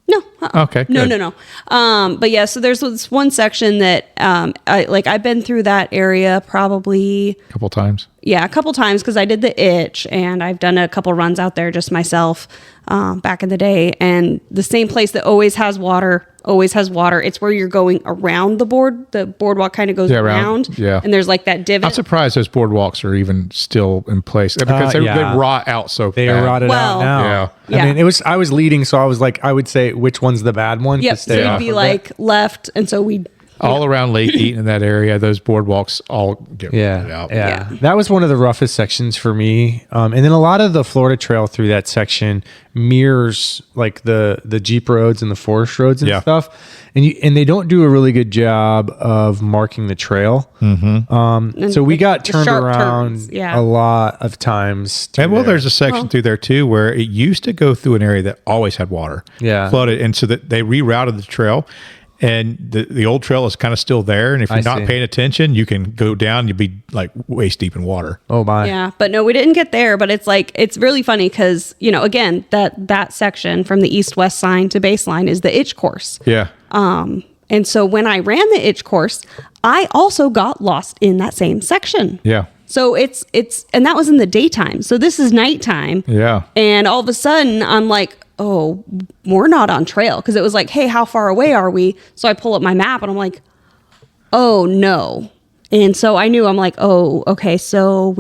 No. Okay, No, good. no. But yeah, so there's this one section that I've been through that area probably A couple times. a couple times because I did the itch and I've done a couple runs out there just myself back in the day. And the same place that always has water. It's where you're going around the boardwalk kind of goes Yeah, around. yeah. And there's like that divot. I'm surprised those boardwalks are even still in place because they yeah. rot out so They bad. are rotted Well, out now. Yeah. Yeah. I mean, I was leading, so I was like, I would say which one's the bad one. to Yep. So stay you'd off be of like left. And so we All around Lake Eaton in that area, those boardwalks all get rotted Yeah, out. yeah, Yeah. that was one of the roughest sections for me. And then a lot of the Florida Trail through that section mirrors like the Jeep roads and the forest roads and Yeah. stuff. And they don't do a really good job of marking the trail. And So we got the turned sharp around turns, yeah. a lot of times. through And well, there. there's a section through there too where it used to go through an area that always had water, Yeah. flooded, and so that they rerouted the trail. And the old trail is kind of still there. And if you're not paying attention, you can go down. You'll be like waist deep in water. Oh my. Yeah, but no, we didn't get there. But it's like, it's really funny because, you know, again, that section from the east-west sign to baseline is the itch course. Yeah. And so when I ran the itch course, I also got lost in that same section. Yeah. So it's and that was in the daytime. So this is nighttime. Yeah. And all of a sudden I'm like, oh, we're not on trail. Because it was like, hey, how far away are we? So I pull up my map and I'm like, oh no. And so I knew, I'm like, oh, okay, so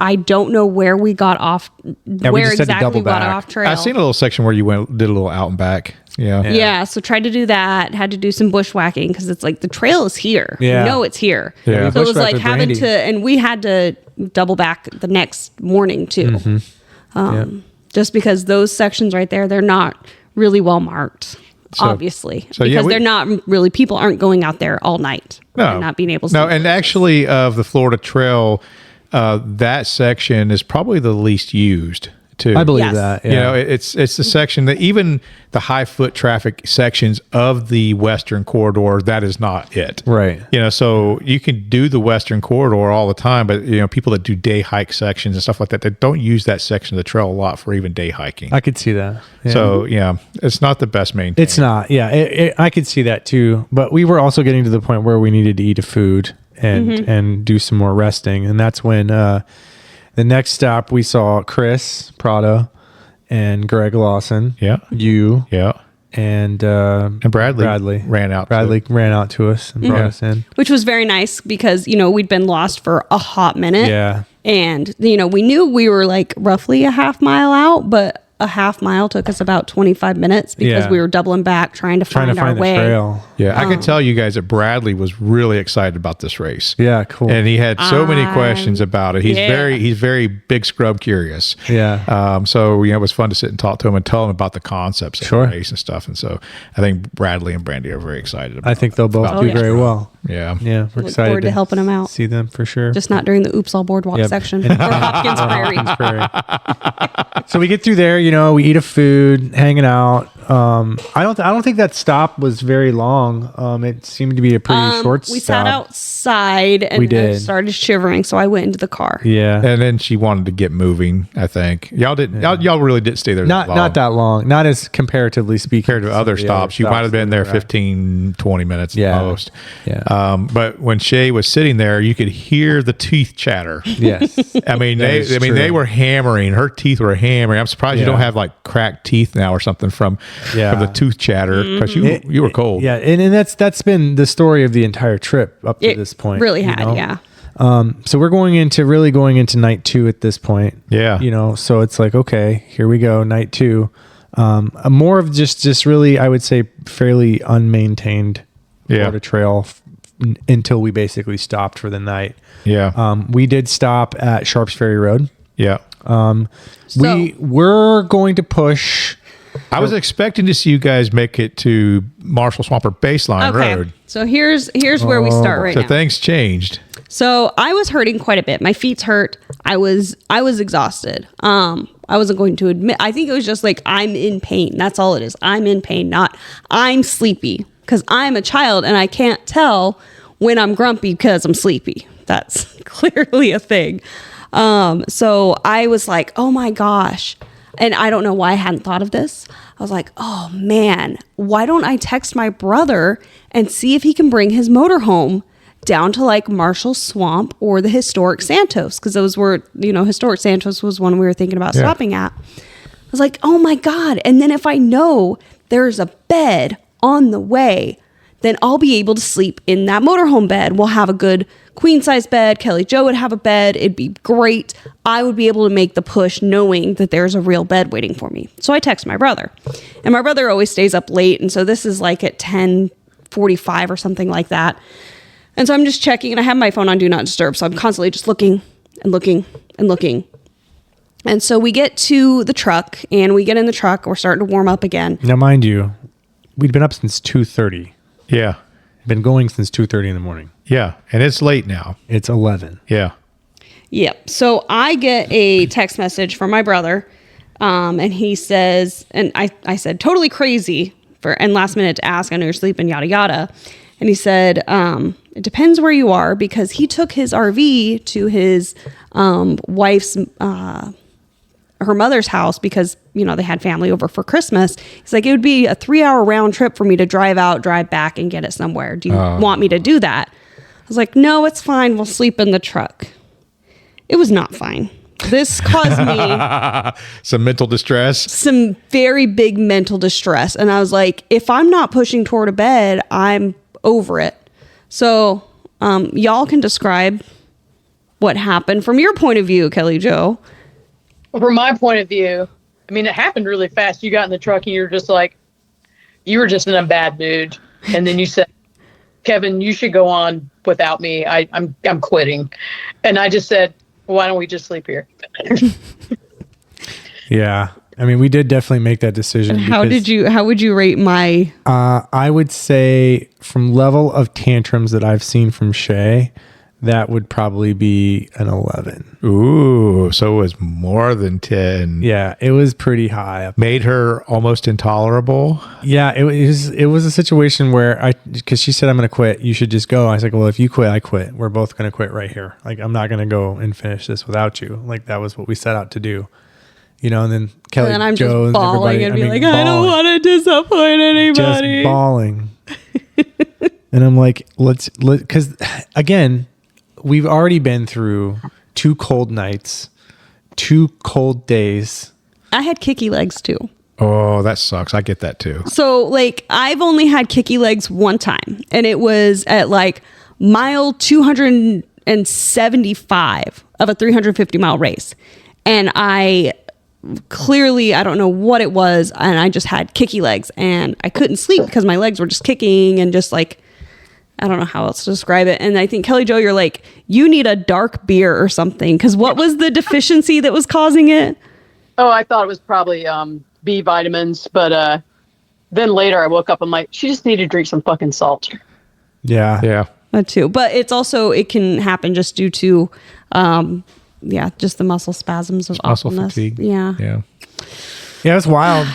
I don't know where we got off, where exactly we got off trail. I've seen a little section where you did a little out and back. Yeah. Yeah. So tried to do that, had to do some bushwhacking because it's like the trail is here. Yeah. You know it's here. Yeah. So it was Bushwhacked like with having Brandy. and we had to double back the next morning too. Just because those sections right there, they're not really well marked. Obviously, because they're not really, people aren't going out there all night. No. And not being able to. No, see and places. actually, of the Florida Trail, that section is probably the least used too. I believe Yes. that. Yeah. You know, it's the section that even the high foot traffic sections of the Western corridor, that is not it. Right. You know, so you can do the Western corridor all the time, but you know, people that do day hike sections and stuff like that, they don't use that section of the trail a lot for even day hiking. I could see that. Yeah. So yeah, it's not the best maintained. It's not. Yeah. I could see that too. But we were also getting to the point where we needed to eat a food and do some more resting. And that's when the next stop we saw Chris Prado and Greg Lawson. Yeah. You. Yeah. And Bradley ran out. Bradley ran out to us and brought us in. Which was very nice because, you know, we'd been lost for a hot minute. Yeah. And, you know, we knew we were like roughly a half mile out, but a half mile took us about 25 minutes because Yeah. we were doubling back, trying to find our the way. trail. Yeah, I can tell you guys that Bradley was really excited about this race. Yeah, cool. And he had so many questions about it. He's yeah. he's very big scrub curious. Yeah. So you know, it was fun to sit and talk to him and tell him about the concepts of Sure. the race and stuff. And so I think Bradley and Brandy are very excited about I think they'll both about do it. very well. Yeah. Yeah, we're Look excited forward to helping 'em out. See them for sure. Just not during the Oops All Boardwalk Yep. section or Hopkins Prairie. So we get through there, you know, we eat a food, hanging out. I don't think that stop was very long. It seemed to be a pretty short stop. We sat outside and We then did. started shivering, so I went into the car. Yeah. And then she wanted to get moving, I think. Y'all didn't y'all really didn't stay there Not that long. Not as comparatively speaking compared to some other of the stops. You might have been there that we were at. 15, 20 minutes Yeah. at most. Yeah. But when Shae was sitting there, you could hear the teeth chatter. Yes. I mean, is they true. were hammering. Her teeth were hammering. I'm surprised you Yeah. don't have like cracked teeth now or something from the tooth chatter because you were cold. Yeah, and that's been the story of the entire trip up to It this point. really you had, know? yeah. So we're going into night 2 at this point. Yeah. You know, so it's like, okay, here we go, night 2. More of just really, I would say, fairly unmaintained Florida trail until we basically stopped for the night. Yeah. We did stop at Sharps Ferry Road. Yeah. We were going to push. I was expecting to see you guys make it to Marshall Swamper Baseline Okay. Road. So here's where we start right So now. things changed. So I was hurting quite a bit. My feet hurt. I was exhausted. I wasn't going to admit. I think it was just like I'm in pain. That's all it is. I'm in pain, not I'm sleepy because I'm a child and I can't tell when I'm grumpy because I'm sleepy. That's clearly a thing. So I was like, oh my gosh. And I don't know why I hadn't thought of this. I was like, oh man, why don't I text my brother and see if he can bring his motorhome down to like Marshall Swamp or the historic Santos? Because those were, you know, historic Santos was one we were thinking about stopping at. I was like, oh my God. And then if I know there's a bed on the way, then I'll be able to sleep in that motorhome bed. We'll have a good queen size bed. Kellie Jo would have a bed. It'd be great. I would be able to make the push knowing that there's a real bed waiting for me. So I text my brother, and my brother always stays up late. And so this is like at 10:45 or something like that. And so I'm just checking, and I have my phone on Do Not Disturb. So I'm constantly just looking and looking and looking. And so we get to the truck, and we get in the truck. We're starting to warm up again. Now, mind you, we'd been up since 2:30. Yeah. Been going since 2:30 in the morning. Yeah. And it's late now. It's 11. Yeah. Yep. So I get a text message from my brother, and he says, and I said, totally crazy, and last minute to ask, I know you're sleeping, yada, yada. And he said, it depends where you are, because he took his RV to his wife's, her mother's house, because, you know, they had family over for Christmas. He's like, it would be a 3-hour round trip for me to drive out, drive back, and get it somewhere. Do you want me to do that? I was like, no, it's fine. We'll sleep in the truck. It was not fine. This caused me some mental distress, some very big mental distress. And I was like, if I'm not pushing toward a bed, I'm over it. So y'all can describe what happened from your point of view, Kellie Jo. Well, from my point of view, I mean, it happened really fast. You got in the truck and you were just in a bad mood. And then you said, Kevin, you should go on without me. I'm quitting. And I just said, why don't we just sleep here? Yeah. I mean, we did definitely make that decision. How would you rate my? I would say from level of tantrums that I've seen from Shae, that would probably be an 11. Ooh, so it was more than 10. Yeah, it was pretty high up. Made her almost intolerable. Yeah, it was a situation where because she said, I'm going to quit. You should just go. I was like, well, if you quit, I quit. We're both going to quit right here. Like, I'm not going to go and finish this without you. Like, that was what we set out to do. You know, and then Kellie And I'm Jo just bawling and be like, I don't want to disappoint anybody. Just bawling. And I'm like, let's, because again, we've already been through 2 cold nights, 2 cold days. I had kicky legs too. Oh, that sucks. I get that too. So like, I've only had kicky legs one time, and it was at like mile 275 of a 350-mile race. And I don't know what it was, and I just had kicky legs, and I couldn't sleep because my legs were just kicking, and just like, I don't know how else to describe it. And I think, Kellie Jo, you're like, you need a dark beer or something, because what was the deficiency that was causing it? Oh, I thought it was probably B vitamins, but then later I woke up, I'm like, she just needed to drink some fucking salt. Yeah. Yeah. That too. But it's also, it can happen just due to, just the muscle spasms of Muscle awfulness. fatigue. Yeah. Yeah. Yeah, it was wild.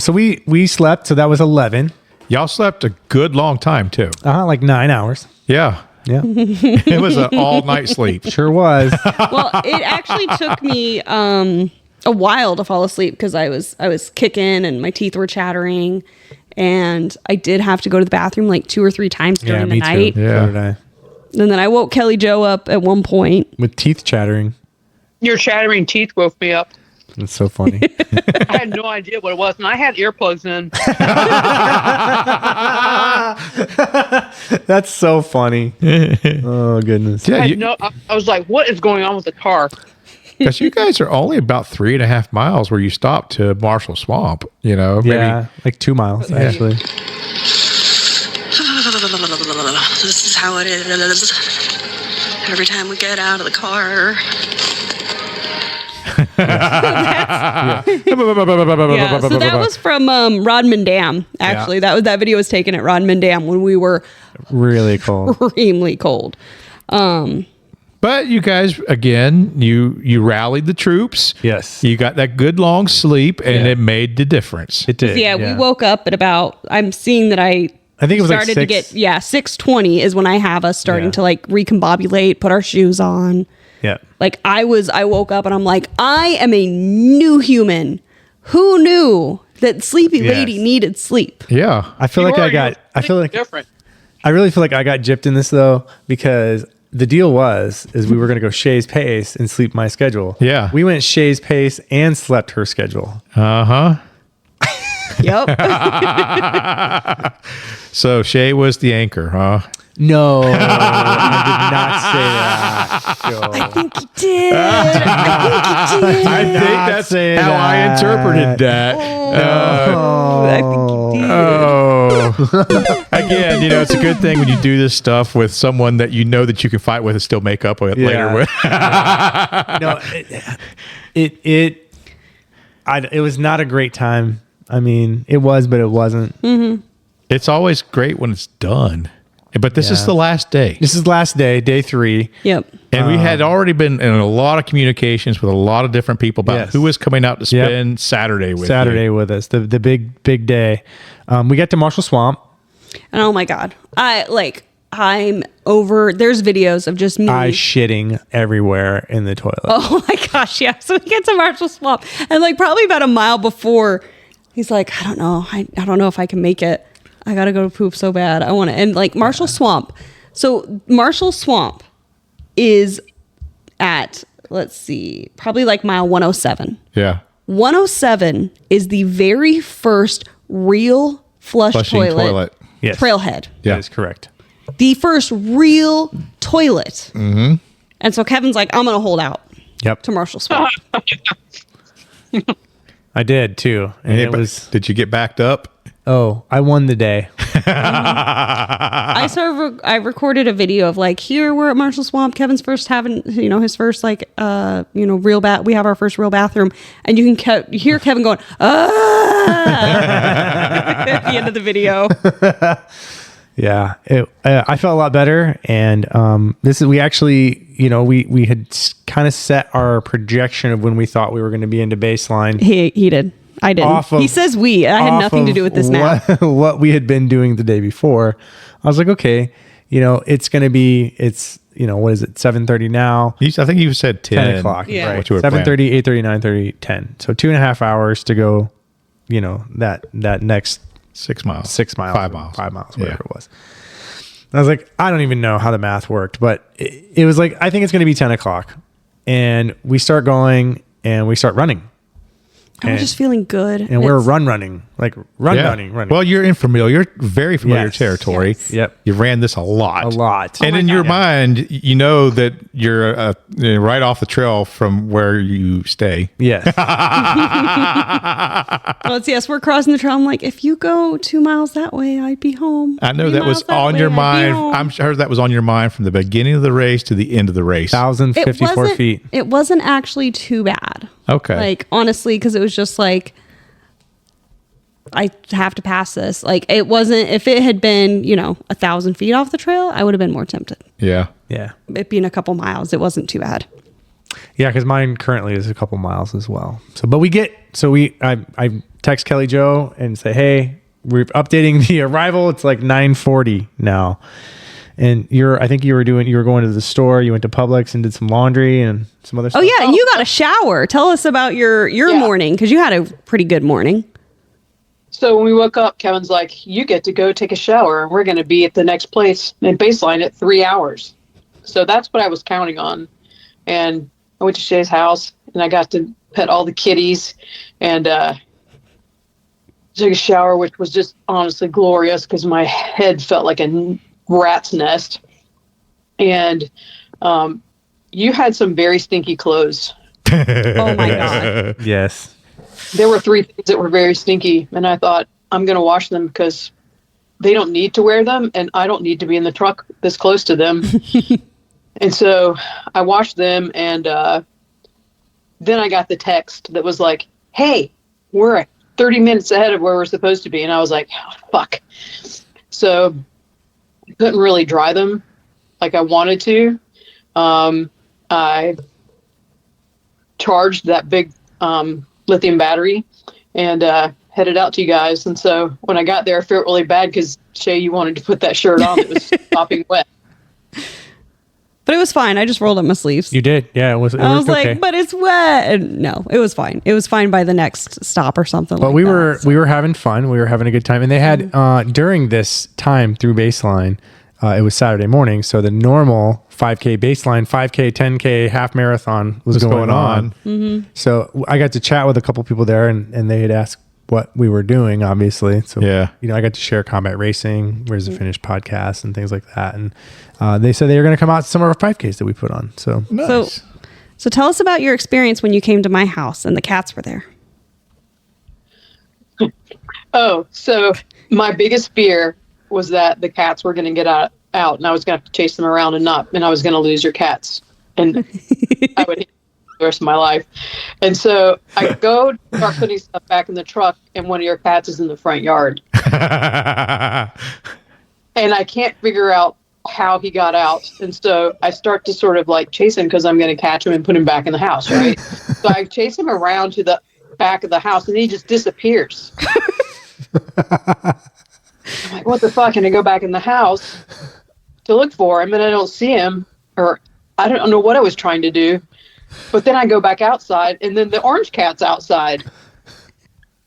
So we slept, so that was 11. Y'all slept a good long time too. Like 9 hours. Yeah. Yeah. It was an all night sleep. Sure was. Well, it actually took me a while to fall asleep, because I was kicking and my teeth were chattering, and I did have to go to the bathroom like 2 or 3 times during the night. Too. Yeah. So did I. And then I woke Kellie Jo up at one point. With teeth chattering. Your chattering teeth woke me up. It's so funny. I had no idea what it was, and I had earplugs in. That's so funny. Oh, goodness. Yeah, I was like, what is going on with the car? because you guys are only about 3.5 miles where you stopped to Marshall Swamp. You know, maybe. Yeah, like 2 miles, actually. This is how it is. Every time we get out of the car. Yeah, so that was from Rodman Dam. Actually, that video was taken at Rodman Dam when we were really cold, extremely cold. But you guys, again, you rallied the troops. Yes, you got that good long sleep, and it made the difference. It did. Yeah, we woke up at about. I'm seeing that I think it was started like 6. to get 6:20 is when I have us starting to like recombobulate, put our shoes on. Yeah. Like I woke up and I'm like, I am a new human. Who knew that sleepy lady needed sleep? Yeah. I feel like I feel like different. I really feel like I got gypped in this though, because the deal is we were going to go Shae's pace and sleep my schedule. Yeah. We went Shae's pace and slept her schedule. Uh-huh. Yep. So Shae was the anchor, huh? No, I did not say that. Joe. I think you did. I think that's how I interpreted that. I think you did. Oh. Again, it's a good thing when you do this stuff with someone that you know that you can fight with and still make up with later with. No, it was not a great time. I mean, it was, but it wasn't. Mm-hmm. It's always great when it's done. But this is the last day. This is the last day, day 3. Yep. And we had already been in a lot of communications with a lot of different people about who was coming out to spend Saturday with us. The big day. We got to Marshall Swamp. And oh my God, I'm over. There's videos of just me. I shitting everywhere in the toilet. Oh my gosh, yeah. So we get to Marshall Swamp, and like probably about a mile before, he's like, I don't know. I don't know if I can make it. I gotta go to poop so bad. I want to. And like Marshall Swamp. So Marshall Swamp is at, let's see, probably like mile 107. Yeah. 107 is the very first real flushing toilet. Yes. Trailhead. Yeah. That is correct. The first real toilet. Mm-hmm. And so Kevin's like, I'm going to hold out to Marshall Swamp. I did too. And it was. Did you get backed up? Oh, I won the day. I recorded a video of like, here we're at Marshall Swamp. Kevin's first having, his first real bath. We have our first real bathroom. And you can hear Kevin going, at the end of the video. Yeah, I felt a lot better, and we actually, we had kind of set our projection of when we thought we were going to be into baseline. He did. I didn't. He says we. I had nothing to do with this now. What we had been doing the day before, I was like, okay, it's going to be, what is it, 7:30 now? I think you said 10 o'clock. Yeah. Right. 7:30, 8:30, 9:30, 10. So 2.5 hours to go, that next 6 miles. 6 miles. 5 miles. 5 miles, whatever it was. And I was like, I don't even know how the math worked, but it was like, I think it's going to be 10 o'clock. And we start going and we start running. I was just feeling good. And we're running. Running. Well, you're very familiar territory. Yes. Yep. You ran this a lot. And in your mind, you know that you're right off the trail from where you stay. Yes. Well, yes, we're crossing the trail. I'm like, if you go 2 miles that way, I'd be home. I know that was on your mind. I'm sure that was on your mind from the beginning of the race to the end of the race. 1,054 feet. It wasn't actually too bad. Okay. Like, honestly, because it was just like, I have to pass this. Like, it wasn't, if it had been, 1,000 feet off the trail, I would have been more tempted. Yeah. Yeah. It being a couple miles, it wasn't too bad. Yeah, because mine currently is a couple miles as well. I text Kellie Jo and say, hey, we're updating the arrival. It's like 9:40 now. And I think you were going to the store, you went to Publix and did some laundry and some other stuff. Oh yeah, and you got a shower. Tell us about your morning, because you had a pretty good morning. So when we woke up, Kevin's like, you get to go take a shower, and we're going to be at the next place in baseline at 3 hours. So that's what I was counting on. And I went to Shae's house, and I got to pet all the kitties and took a shower, which was just honestly glorious because my head felt like a rat's nest. And you had some very stinky clothes. Oh my God. Yes. There were 3 things that were very stinky, and I thought, I'm going to wash them because they don't need to wear them, and I don't need to be in the truck this close to them. And so I washed them, and then I got the text that was like, hey, we're 30 minutes ahead of where we're supposed to be. And I was like, oh, fuck. So I couldn't really dry them like I wanted to. I charged that big lithium battery and headed out to you guys. And so when I got there, I felt really bad because, Shae, you wanted to put that shirt on that was sopping wet. But it was fine. I just rolled up my sleeves. You did? Yeah, it was. I was like, but it's wet. And no, it was fine. It was fine by the next stop or something. But we were having fun. We were having a good time, and they had during this time through baseline, it was Saturday morning, so the normal 5K baseline, 5K, 10K, half marathon was going on. Mm-hmm. So I got to chat with a couple people there, and they had asked what we were doing, obviously. So, I got to share Combat Racing, Where's the Finish podcast and things like that. And they said they were going to come out to some of our 5Ks that we put on. So, nice. So tell us about your experience when you came to my house and the cats were there. Oh, so my biggest fear was that the cats were going to get out and I was going to have to chase them around and I was going to lose your cats. And I would hate the rest of my life. And so I go to start putting stuff back in the truck, and one of your cats is in the front yard. and I can't figure out how he got out. And so I start to sort of like chase him because I'm going to catch him and put him back in the house, right? So I chase him around to the back of the house and he just disappears. I'm like, what the fuck? And I go back in the house to look for him and I don't see him, or I don't know what I was trying to do. But then I go back outside and then the orange cat's outside.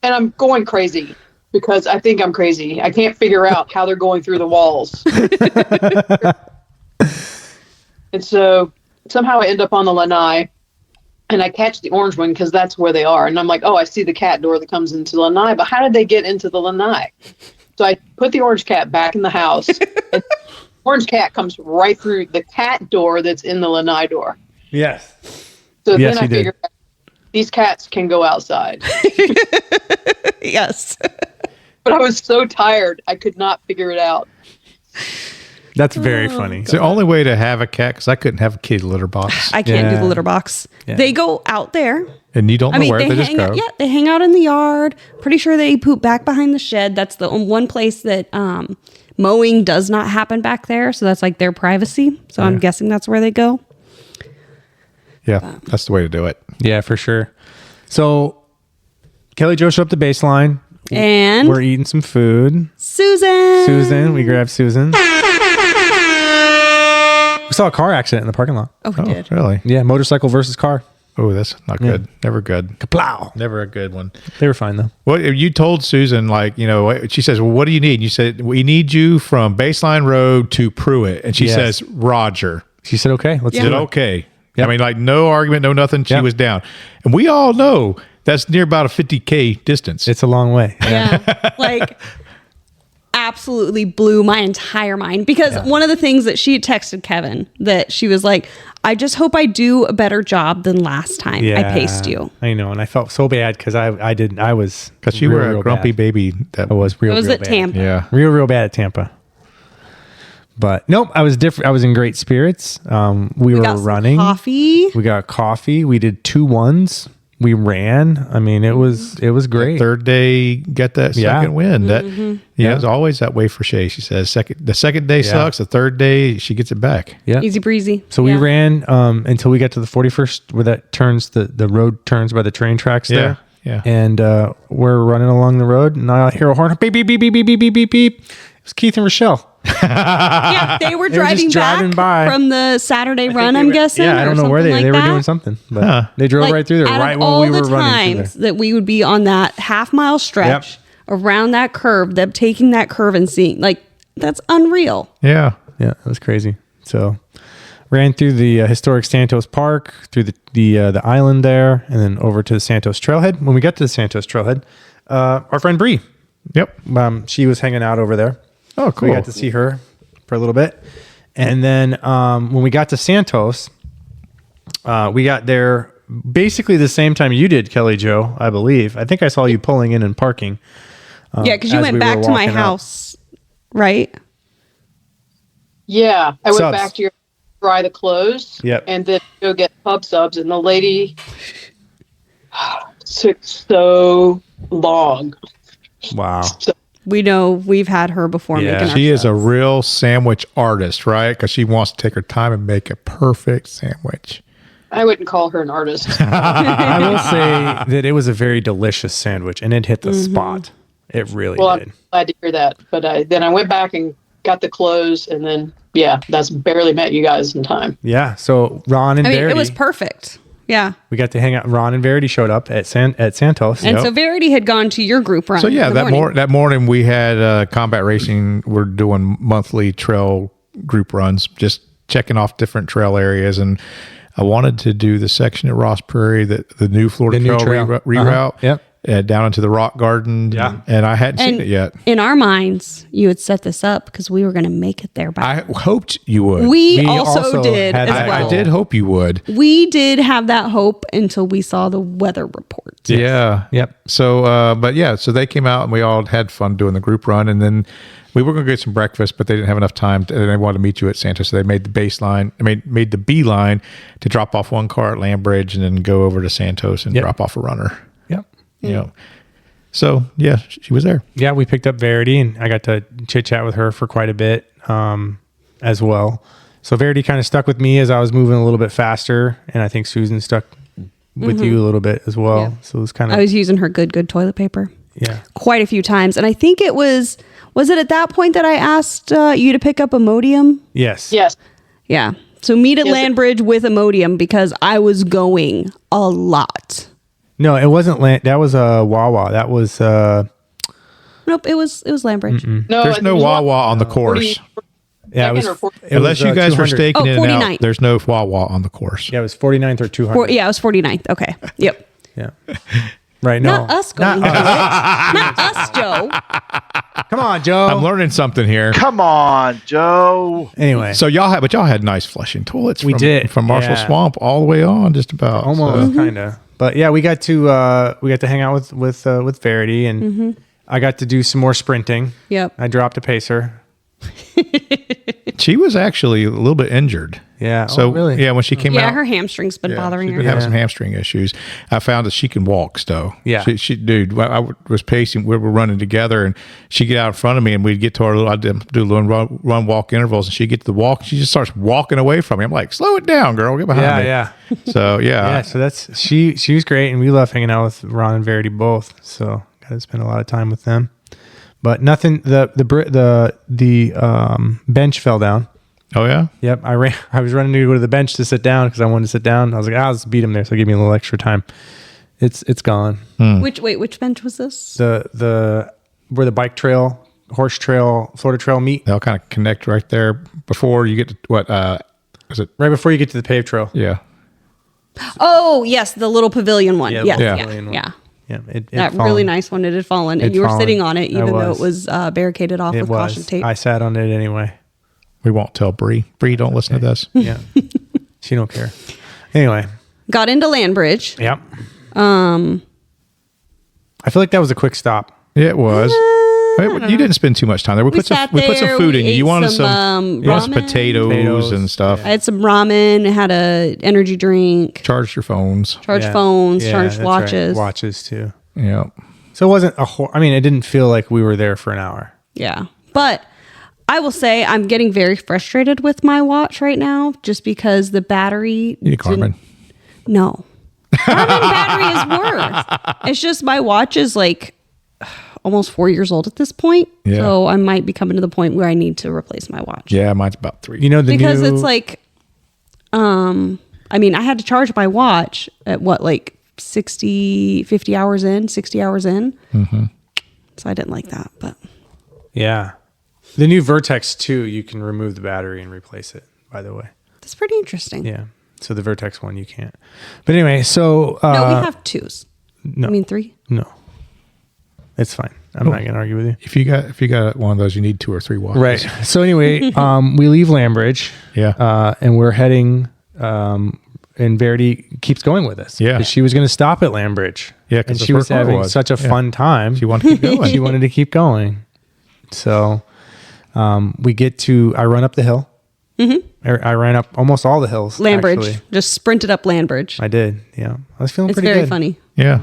And I'm going crazy because I think I'm crazy. I can't figure out how they're going through the walls. And so somehow I end up on the lanai and I catch the orange one because that's where they are. And I'm like, oh, I see the cat door that comes into the lanai, but how did they get into the lanai? So I put the orange cat back in the house and the orange cat comes right through the cat door that's in the lanai door. Yes. So Yes, then I figured these cats can go outside. Yes. But I was so tired, I could not figure it out. That's very funny. It's the only way to have a cat because I couldn't have a kitty litter box. I can't do Yeah. the litter box. Yeah. They go out there. And you don't know where they just hang go. out, they hang out in the yard. Pretty sure they poop back behind the shed. That's the one place that mowing does not happen back there. So that's like their privacy. So I'm guessing that's where they go. Yeah, that's the way to do it. Yeah, for sure. So Kellie Jo showed up the baseline. And We're eating some food. Susan. We grabbed Susan. We saw a car accident in the parking lot. Oh, we did. Really? Yeah, motorcycle versus car. Oh, that's not good. Never good. Kaplow. Never a good one. They were fine though. Well, you told Susan, like, you know, she says, well, what do you need? And you said, we need you from Baseline Road to Pruitt. And she Yes. says, Roger. She said, "Okay, let's Is do it it." okay? Yep. I mean, like, no argument, no nothing. She Yep. was down. And we all know that's near about a 50K distance. It's a long way. Yeah. Like, absolutely blew my entire mind because one of the things that she had texted Kevin that she was like, I just hope I do a better job than last time I paced you. I know, and I felt so bad because I was because you real, were a real grumpy bad. baby. That I was real. It was real at bad. Tampa. Yeah. Real bad at Tampa. But nope, I was different. I was in great spirits. We were Got some running. coffee. We got coffee. We did 2-1s. We ran. I mean, it was great. Third day, get that Yeah. second win. That Yeah. it's always that way for Shae. She says the second day sucks. The third day she gets it back. Yeah. Easy breezy. So we ran until we got to the 41st, where that turns the road turns by the train tracks there. Yeah. And we're running along the road, and I hear a horn. Beep beep beep beep beep beep beep beep beep. It was Keith and Rochelle. Yeah, they were They were driving just driving back by. from the Saturday run, I'm guessing. Yeah, I don't know where something they like were that. doing something, but they drove Like, right through there, out right of when all we were the running through times there. that we would be on that half-mile stretch around that curve, them taking that curve and seeing, like, that's unreal. Yeah. Yeah, it was crazy. So ran through the historic Santos Park, through the island there, and then over to the Santos Trailhead. When we got to the Santos Trailhead, our friend Bree, she was hanging out over there. Oh, cool. We got to see her for a little bit. And then when we got to Santos, we got there basically the same time you did, Kellie Jo, I believe. I think I saw you pulling in and parking. Yeah, because you as went we back were to my walking up. house, right? Yeah, I went Subs. back to your dry the clothes. Yep. And then go get pub subs, and the lady took so long. Wow. We know we've had her before Yeah. making our She is a shows. real sandwich artist, right? Because she wants to take her time and make a perfect sandwich. I wouldn't call her an artist. I will say that it was a very delicious sandwich, and it hit the spot. It really Well, did. I'm glad to hear that. But then I went back and got the clothes, and then that's barely met you guys in time. Yeah. So Ron and I mean, Verity, it was perfect. Yeah. we got to hang out. Ron and Verity showed up at Santos. And so Verity had gone to your group run. So yeah, in the morning. that morning we had combat racing. We're doing monthly trail group runs, just checking off different trail areas. And I wanted to do the section at Ross Prairie, the new Florida The new Trail trail. reroute. Yep. Down into the rock garden. Yeah. And I hadn't seen And it yet. in our minds, you had set this up because we were going to make it there. By I hoped you would. we We also also did had as that well. I did hope you would. We did have that hope until we saw the weather report. Yeah. Yep. So, so they came out and we all had fun doing the group run. And then we were going to get some breakfast, but they didn't have enough time. And they wanted to meet you at Santos. So they made the baseline, made the B line to drop off one car at Lambridge and then go over to Santos and Yep. drop off a runner. Yep. You know, So yeah, she was there. Yeah, we picked up Verity, and I got to chit chat with her for quite a bit as well. So Verity kind of stuck with me as I was moving a little bit faster, and I think Susan stuck with you a little bit as well. Yeah. So it was kind of I was using her good toilet paper. Yeah. Quite a few times. And I think it was it at that point that I asked you to pick up Imodium? Yes. Yes. Yeah. So meet at Yes. Landbridge with Imodium because I was going a lot. No, it wasn't that was a Wawa. That was Nope, it was Landbridge. No, There's no Wawa on the course. 40 yeah, it was, second or 40 it Unless was, you guys were 200. staking in and 49th. out, there's no Wawa on the course. Yeah, it was 49th or 200. Yeah, it was 49th. Okay. Yep. Yeah. Right. No. Not us going to it. Not us, Joe. Come on, Joe. I'm learning something here. Come on, Joe. Anyway, So y'all had nice flushing toilets. We did, from Marshall yeah. Swamp all the way on, just about. almost So, kind of. But yeah, we got to hang out with Verity, and I got to do some more sprinting. Yep. I dropped a pacer. she was actually a little bit injured. Yeah. So Oh, really? yeah, when she came Yeah, out, her hamstring's been bothering she's her. been having some hamstring issues. I found that she can walk still. Yeah. She dude, I was pacing. We were running together, and she'd get out in front of me, and we'd get to our little. I'd do little run walk intervals, and she'd get to the walk. She just starts walking away from me. I'm like, slow it down, girl. Get behind me. Yeah. So yeah, Yeah. So that's she was great, and we love hanging out with Ron and Verity both. So got to spend a lot of time with them. But nothing. The bench fell down. Oh yeah. Yep, I was running to go to the bench to sit down because I wanted to sit down. I was like, I'll just beat him there, so give me a little extra time. It's gone. Which bench was this? The where the bike trail, horse trail, Florida trail meet, They'll kind of connect right there before you get to what is it? right before you get to the paved trail. Yeah. Oh, yes, the little pavilion one. Yeah, Yes, the yeah, pavilion one. yeah. Yeah, it That fallen. really nice one. It had fallen, and It you were fallen. sitting on it, I even though was. it was barricaded off It with caution was. tape. I sat on it anyway. We won't tell Bree. Bree, don't listen to this. Yeah, she don't care. Anyway, Got into Landbridge. yep. I feel like that was a quick stop. It was. You didn't spend too much time there. We put some sat food there, in we you. You ate wanted some, you wanted some ramen. potatoes and stuff. I had some ramen, had a energy drink, Charged your phones. charged Yeah. phones, Yeah, charged that's watches. right. Watches too. Yeah. So it wasn't I mean, it didn't feel like we were there for an hour. Yeah. But I will say I'm getting very frustrated with my watch right now just because the battery. You need Garmin. No. Garmin battery is worse. It's just my watch is like almost 4 years old at this point. Yeah. So I might be coming to the point where I need to replace my watch. Yeah, mine's about 3. You know the Because new, it's like, I mean, I had to charge my watch at what, like 60 hours in. Mm-hmm. So I didn't like that, but yeah, the new Vertex 2, you can remove the battery and replace it. By the way, that's pretty interesting. yeah. So the Vertex 1 you can't. But anyway, so No, we have 2s. no, I mean 3. no, it's fine. I'm not going to argue with you. If you got one of those, you need 2 or 3 watches. Right. So anyway, we leave Landbridge. Yeah. And we're heading. And Verity keeps going with us. Yeah. 'Cause she was going to stop at Landbridge. Yeah, 'cause and the she was first one having was. such a Yeah. fun time. She wanted to keep going. She wanted to keep going. So we get to. I run up the hill. Mm-hmm. I ran up almost all the hills. Landbridge. actually. Just sprinted up Landbridge. I did. Yeah, I was feeling It's pretty very good. funny. Yeah.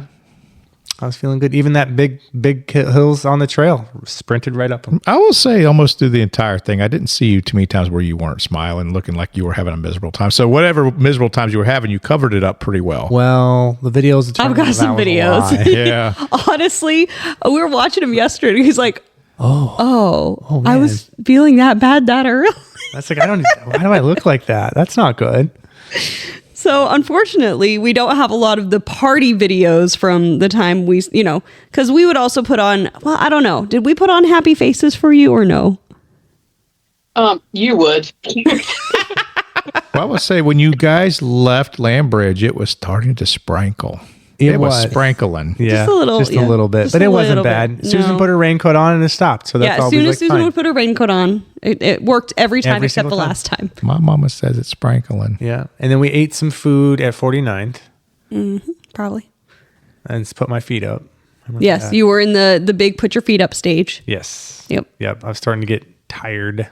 I was feeling good. Even that big hills on the trail, sprinted right up them. I will say almost through the entire thing, I didn't see you too many times where you weren't smiling, looking like you were having a miserable time. So whatever miserable times you were having, you covered it up pretty well. Well, the videos. I've got some videos. Yeah. Honestly, we were watching him yesterday. He's like, oh, I man. was feeling that bad that early. That's like Why do I look like that? That's not good. So unfortunately, we don't have a lot of the party videos from the time we, because we would also put on, well, I don't know. Did we put on happy faces for you or no? You would. Well, I would say when you guys left Landbridge, it was starting to sprinkle. It was sprinkling. Yeah, Just a little, just yeah. a little bit, Just but a it wasn't little bad. bit. Susan No. put her raincoat on and it stopped. So that's Yeah, all as soon we as Susan would put her raincoat on, it worked every time Every except the single time. last time. My mama says it's sprinkling. Yeah, and then we ate some food at 49th Probably. and just put my feet up. Remember Yes, that? you were in the big put your feet up stage. Yes. Yep. I was starting to get tired,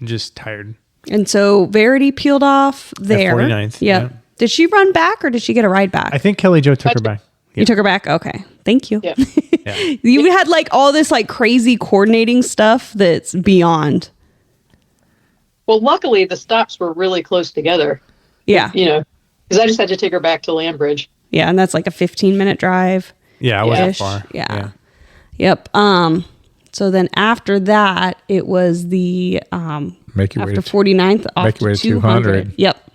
just tired. And so Verity peeled off there. 49th, Yeah. yeah. Did she run back or did she get a ride back? I think Kellie Jo took her back. You took her back? Okay. Thank you. Yeah. You had like all this like crazy coordinating stuff that's beyond. Well, luckily the stops were really close together. Yeah. You know, because I just had to take her back to Landbridge. Yeah. And that's like a 15-minute drive. Yeah, it wasn't Ish. far. Yeah. Yep. So then after that, it was the Make your way after to 49th off make your way to to 200. 200. Yep.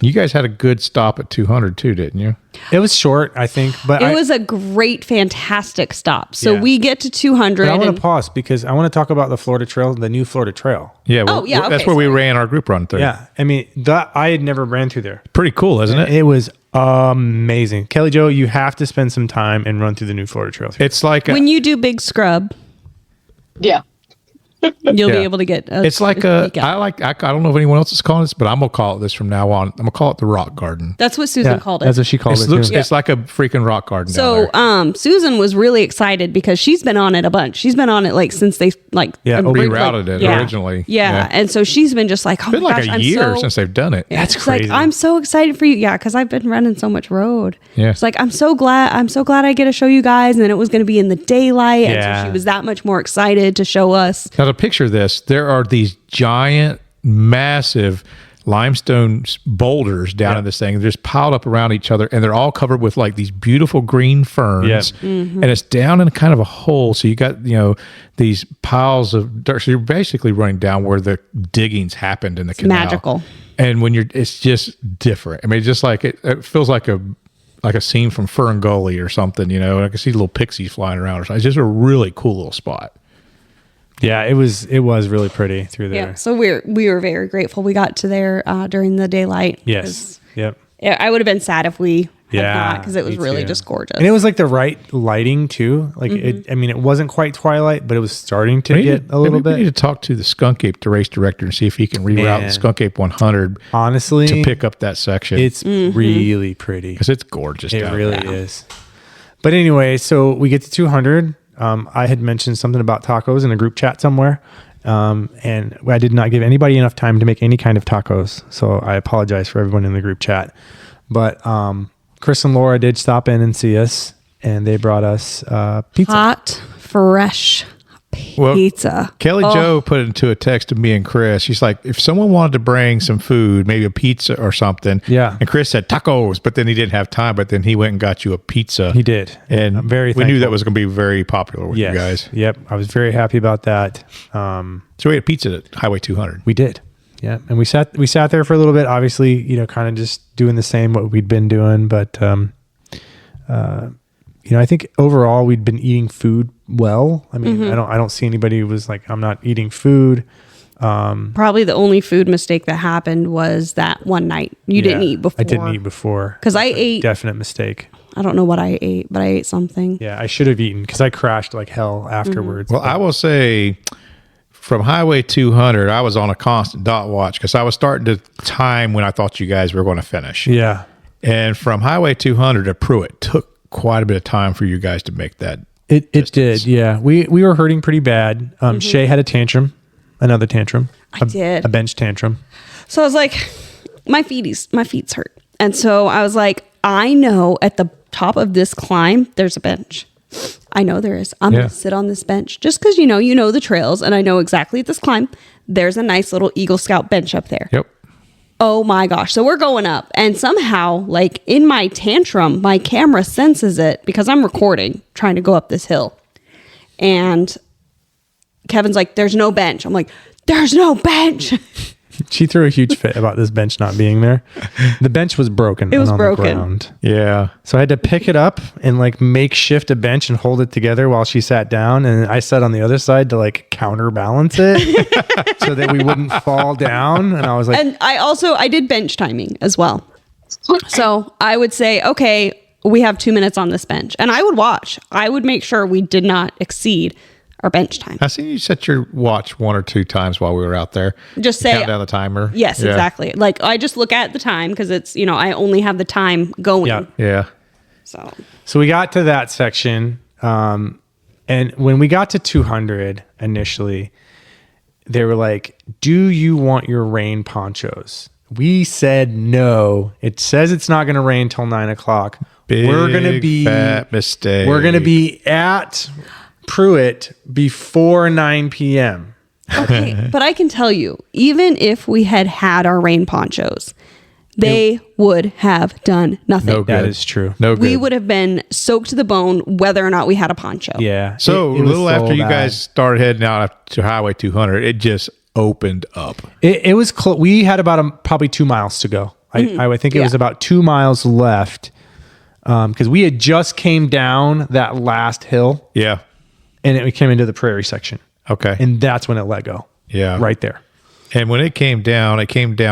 You guys had a good stop at 200 too, didn't you? It was short, I think, but It was a great, fantastic stop. So Yeah. we get to 200. But I want and- to pause because I want to talk about the Florida Trail, the new Florida Trail. Yeah. Oh, yeah, That's okay, where we sorry. ran our group run through. Yeah, I mean, that I had never ran through there. Pretty cool, isn't it? It was amazing. Kellie Jo, you have to spend some time and run through the new Florida Trail. It's like when you do Big Scrub, Yeah. you'll be Yeah. able to get it's like peek out. I don't know if anyone else is calling this, but I'm gonna call it this from now on. I'm gonna call it the Rock Garden. That's what Susan called it. That's what she called It it. looks too. it's like a freaking rock garden. So, down there. Susan was really excited because she's been on it a bunch. She's been on it like since they like rerouted it originally. Yeah. Yeah. and so she's been just like, oh It's been my like gosh, a I'm year so, since they've done it. That's She's crazy. like, I'm so excited for you. Yeah, because I've been running so much road. Yeah. It's like I'm so glad I get to show you guys, and then it was going to be in the daylight, and Yeah. so she was that much more excited to show us. Now to picture this, there are these giant, massive limestone boulders down in this thing. They're just piled up around each other, and they're all covered with like these beautiful green ferns. Yeah. Mm-hmm. And it's down in kind of a hole. So you got, these piles of dirt. So you're basically running down where the diggings happened in the canal. Magical. And when it's just different. I mean, just like it feels like a scene from Fern Gully or something, and I can see little pixies flying around or something. It's just a really cool little spot. Yeah, it was really pretty through there. Yeah, so we were very grateful we got to there during the daylight. Yes. Yep. I would have been sad if we had Yeah, not, because it was me really too. just gorgeous. And it was like the right lighting too. Like Mm-hmm. it wasn't quite twilight, but it was starting to get a little maybe we need bit. to talk to the Skunk Ape, the race director, and see if he can reroute Man. the Skunk Ape 100 Honestly, to pick up that section. it's really pretty. because it's gorgeous. It down really there. is. But anyway, so we get to 200. I had mentioned something about tacos in a group chat somewhere. And I did not give anybody enough time to make any kind of tacos. So I apologize for everyone in the group chat. But Chris and Laura did stop in and see us, and they brought us pizza. hot, fresh Well, pizza. Kellie Jo put it into a text to me and Chris. She's like, if someone wanted to bring some food, maybe a pizza or something. Yeah. And Chris said tacos, but then he didn't have time. But then he went and got you a pizza. He did. And I'm very we knew thankful. that was going to be very popular with Yes. you guys. Yep. I was very happy about that. So we had pizza at Highway 200. We did. Yeah. And we sat there for a little bit, obviously, kind of just doing the same what we'd been doing. But, I think overall we'd been eating food well. I mean, I don't see anybody who was like, I'm not eating food. Probably the only food mistake that happened was that one night you didn't eat before. I didn't eat before. 'Cause I That's a ate- definite mistake. I don't know what I ate, but I ate something. Yeah. I should have eaten because I crashed like hell afterwards. Well, I will say from Highway 200, I was on a constant dot watch because I was starting to time when I thought you guys were going to finish. Yeah. And from Highway 200 to Pruitt took quite a bit of time for you guys to make that. It did. Yeah. We were hurting pretty bad. Shae had a tantrum, another tantrum. I did. A bench tantrum. So I was like, my feet's hurt. And so I was like, I know at the top of this climb, there's a bench. I know there is. I'm going to sit on this bench just because, you know the trails. And I know exactly at this climb, there's a nice little Eagle Scout bench up there. Yep. Oh my gosh. So we're going up. And somehow, like in my tantrum, my camera senses it because I'm recording, trying to go up this hill. And Kevin's like, there's no bench. I'm like, there's no bench. She threw a huge fit about this bench not being there. The bench was broken. It was on broken. The ground. Yeah. So I had to pick it up and like makeshift a bench and hold it together while she sat down. And I sat on the other side to like counterbalance it so that we wouldn't fall down. And I was like, And I did bench timing as well. So I would say, okay, we have 2 minutes on this bench. And I would watch. I would make sure we did not exceed our bench time. I seen you set your watch 1 or 2 times while we were out there. Just say, count down the timer. yes, Yeah. exactly. Like I just look at the time because it's, I only have the time going. yeah. Yeah. So we got to that section. And when we got to 200 initially, they were like, do you want your rain ponchos? We said no. It says it's not going to rain till 9 o'clock. Fat mistake. We're going to be at Pruitt before 9 p.m. Okay, but I can tell you, even if we had our rain ponchos, they would have done nothing. No good. That is true. No good. We would have been soaked to the bone whether or not we had a poncho. Yeah. So it a was little after you bad. guys started heading out to Highway 200, it just opened up. It was close. We had about probably 2 miles to go. I think it was about 2 miles left because we had just came down that last hill Yeah. and we came into the prairie section. Okay. And that's when it let go. Yeah. Right there. And when it came down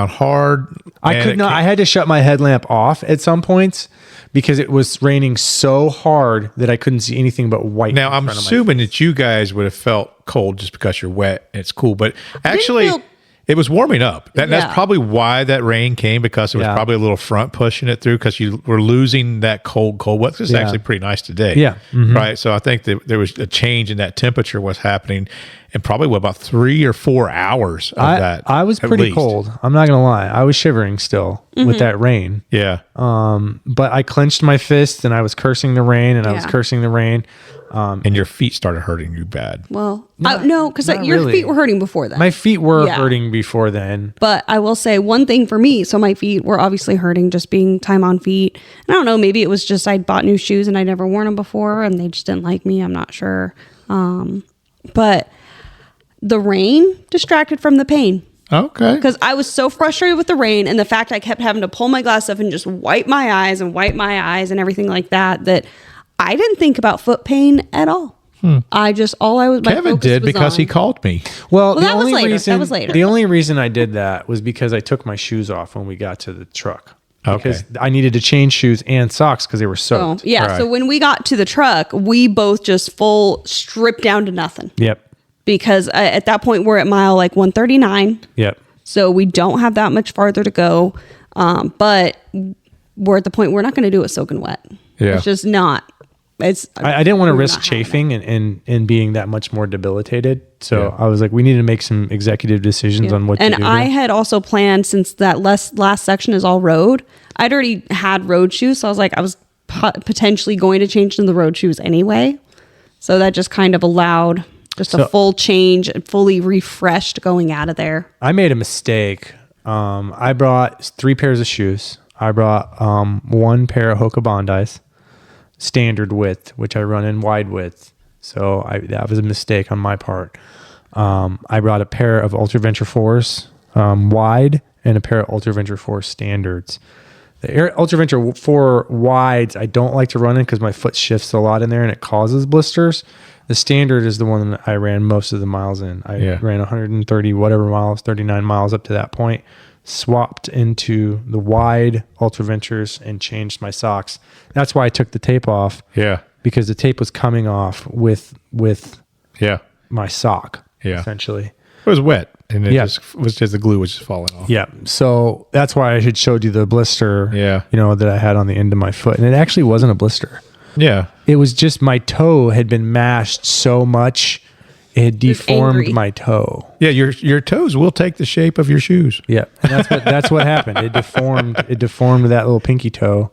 hard. I could not. I had to shut my headlamp off at some points because it was raining so hard that I couldn't see anything but white. Now, in I'm front of my assuming face. that you guys would have felt cold just because you're wet and it's cool. But actually, feel- it was warming up. Yeah. That's probably why that rain came, because it was Yeah. probably a little front pushing it through, because you were losing that cold weather. It's Yeah. actually pretty nice today. Yeah. Mhm. Right. So I think that there was a change in that temperature was happening, and probably about 3 or 4 hours of that. I was at pretty least. cold. I'm not gonna lie. I was shivering still with that rain. Yeah. But I clenched my fists and I was cursing the rain and I was Yeah. cursing the rain. And your feet started hurting you bad. Well, no, because not your really. feet were hurting before that. My feet were Yeah. hurting before then. But I will say one thing for me. So my feet were obviously hurting just being time on feet. And I don't know, maybe it was just I'd bought new shoes and I'd never worn them before and they just didn't like me. I'm not sure. But the rain distracted from the pain. Okay. Because I was so frustrated with the rain and the fact I kept having to pull my glass up and just wipe my eyes and everything like that, that I didn't think about foot pain at all. I just, my Kevin focus did was because he on- called me. Well, Well, the that was only later. reason That was later. the only reason I did that was because I took my shoes off when we got to the truck. Because I needed to change shoes and socks because they were So, soaked. yeah. Right. So when we got to the truck, we both just full stripped down to nothing Yep. because at that point we're at mile like 139. Yep. So we don't have that much farther to go. But we're at the point we're not going to do it soaking wet. Yeah. It's just not. It's. I didn't want to we're risk not having it. chafing and being that much more debilitated. So I was like, we need to make some executive decisions on what And to do. I here. had also planned, since that last section is all road, I'd already had road shoes. So I was like, I was potentially going to change to the road shoes anyway. So that just kind of allowed just a full change and fully refreshed going out of there. I made a mistake. I brought 3 pairs of shoes. I brought 1 pair of Hoka Bondis, standard width, which I run in wide width. So that was a mistake on my part. I brought a pair of Ultra Venture 4s wide and a pair of Ultra Venture 4 standards. The Ultra Venture 4 wides I don't like to run in because my foot shifts a lot in there and it causes blisters. The standard is the one that I ran most of the miles in. I ran 130 whatever miles, 39 miles up to that point. Swapped into the wide Ultra Ventures and changed my socks. That's why I took the tape off. Yeah. Because the tape was coming off with Yeah. my sock. Yeah. Essentially. It was wet, and it Yeah. just was just the glue was just falling off. Yeah. So that's why I had showed you the blister. Yeah. That I had on the end of my foot, and it actually wasn't a blister. Yeah. It was just my toe had been mashed so much, it had deformed angry. my toe. Yeah. Your toes will take the shape of your shoes. Yeah, and that's what happened. It deformed that little pinky toe.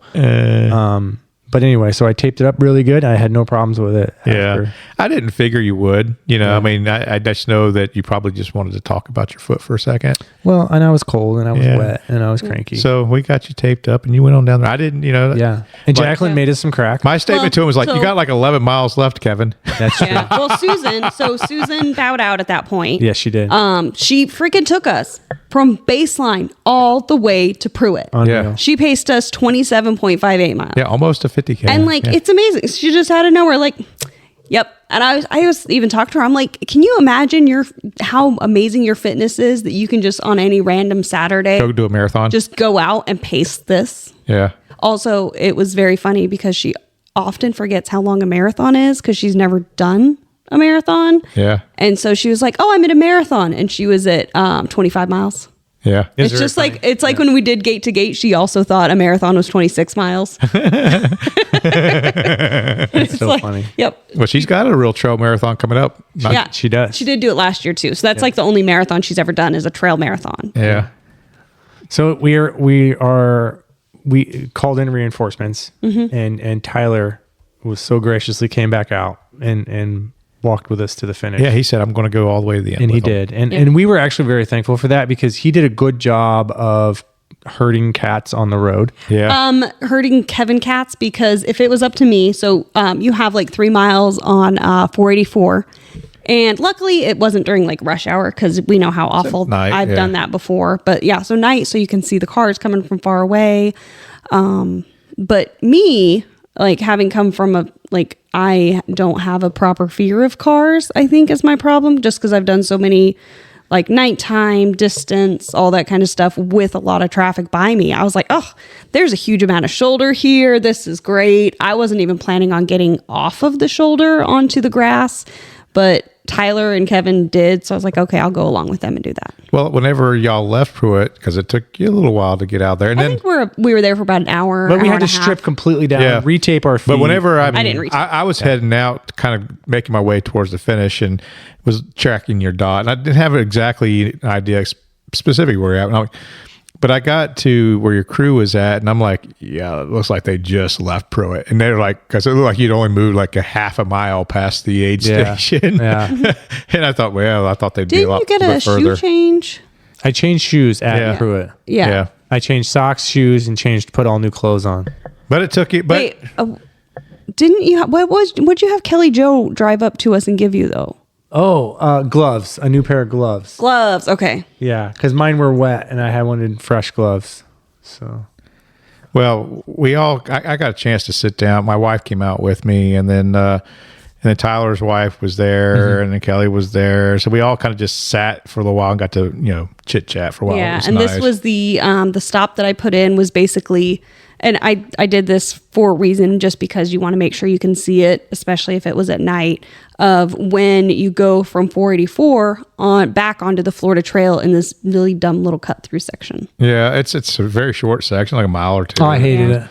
But anyway, so I taped it up really good. I had no problems with it. Yeah. I didn't figure you would. I mean, I just know that you probably just wanted to talk about your foot for a second. Well, and I was cold and I was Yeah. wet and I was cranky. So we got you taped up, and you went on down there. I didn't, yeah. And Jacqueline made us some crack. My statement to him was like, so- "You got like 11 miles left, Kevin." That's true. Yeah. Well, Susan bowed out at that point. Yes, she did. She freaking took us from baseline all the way to Pruitt. Unreal. Yeah. She paced us 27.58 miles. Yeah, almost a 50K. And like, yeah. it's amazing. She just out of nowhere, like, yep. And I was even talking to her. I'm like, can you imagine how amazing your fitness is that you can just on any random Saturday go do a marathon. just go out and pace this? Yeah. Also, it was very funny because she often forgets how long a marathon is because she's never done a marathon. Yeah. And so she was like, oh, I'm at a marathon. And she was at 25 miles. Yeah. It's just like, it's like when we did gate to gate, she also thought a marathon was 26 miles. It's so like, funny. Yep. Well, she's got a real trail marathon coming up. Yeah. she does. She did do it last year too. So that's like the only marathon she's ever done is a trail marathon. Yeah. So we called in reinforcements, and Tyler was so graciously came back out and walked with us to the finish. Yeah, he said, I'm going to go all the way to the end. And he with him." did. And we were actually very thankful for that because he did a good job of herding cats on the road. Yeah. Herding Kevin cats, because if it was up to me, so you have like 3 miles on 484. And luckily it wasn't during like rush hour because we know how awful night, I've yeah. done that before. But yeah, so night, so you can see the cars coming from far away. But me, like having come from I don't have a proper fear of cars, I think is my problem, just because I've done so many like nighttime, distance, all that kind of stuff with a lot of traffic by me. I was like, oh, there's a huge amount of shoulder here. This is great. I wasn't even planning on getting off of the shoulder onto the grass, but Tyler and Kevin did. So I was like, okay, I'll go along with them and do that. Well, whenever y'all left Pruitt, because it took you a little while to get out there. And I think we were there for about an hour. But we hour had and to a strip half. completely down, Yeah. retape our feet. But whenever I didn't reach. I was heading out, kind of making my way towards the finish, and was tracking your dot. And I didn't have exactly an idea specifically where you're at. And I'm like, but I got to where your crew was at, and I'm like, yeah, it looks like they just left Pruitt. And they're like, because it looked like you'd only moved like a half a mile past the aid station. Yeah. And I thought, well, I thought they'd be a Didn't lot you get bit a further. shoe change? I changed shoes at Yeah. Pruitt. Yeah. Yeah. I changed socks, shoes, and put all new clothes on. But it took you, but Wait, didn't you? What'd you have Kellie Jo drive up to us and give you though? Oh, gloves. A new pair of gloves. Gloves. Okay. Yeah, because mine were wet and I had one in fresh gloves. So well, I got a chance to sit down. My wife came out with me, and then Tyler's wife was there, and then Kelly was there. So we all kind of just sat for a little while and got to, chit chat for a while. Yeah, It was and nice. this was the stop that I put in was basically, and I did this for a reason, just because you want to make sure you can see it, especially if it was at night, of when you go from 484 on back onto the Florida Trail in this really dumb little cut through section. Yeah, it's a very short section, like a mile or two. I hated it.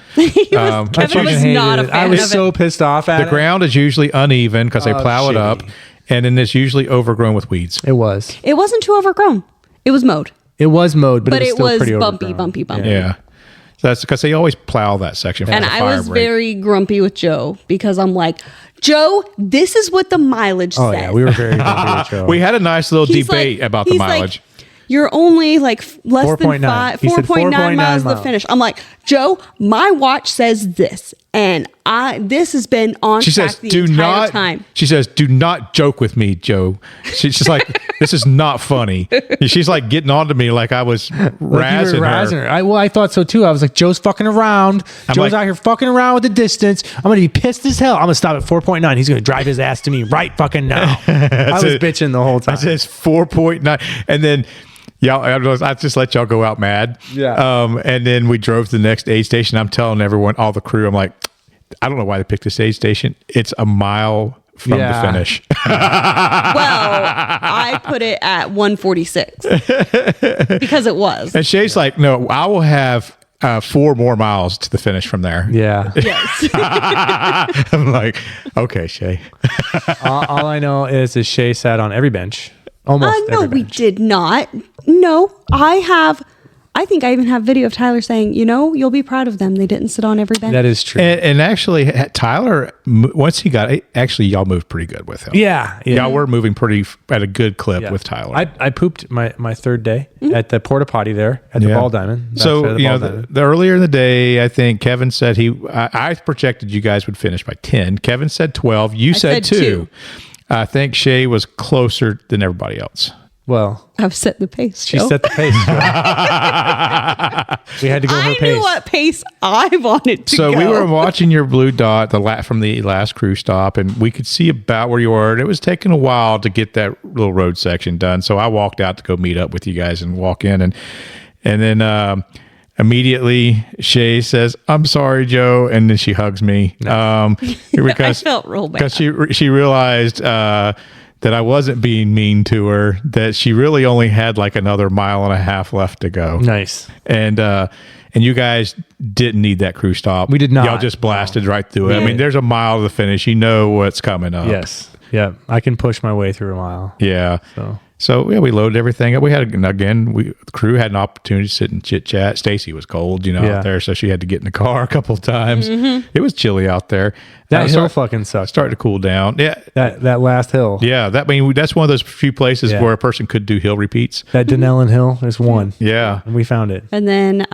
Kevin was fucking not a hated it. fan I was of so it. pissed off at The it. ground is usually uneven because they plow it up, shitty. and then it's usually overgrown with weeds. It was. It wasn't too overgrown. It was mowed, It was mowed, but but it was it still was pretty bumpy, overgrown. bumpy, bumpy. Yeah. So that's because they always plow that section. For And the I fire was break. very grumpy with Joe because I'm like, Joe, this is what the mileage Oh says. yeah, we were very grumpy with Joe. We had a nice little He's debate like- about the he's like, mileage. You're only like less 4.9. than 5, He said 4.9 4.9 miles to the miles. finish. I'm like, Joe, my watch says this, and this has been on She track says, the "Do entire not." time. She says, "Do not joke with me, Joe." She's like, "This is not funny." She's like getting on to me like I was Like you were razzing her. I thought so too. I was like, Joe's fucking around. I'm Joe's like- out here fucking around with the distance. I'm gonna be pissed as hell. I'm gonna stop at 4.9. He's gonna drive his ass to me right fucking now. I was it. bitching the whole time. I says 4.9, and then I just let y'all go out mad. Yeah. And then we drove to the next aid station. I'm telling everyone, all the crew, I'm like, I don't know why they picked this aid station. It's a mile from Yeah. the finish. Well, I put it at 146 because it was. And Shae's like, no, I will have 4 more miles to the finish from there. yeah. Yes. I'm like, okay, Shae. all I know is Shae sat on every bench. Almost No, every we bench. did not. No, I think I even have video of Tyler saying, you'll be proud of them. They didn't sit on every bench. That is true. And actually, Tyler, once he got it, actually, y'all moved pretty good with him. yeah. Y'all were moving at a good clip Yeah. with Tyler. I pooped my third day Mm-hmm. at the porta potty there at the Yeah. Ball Diamond. So, Backside of you Ball know, Diamond. the earlier in the day, I think Kevin said I projected you guys would finish by 10. Kevin said 12. You said said 2. 2. I think Shae was closer than everybody else. Well, I've set the pace. she Joe. set the pace. we had to go her I pace. knew what pace I wanted to So go. we were watching your blue dot from the last crew stop, and we could see about where you were. And it was taking a while to get that little road section done. So I walked out to go meet up with you guys and walk in, and then immediately Shae says, "I'm sorry, Joe," and then she hugs me because I felt real bad. because she realized that I wasn't being mean to her, that she really only had like another mile and a half left to go. Nice. And you guys didn't need that crew stop. We did not. Y'all just blasted right through it. I Yeah. mean, there's a mile to the finish. You know what's coming up. Yes. Yeah. I can push my way through a mile. Yeah. So yeah, we loaded everything up. We had the crew had an opportunity to sit and chit chat. Stacy was cold, Yeah. out there, so she had to get in the car a couple of times. It was chilly out there. That hill fucking sucks. Started to cool down. Yeah, That last hill. yeah. That's one of those few places Yeah. where a person could do hill repeats. That Denellen Hill. There's one. Yeah. And we found it. And then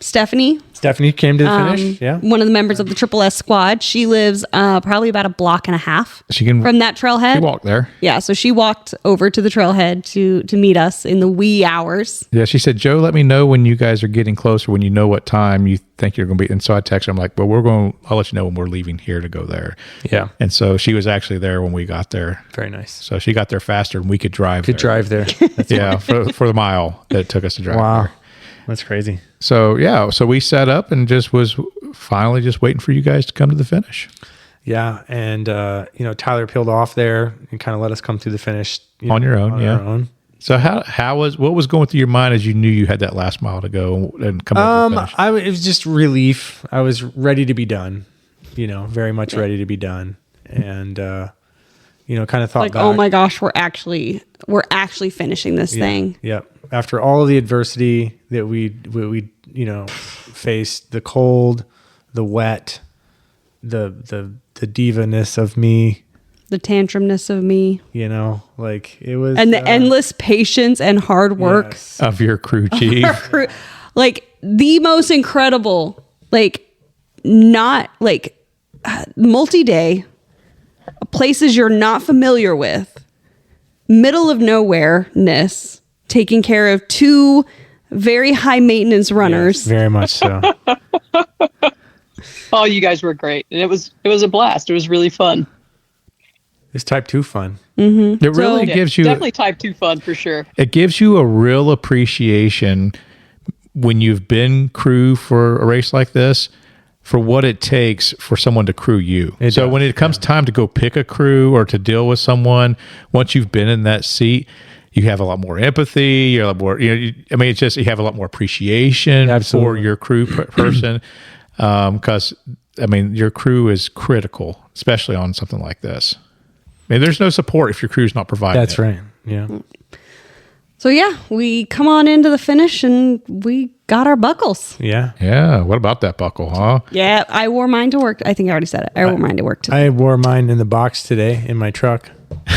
Stephanie, Stephanie came to the finish. Yeah. one of the members of the Triple S squad, she lives probably about a block and a half She can from that trailhead. She walked there. Yeah, so she walked over to the trailhead to meet us in the wee hours. Yeah, she said, Joe, let me know when you guys are getting closer, when you know what time you think you're going to be. And so I texted her, I'm like, well, I'll let you know when we're leaving here to go there. Yeah. And so she was actually there when we got there. Very nice. So she got there faster than we could drive. Could there. drive there. That's Yeah, for the mile that it took us to drive wow. there. That's crazy. So yeah, so we set up and just was finally just waiting for you guys to come to the finish. Yeah. And, Tyler peeled off there and kind of let us come through the finish. On your own, yeah. Our own. So what was going through your mind as you knew you had that last mile to go and come up to the finish? It was just relief. I was ready to be done, very much ready to be done. And, kind of thought Like, back. oh my gosh, we're actually finishing this thing. Yep. After all of the adversity that we faced, the cold, the wet, the diva-ness of me, The tantrumness of me. it was. And the endless patience and hard work. Yes. Of your crew chief. Like the most incredible, not multi-day, places you're not familiar with, middle of nowhere-ness, taking care of two very high maintenance runners. Yes, very much so. Oh, you guys were great, and it was a blast. It was really fun. It's type 2 fun. It really Yeah, gives you definitely type 2 fun for sure. it gives you a real appreciation when you've been crew for a race like this for what it takes for someone to crew you. It So does, when it comes time to go pick a crew or to deal with someone, once you've been in that seat, you have a lot more empathy. You're a lot more, it's just, you have a lot more appreciation for Absolutely. your crew person. Because your crew is critical, especially on something like this. There's no support if your crew's not providing. That's it. right. Yeah. So yeah, we come on into the finish and we got our buckles. Yeah. Yeah. What about that buckle, huh? Yeah, I wore mine to work. I think I already said it. I wore mine to work today. I wore mine in the box today in my truck.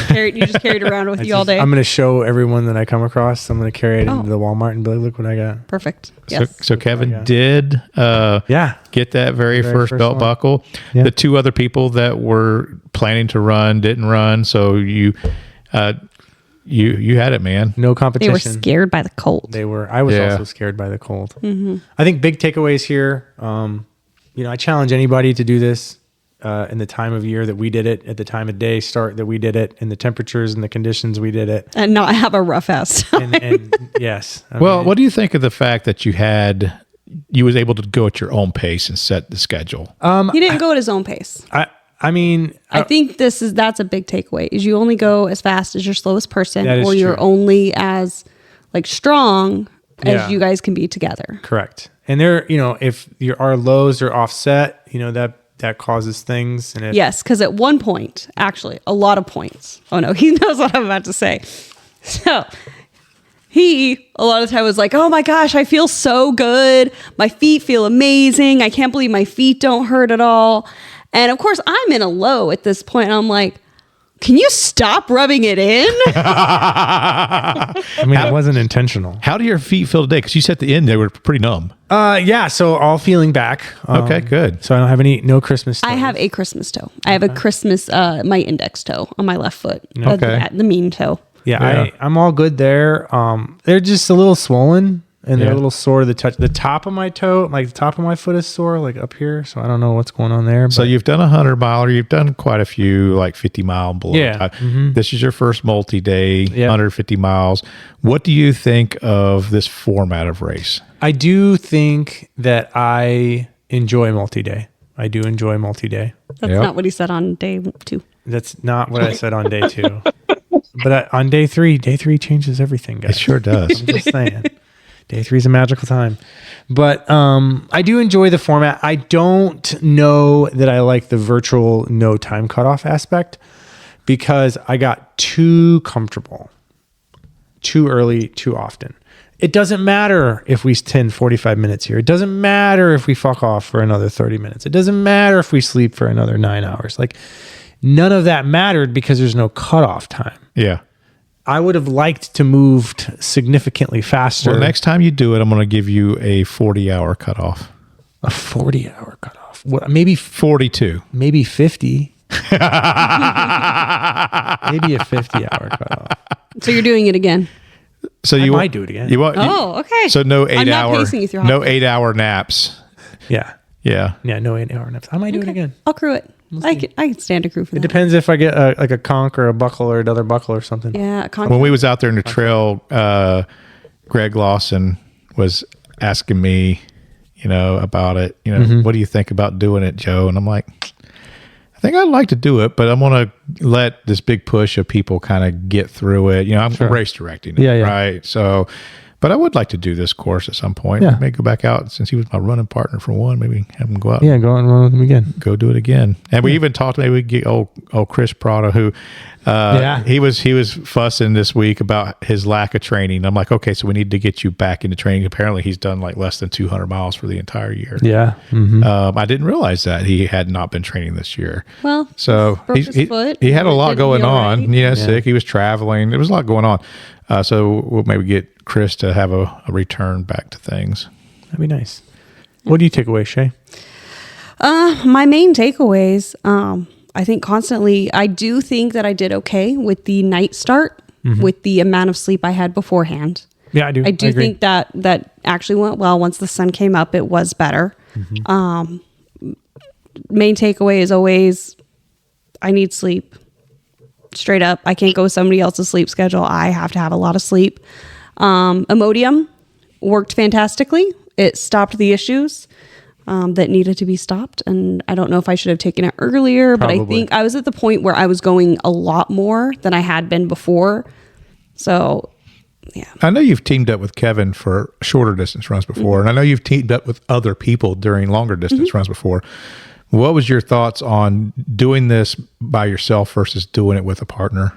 You just carried it around with you all day. I'm going to show everyone that I come across. I'm going to carry it into the Walmart and be like, look what I got. Perfect. Yes. So Kevin God. did Yeah. get that very first belt one. buckle. Yeah. The two other people that were planning to run didn't run, so you had it, man. No They competition. were scared by the cold. I was Yeah. also scared by the cold. I think big takeaways here. I challenge anybody to do this in the time of year that we did it, at the time of day start that we did it, in the temperatures and the conditions we did it. And not have a rough ass time. And yes. Well, what do you think of the fact that you was able to go at your own pace and set the schedule? He didn't go at his own pace. I think that's a big takeaway is you only go as fast as your slowest person That is or you're true. only as strong as Yeah. you guys can be together. correct. And there, if our lows are offset, that causes things. And Yes, because at one point, actually, a lot of points. Oh no, he knows what I'm about to say. So he, a lot of the time, was like, oh my gosh, I feel so good. My feet feel amazing. I can't believe my feet don't hurt at all. And of course, I'm in a low at this point. And I'm like, can you stop rubbing it in? it wasn't intentional. How do your feet feel today? Because you said at the end they were pretty numb. Yeah. So all feeling back. Okay, good. So I don't have no Christmas. I toes. have a Christmas toe. I have a Christmas, my index toe on my left foot. Okay. The mean toe. Yeah. I'm all good there. They're just a little swollen and they're Yeah. a little sore to the touch. The top of my toe, like the top of my foot is sore, like up here. So I don't know what's going on there. So but you've done 100-miler. You've done quite a few, like 50-mile and below. Yeah. Mm-hmm. This is your first multi-day, Yeah. 150 miles. What do you think of this format of race? I do think that I enjoy multi-day. I do enjoy multi-day. That's Yep. not what he said on day 2. That's not what I said on day 2. But on day 3 changes everything, guys. It sure does. I'm just saying. Day 3 is a magical time. But I do enjoy the format. I don't know that I like the virtual no time cutoff aspect because I got too comfortable. too early, too often. It doesn't matter if we spend 45 minutes here. It doesn't matter if we fuck off for another 30 minutes. It doesn't matter if we sleep for another 9 hours. Like, none of that mattered because there's no cutoff time. Yeah. I would have liked to move significantly faster. Well, next time you do it, I'm going to give you a 40-hour cutoff. A 40-hour cutoff. What? Maybe 42. Maybe 50. Maybe a 50-hour cutoff. So you're doing it again. So I you might do it again. You want? Oh, okay. So no 8 I'm not hour. pacing you through No hockey. 8 hour naps. Yeah. Yeah. Yeah, no 8-hour naps. I might do it again. I'll crew it. I can stand a crew for It that. depends if I get like a conch or a buckle or another buckle or something. Yeah, a con- When we was out there in the trail, Greg Lawson was asking me, about it. What do you think about doing it, Joe? And I'm like, I think I'd like to do it, but I'm going to let this big push of people kind of get through it. I'm race directing it, Yeah. right? So, but I would like to do this course at some point. Yeah. Maybe go back out since he was my running partner for one. Maybe have him go out. Yeah, go out and run with them again. Go do it again. And we even talked, maybe we get old Chris Prado, who he was fussing this week about his lack of training. I'm like, okay, so we need to get you back into training. Apparently he's done like less than 200 miles for the entire year. Yeah. Mm-hmm. I didn't realize that he had not been training this year. Well, So broke his foot. he had a lot Didn't going feel on. right. Yeah, sick. He was traveling. There was a lot going on. So we'll maybe get Chris to have a return back to things. That'd be nice. What do you take away, Shae? My main takeaways, I think constantly, I do think that I did okay with the night start, with the amount of sleep I had beforehand. Yeah, I do. I do agree. think that actually went well. Once the sun came up, it was better. Main takeaway is always, I need sleep. Straight up. I can't go with somebody else's sleep schedule. I have to have a lot of sleep. Imodium worked fantastically. It stopped the issues that needed to be stopped. And I don't know if I should have taken it earlier, but I Probably. think I was at the point where I was going a lot more than I had been before. So, yeah. I know you've teamed up with Kevin for shorter distance runs before, and I know you've teamed up with other people during longer distance runs before. What was your thoughts on doing this by yourself versus doing it with a partner?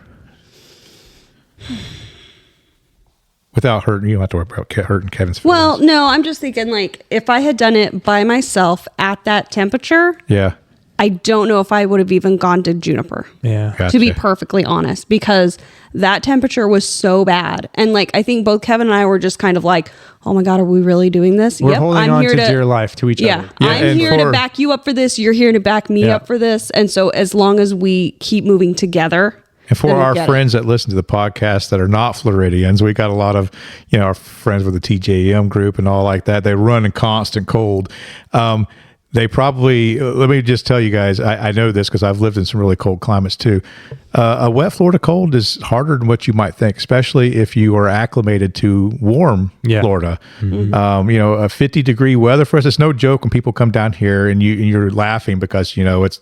Without hurting, you don't have to worry about hurting Kevin's feelings. Well, no, I'm just thinking like if I had done it by myself at that temperature, yeah. I don't know if I would have even gone to Juniper. Yeah. Gotcha. To be perfectly honest, because that temperature was so bad. And like, I think both Kevin and I were just kind of like, oh my God, are we really doing this? We're holding on to dear life to each other. Yeah, I'm and here to for- back you up for this. You're here to back me Yeah. up for this. And so as long as we keep moving together. And for then we our get it. friends that listen to the podcast that are not Floridians, we got a lot of, our friends with the TJM group and all like that. They run in constant cold. They probably, let me just tell you guys, I know this because I've lived in some really cold climates too. A wet Florida cold is harder than what you might think, especially if you are acclimated to warm Florida. A 50-degree weather for us, it's no joke when people come down here and you're laughing because, it's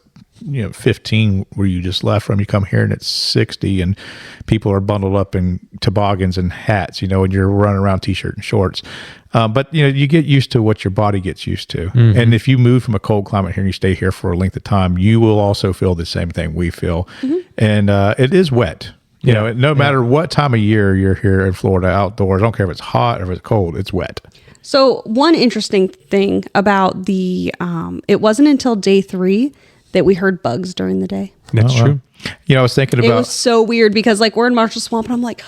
15 where you just left from. You come here and it's 60 and people are bundled up in toboggans and hats, and you're running around t-shirt and shorts. But you get used to what your body gets used to. And if you move from a cold climate here and you stay here for a length of time, you will also feel the same thing we feel. And it is wet. No matter what time of year you're here in Florida outdoors, I don't care if it's hot or if it's cold, it's wet. So one interesting thing about it wasn't until day 3 that we heard bugs during the day. That's true. I was thinking It about was so weird because like we're in Marshall Swamp and I'm like,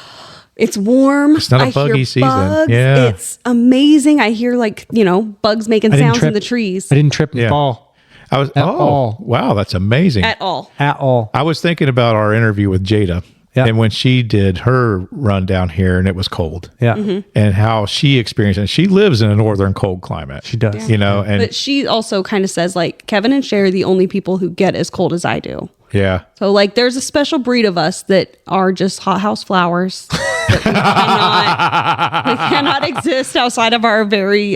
it's warm. It's not a I buggy hear season. bugs. Yeah. It's amazing. I hear like, bugs making sounds in the trees. I didn't trip and Yeah. fall I was At all. Wow, that's amazing. At all. at all. I was thinking about our interview with Jada. Yeah. And when she did her run down here and it was cold. Yeah. And how she experienced it. She lives in a northern cold climate. She does. And But she also kind of says like Kevin and Shae are the only people who get as cold as I do. yeah. So like there's a special breed of us that are just hothouse flowers. That we cannot exist outside of our very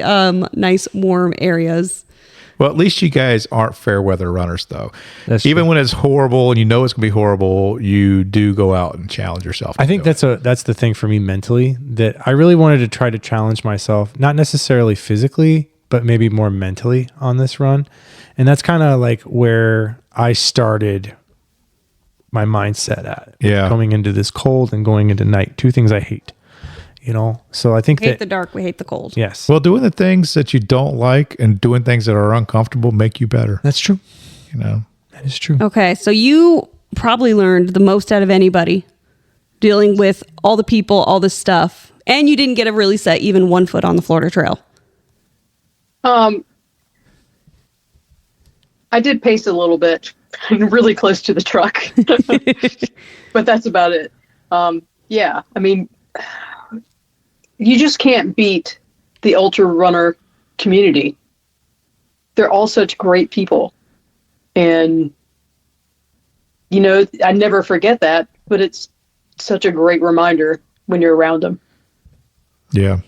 nice warm areas. Well, at least you guys aren't fair weather runners, though. That's Even true. when it's horrible and it's going to be horrible, you do go out and challenge yourself. I think that's the thing for me mentally, that I really wanted to try to challenge myself, not necessarily physically, but maybe more mentally on this run. And that's kind of like where I started my mindset at. Yeah. Going into this cold and going into night. 2 things I hate. So I think hate that the dark, we hate the cold. yes, Well, doing the things that you don't like and doing things that are uncomfortable make you better. that's true. That is true. Okay, so you probably learned the most out of anybody dealing with all the people, all this stuff, and you didn't get to really set even 1 foot on the Florida Trail. I did pace a little bit, really close to the truck, but that's about it. Yeah, I mean, you just can't beat the ultra runner community. They're all such great people. And, I never forget that, but it's such a great reminder when you're around them. Yeah.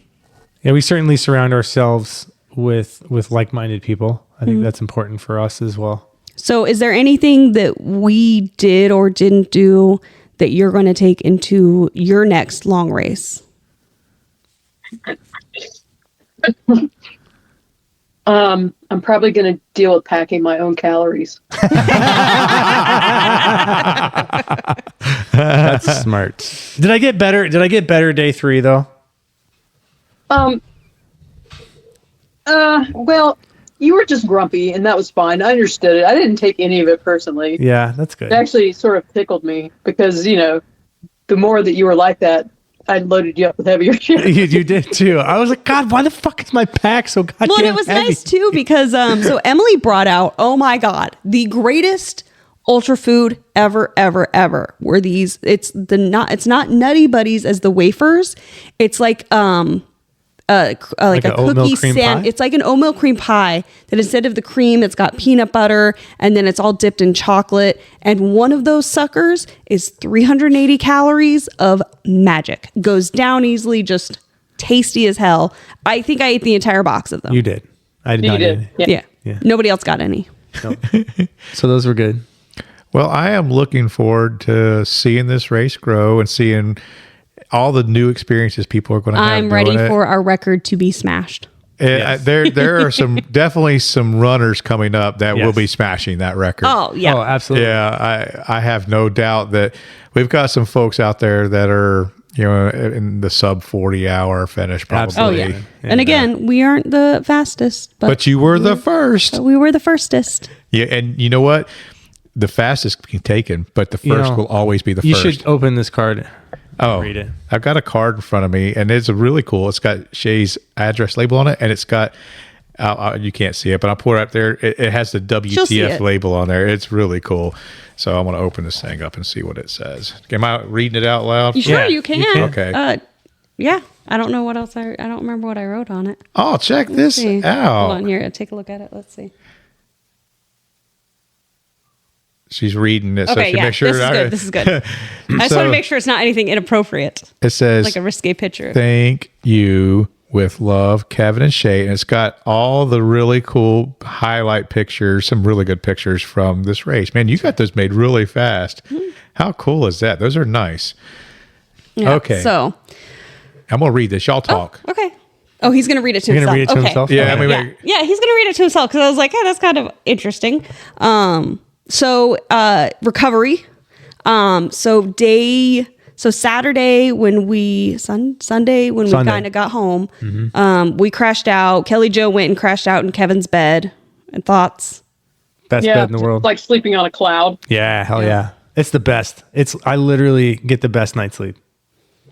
Yeah, we certainly surround ourselves with like-minded people. I think that's important for us as well. So is there anything that we did or didn't do that you're going to take into your next long race? I'm probably going to deal with packing my own calories. That's smart. Did I get better? Did I get better day 3 though? Well, you were just grumpy, and that was fine. I understood it. I didn't take any of it personally. Yeah, that's good. It actually sort of tickled me because, the more that you were like that, I loaded you up with heavier shit. You did too. I was like, God, why the fuck is my pack so goddamn Well, and it was heavy? nice too because so Emily brought out, oh my God, the greatest ultra food ever were these. It's not Nutty Buddies as the wafers. It's like like a oatmeal cookie cream sand. pie? It's like an oatmeal cream pie that instead of the cream, it's got peanut butter and then it's all dipped in chocolate. And one of those suckers is 380 calories of magic. Goes down easily, just tasty as hell. I think I ate the entire box of them. You did. I did not. did. Eat Yeah. Yeah. Nobody else got any. it. So those were good. Well, I am looking forward to seeing this race grow and seeing all the new experiences people are going to have. I'm ready doing it. for our record to be smashed. There are definitely some runners coming up that will Yes. be smashing that record. Oh, yeah. Oh, absolutely. Yeah, I have no doubt that we've got some folks out there that are, in the sub 40 hour finish probably. Absolutely. Oh, yeah. And again, we aren't the fastest, But you were the first. we were the firstest. Yeah, and you know what? The fastest can be taken, but the first will always be the You first. should open this card. Oh, read it. I've got a card in front of me, and it's really cool. It's got Shae's address label on it, and it's got you can't see it, but I'll pour it up there. It has the She'll see WTF it. label on there. It's really cool. So I want to open this thing up and see what it says. Am I reading it out loud? Sure, Yeah, you you can. can. Okay. Yeah. I don't know what else I don't remember what I wrote on it. Oh, check this See. out. Hold on here. Take a look at it. Let's see. She's reading it, so Okay, she yeah. make sure. This is good. I just want to make sure it's not anything inappropriate, It says, like a risque picture. "Thank you with love, Kevin and Shae," and it's got all the really cool highlight pictures, some really good pictures from this race. Man, you got those made really fast. How cool is that? Those are nice. Yeah, okay. So, I'm gonna read this. Y'all talk. okay. Oh, he's going to read it to You're himself. gonna read it to himself? Yeah, Okay. I mean, Yeah. Yeah, he's going to read it to himself because I was like, hey, that's kind of interesting. So recovery. So Saturday when Sunday when we kind of got home, we crashed out. Kellie Jo went and crashed out in Kevin's bed. And thoughts? Best bed in the world. Like sleeping on a cloud. Yeah, hell yeah. It's the best. I literally get the best night's sleep.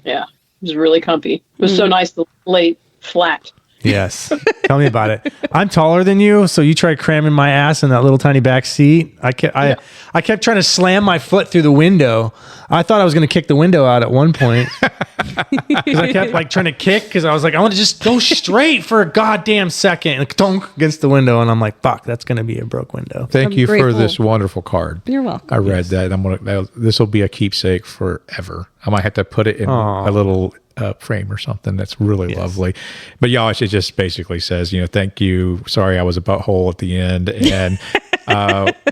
Yeah. It was really comfy. It was so nice to lay flat. Yes. Tell me about it. I'm taller than you, so you tried cramming my ass in that little tiny back seat. I kept trying to slam my foot through the window. I thought I was going to kick the window out at one point. Because I kept trying to kick because I was like, I want to just go straight for a goddamn second and donk against the window. And I'm like, fuck, that's going to be a broke window. Thank I'm you for grateful. this wonderful card. You're welcome. I read that. And this will be a keepsake forever. I might have to put it in a little frame or something. That's really lovely. But y'all, it just basically says, thank you. Sorry, I was a butthole at the end, and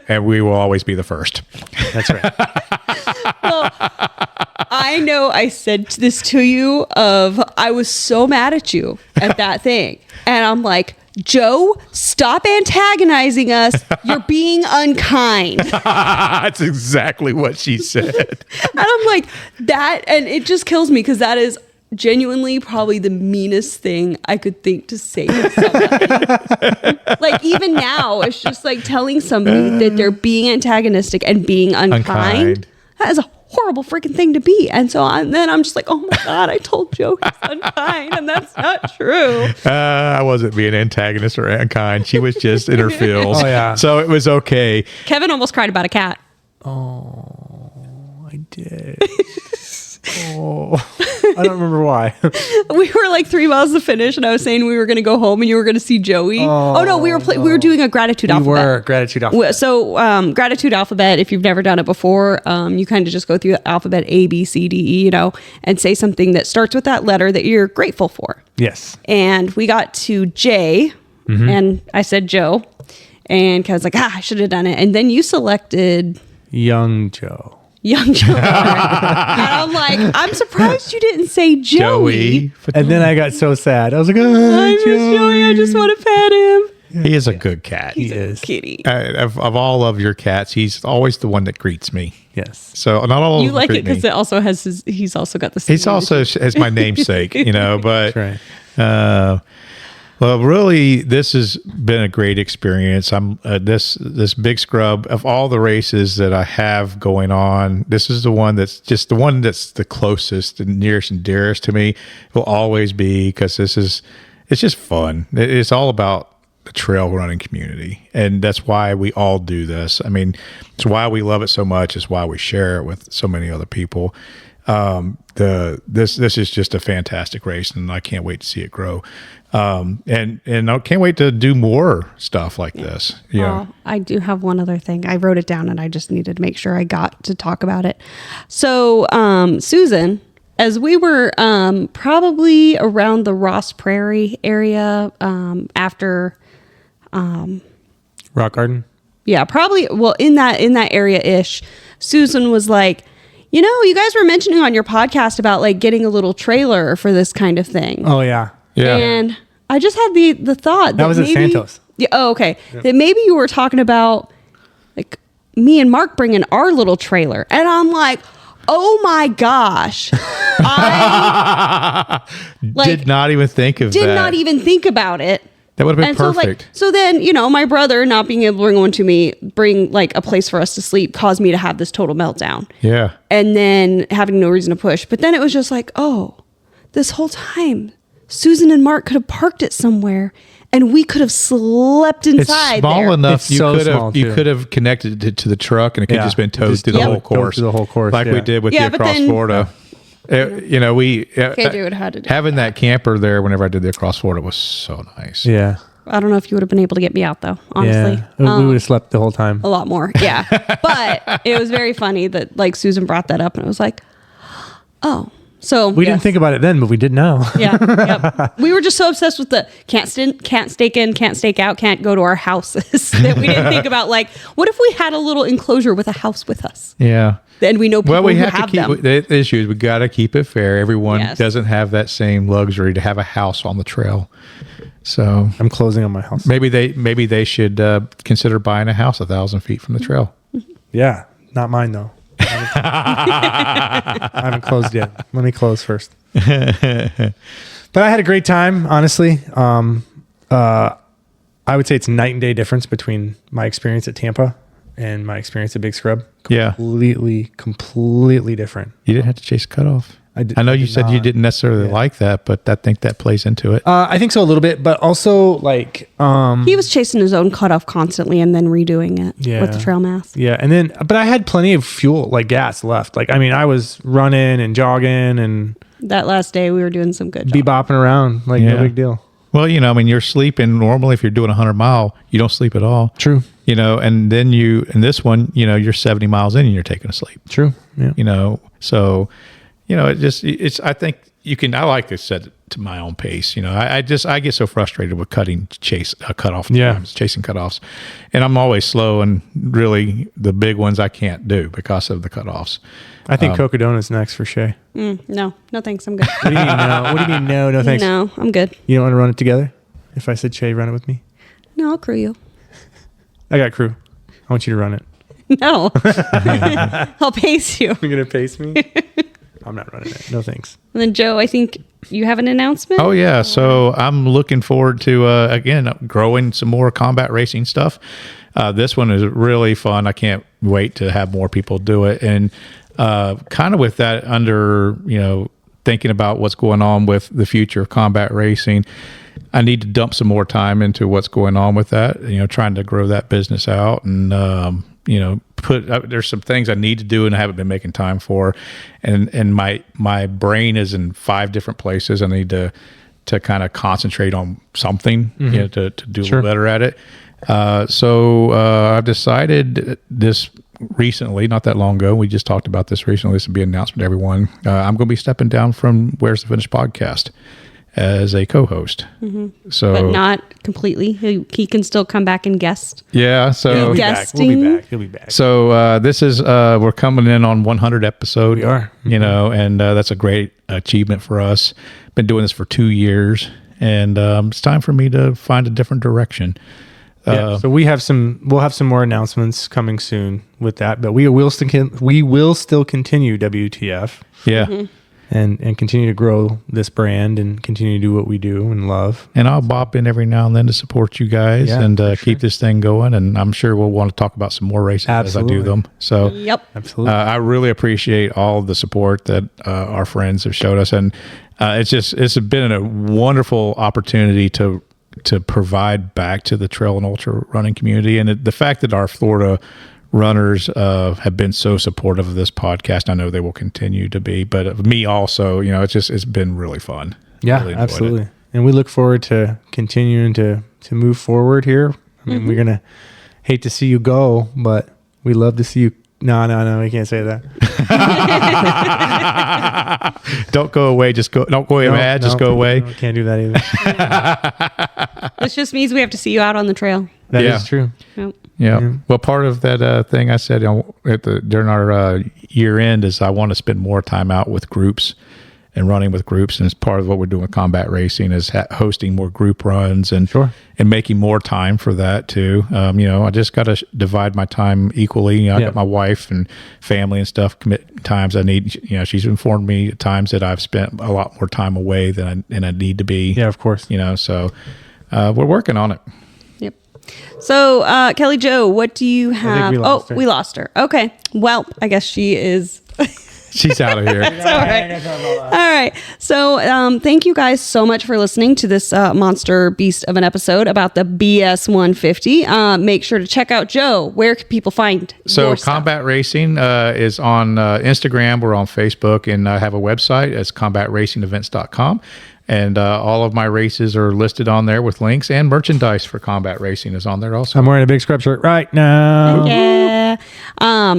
and we will always be the first. That's right. Well, I know I said this to you I was so mad at you at that thing. And I'm like, Joe, stop antagonizing us. You're being unkind. That's exactly what she said. And I'm like, that, and it just kills me because that is genuinely probably the meanest thing I could think to say to somebody. Like even now, it's just like telling somebody that they're being antagonistic and being unkind. That is a horrible freaking thing to be. And so then I'm just like, oh my God, I told Joe he's unkind, and that's not true. I wasn't being antagonist or unkind. She was just in her feels. Oh, yeah. So it was okay. Kevin almost cried about a cat. I did. I don't remember why. We were like 3 miles to finish, and I was saying we were going to go home, and you were going to see Joey. Oh no, we were doing a gratitude alphabet. We were gratitude alphabet. So gratitude alphabet. If you've never done it before, you kind of just go through the alphabet A, B, C, D, E, and say something that starts with that letter that you're grateful for. Yes. And we got to J, and I said Joe, and Kevin's like, I should have done it. And then you selected Young Joe. Young Joe. And I'm like, I'm surprised you didn't say Joey. And then I got so sad. I was like, I miss Joey. Joey. I just want to pet him. He is a good cat. He is. Kitty. Of all of your cats, he's always the one that greets me. Yes. So not all of You them like greet it because me. it also has he's also got the same. He's also has my namesake, but That's right. well, really, this has been a great experience. I'm this big scrub of all the races that I have going on. This is the one that's the closest and nearest and dearest to me. It will always be, because it's just fun. It's all about the trail running community, and that's why we all do this. I mean, it's why we love it so much. It's why we share it with so many other people. This is just a fantastic race, and I can't wait to see it grow. And I can't wait to do more stuff like this. Yeah. Oh, I do have one other thing. I wrote it down, and I just needed to make sure I got to talk about it. So, Susan, as we were probably around the Ross Prairie area after, Rock Garden. yeah, probably. Well, in that area ish, Susan was like, you guys were mentioning on your podcast about like getting a little trailer for this kind of thing. Oh, yeah. Yeah. And I just had the thought That was at maybe, Santos. Yeah. Oh, okay. Yep. That maybe you were talking about like me and Mark bringing our little trailer, and I'm like, oh my gosh, I did not even think of that. Did not even think about it. That would have been And perfect. So then, my brother not being able to bring one to me, bring like a place for us to sleep, caused me to have this total meltdown. Yeah. And then having no reason to push. But then it was just like, oh, this whole time, Susan and Mark could have parked it somewhere, and we could have slept inside. It's small there. enough. It's so small, You too. could have connected it to the truck, and it could have just been towed Just through the yep. whole course. Through the whole course, like yeah. we did with Yeah, the but Across then- Florida. We KJ would have had to do having that camper there whenever I did the Across Florida was so nice. Yeah. I don't know if you would have been able to get me out though, honestly. Yeah. We would have slept the whole time. A lot more. Yeah. But it was very funny that like Susan brought that up, and it was like, oh. So We didn't think about it then, but we did now. Yeah. Yep. We were just so obsessed with the can't stake in, can't stake out, can't go to our houses that we didn't think about like, what if we had a little enclosure with a house with us? Yeah. Then we know people Well, we who have have to keep them. the issue is we got to keep it fair. Everyone Yes. doesn't have that same luxury to have a house on the trail. So I'm closing on my house. maybe they should consider buying a house 1,000 feet from the trail. Yeah. Not mine, though. I haven't closed yet. Let me close first. But I had a great time, honestly. I would say it's a night and day difference between my experience at Tampa and my experience at Big Scrub. Yeah. Completely different. You didn't have to chase cutoff. I know you said you didn't necessarily like that, but I think that plays into it. I think so a little bit, but also like He was chasing his own cutoff constantly and then redoing it with the trail mask. yeah, and then but I had plenty of fuel, like gas left. Like I mean, I was running and jogging and That last day we were doing some good bebopping around, like Yeah. no big deal. Well, you're sleeping normally if you're doing 100 mile, you don't sleep at all. True. And then in this one, you're 70 miles in and you're taking a sleep. True. Yeah. So, I think you can, I like to set it to my own pace. I get so frustrated with cutting cutoff times, chasing cutoffs. And I'm always slow, and really the big ones I can't do because of the cutoffs. I think Cocodona's next for Shae. No thanks. I'm good. What do you mean no? What do you mean no? No thanks. No, I'm good. You don't want to run it together? If I said Shae, run it with me. No, I'll crew you. I got crew. I want you to run it. No. I'll pace you. You're gonna pace me. I'm not running it. No thanks. And then Joe, I think you have an announcement. Oh yeah, so I'm looking forward to again growing some more combat racing stuff. This one is really fun. I can't wait to have more people do it, and kind of with that under thinking about what's going on with the future of combat racing. I need to dump some more time into what's going on with that. Trying to grow that business out and there's some things I need to do and I haven't been making time for, and my brain is in 5 different places. I need to kind of concentrate on something, to do a little better at it. So I've decided this recently, not that long ago. We just talked about this recently. This will be an announcement to everyone. I'm going to be stepping down from Where's the Finish podcast as a co-host. So, but not completely. He can still come back and guest. Yeah. So He'll be back. He'll be back. So this is we're coming in on 100 episode. We are. And that's a great achievement for us. Been doing this for 2 years, and it's time for me to find a different direction. So we'll have some more announcements coming soon with that, but we will still continue WTF. Yeah. And continue to grow this brand and continue to do what we do and love. And I'll bop in every now and then to support you guys and keep this thing going. And I'm sure we'll want to talk about some more races as I do them. So Yep. Absolutely. I really appreciate all of the support that our friends have showed us. And it's been a wonderful opportunity to provide back to the trail and ultra running community. And the fact that our Florida runners have been so supportive of this podcast, I know they will continue to be, but me also, it's been really fun. Yeah, really absolutely. And we look forward to continuing to move forward here. I mean, we're going to hate to see you go, but we love to see you. No, we can't say that. Don't go away. Just go. Don't go away mad. Just go away. No, can't do that either. This just means we have to see you out on the trail. That is true. Yep. Yeah. Well, part of that thing I said during our year end is I want to spend more time out with groups and running with groups. And it's part of what we're doing with combat racing is hosting more group runs and making more time for that too. I just got to divide my time equally. I got my wife and family and stuff commit times I need. She's informed me at times that I've spent a lot more time away than I need to be. Yeah, of course. So we're working on it. Yep. So, Kellie Jo, what do you have? We lost her. Okay. Well, I guess she is. She's out of here. It's all right. All right. So thank you guys so much for listening to this monster beast of an episode about the BS 150. Make sure to check out Joe. Where can people find your stuff? Combat Racing is on Instagram. We're on Facebook, and I have a website. It's combatracingevents.com. And all of my races are listed on there with links, and merchandise for combat racing is on there also. I'm wearing a big scrub shirt right now. Yeah.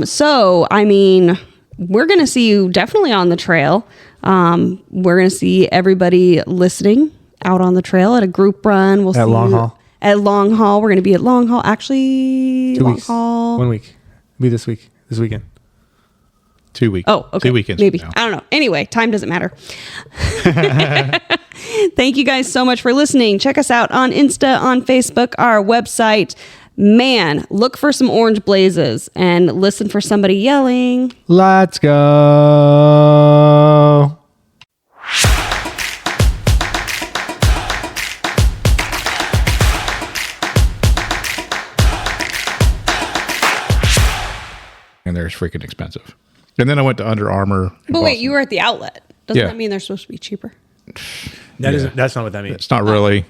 So, I mean, we're going to see you definitely on the trail. We're going to see everybody listening out on the trail at a group run. We'll see Long you Haul. At Long Haul. We're going to be at Long Haul. Actually, 2 Long weeks. Haul. 1 week. It'll be this weekend. 2 weeks. Oh, okay. 2 weekends. Maybe. From now. I don't know. Anyway, time doesn't matter. Thank you guys so much for listening. Check us out on Insta, on Facebook, our website. Man, look for some orange blazes and listen for somebody yelling. Let's go. And they're freaking expensive. And then I went to Under Armour. But wait, you were at the outlet. Doesn't Yeah. that mean they're supposed to be cheaper? That's not what that means. It's not really.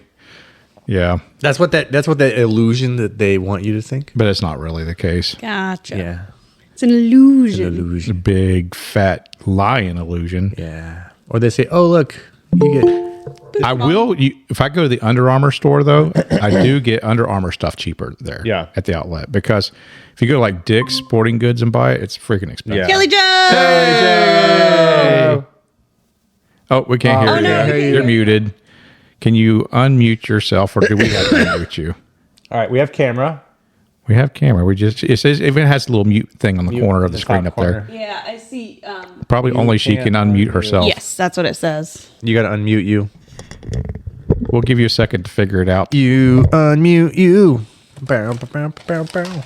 Yeah. That's what that illusion that they want you to think. But it's not really the case. Gotcha. Yeah. It's an illusion. It's a big, fat, lying illusion. Yeah. Or they say, "Oh, look, you get." I will. If I go to the Under Armour store, though, I do get Under Armour stuff cheaper there. Yeah. At the outlet, because if you go to like Dick's Sporting Goods and buy it, it's freaking expensive. Kellie Jo! Oh, we can't hear you. no, we can't You're muted. Can you unmute yourself, or do we have to unmute you? All right, we have camera. We have camera. It says if it has a little mute thing on the corner of the screen top up there. corner. Yeah, I see. Probably only she can unmute herself. Yes, that's what it says. You got to unmute you. We'll give you a second to figure it out. You unmute you. Bow, bow, bow, bow, bow.